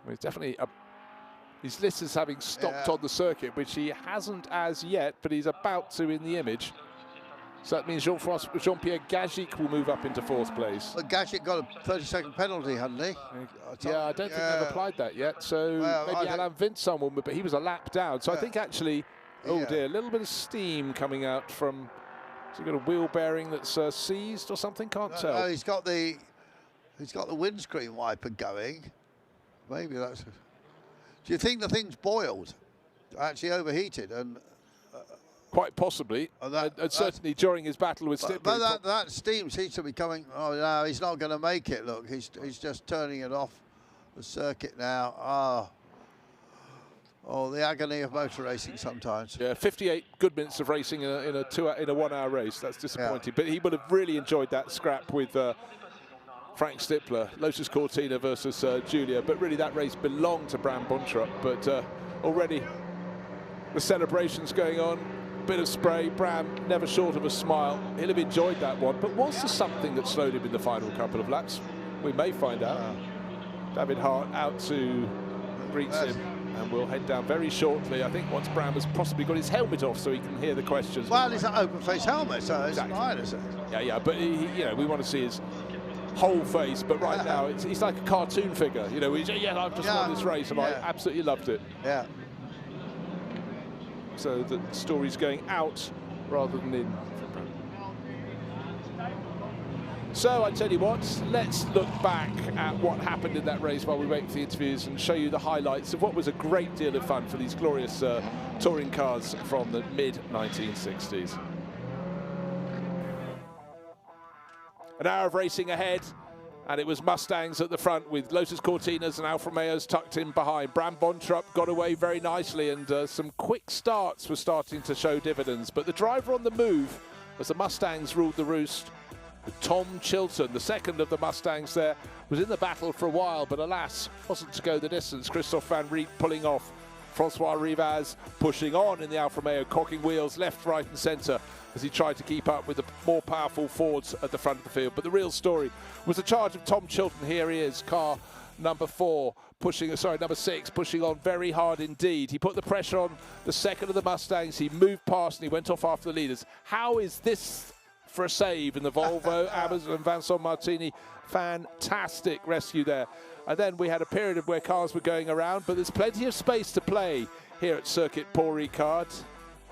Well, he's definitely his list is having stopped on the circuit, which he hasn't as yet, but he's about to in the image. So that means Jean-Pierre Gagic will move up into fourth place. But Gagic got a 30-second penalty, hadn't he? Yeah, I don't think they've applied that yet. So maybe Alain Vincent will move, but he was a lap down. So I think actually, oh dear, a little bit of steam coming out from. Has he got a wheel bearing that's seized or something? Can't tell. No, he's got the windscreen wiper going. Maybe that's. Do you think the thing's boiled, actually overheated, and? Quite possibly, and certainly during his battle with Stippler. But that steam seems to be coming. Oh no, he's not going to make it. Look, he's just turning it off the circuit now. Oh, the agony of motor racing sometimes. Yeah, 58 good minutes of racing in a 1 hour race. That's disappointing. But he would have really enjoyed that scrap with Frank Stippler, Lotus Cortina versus Giulia. But really, that race belonged to Bram Bontrup. But already, the celebrations going on. Bit of spray. Bram never short of a smile. He'll have enjoyed that one. But was there something that slowed him in the final couple of laps? We may find out. David Hart out to greets him, and we'll head down very shortly. I think once Bram has possibly got his helmet off, so he can hear the questions. Well, it's an open-face helmet, so it's fine, isn't it? Yeah. But we want to see his whole face. But right now, he's like a cartoon figure. I've just won this race, and I absolutely loved it. Yeah. So the story's going out rather than in. So I tell you what, let's look back at what happened in that race while we wait for the interviews and show you the highlights of what was a great deal of fun for these glorious touring cars from the mid-1960s. An hour of racing ahead. And it was Mustangs at the front with Lotus Cortinas and Alfa Romeos tucked in behind. Bram Bontrup got away very nicely, and some quick starts were starting to show dividends. But the driver on the move as the Mustangs ruled the roost. Tom Chilton, the second of the Mustangs there, was in the battle for a while, but alas, wasn't to go the distance. Christophe Van Riet pulling off Francois Rivaz pushing on in the Alfa Romeo, cocking wheels left, right and centre as he tried to keep up with the more powerful Fords at the front of the field. But the real story was the charge of Tom Chilton. Here he is, car number 6, pushing on very hard indeed. He put the pressure on the second of the Mustangs. He moved past and he went off after the leaders. How is this for a save in the Volvo? Amazon and Vincent Martini, fantastic rescue there. And then we had a period of where cars were going around, but there's plenty of space to play here at Circuit Paul Ricard.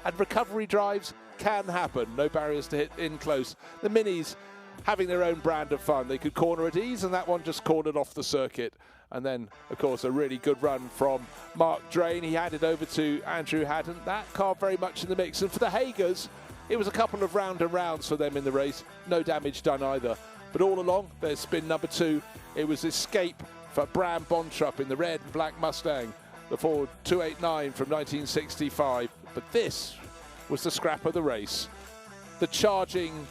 And recovery drives can happen. No barriers to hit in close. The Minis having their own brand of fun. They could corner at ease, and that one just cornered off the circuit. And then, of course, a really good run from Mark Drain. He handed over to Andrew Haddon. That car very much in the mix. And for the Hagers, it was a couple of round and rounds for them in the race. No damage done either. But all along, there's spin number 2. It was Escape for Bram Bontrup in the red and black Mustang, the Ford 289 from 1965. But this was the scrap of the race. The charging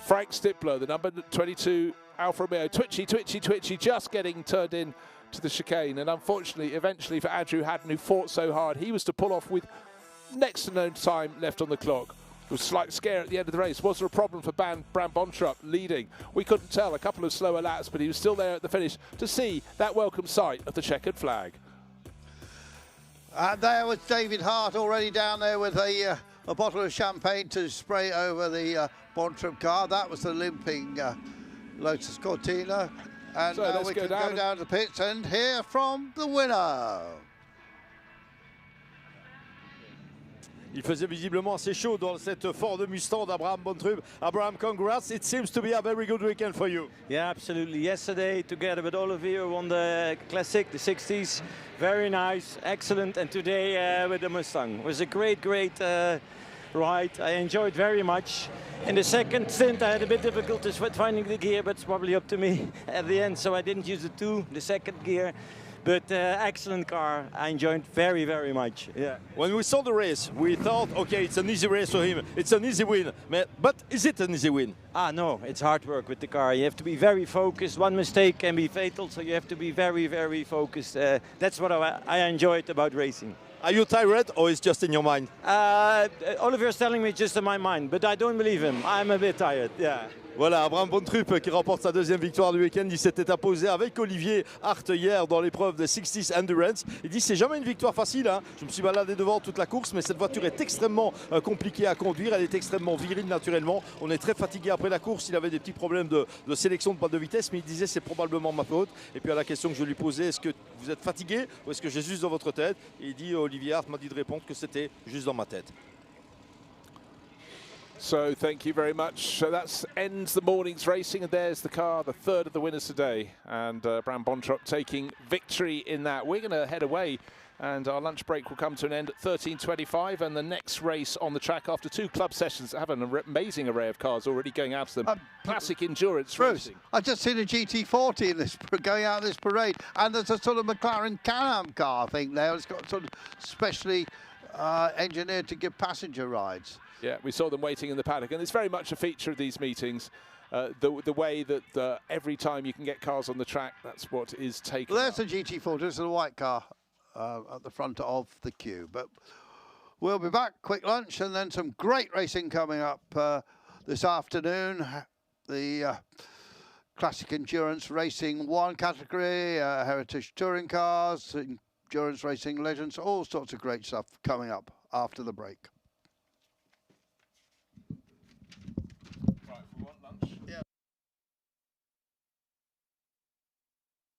Frank Stippler, the number 22 Alfa Romeo, twitchy, just getting turned in to the chicane. And unfortunately, eventually for Andrew Haddon, who fought so hard, he was to pull off with next to no time left on the clock. It was a slight scare at the end of the race. Was there a problem for Bram Bontrup leading? We couldn't tell. A couple of slower laps, but he was still there at the finish to see that welcome sight of the checkered flag. And there was David Hart already down there with a bottle of champagne to spray over the Bontrup car. That was the limping Lotus Cortina. And so now we can go down to the pits and hear from the winner. Il faisait visiblement assez chaud dans cette Ford Mustang d'Abraham Bontrup. Abraham, congrats. It seems to be a very good weekend for you. Yeah, absolutely. Yesterday, together with Olivier, won the Classic, the 60s. Very nice, excellent. And today with the Mustang. It was a great ride. I enjoyed very much. In the second stint, I had a bit difficulties with finding the gear, but it's probably up to me at the end. So I didn't use the second gear. But excellent car. I enjoyed very, very much. Yeah. When we saw the race, we thought, okay, it's an easy race for him. It's an easy win. But is it an easy win? No, it's hard work with the car. You have to be very focused. One mistake can be fatal, so you have to be very, very focused. That's what I enjoyed about racing. Are you tired or it's just in your mind? Oliver's telling me it's just in my mind, but I don't believe him. I'm a bit tired, yeah. Voilà, Abraham Bontrup qui remporte sa deuxième victoire du week-end. Il s'était imposé avec Olivier Hart hier dans l'épreuve de 60s Endurance. Il dit c'est jamais une victoire facile. Hein. Je me suis baladé devant toute la course, mais cette voiture est extrêmement compliquée à conduire. Elle est extrêmement virile naturellement. On est très fatigué après la course. Il avait des petits problèmes de sélection de boîte de vitesse, mais il disait c'est probablement ma faute. Et puis à la question que je lui posais, est-ce que vous êtes fatigué ou est-ce que j'ai juste dans votre tête? Et il dit Olivier Hart m'a dit de répondre que c'était juste dans ma tête. So thank you very much. So that ends the morning's racing, and there's the car, the third of the winners today, and Bram Bontrup taking victory in that. We're going to head away, and our lunch break will come to an end at 13:25, and the next race on the track after 2 club sessions have an amazing array of cars already going out to them. Classic endurance racing. I've just seen a GT40 in this going out of this parade, and there's a sort of McLaren Can-Am car, I think, there. It's got sort of specially engineered to give passenger rides. Yeah, we saw them waiting in the paddock, and it's very much a feature of these meetings. The way that every time you can get cars on the track, that's what is taken. Well, there's a GT40, there's a white car at the front of the queue. But we'll be back, quick lunch, and then some great racing coming up this afternoon. The Classic Endurance Racing 1 category, Heritage Touring Cars, Endurance Racing Legends, all sorts of great stuff coming up after the break.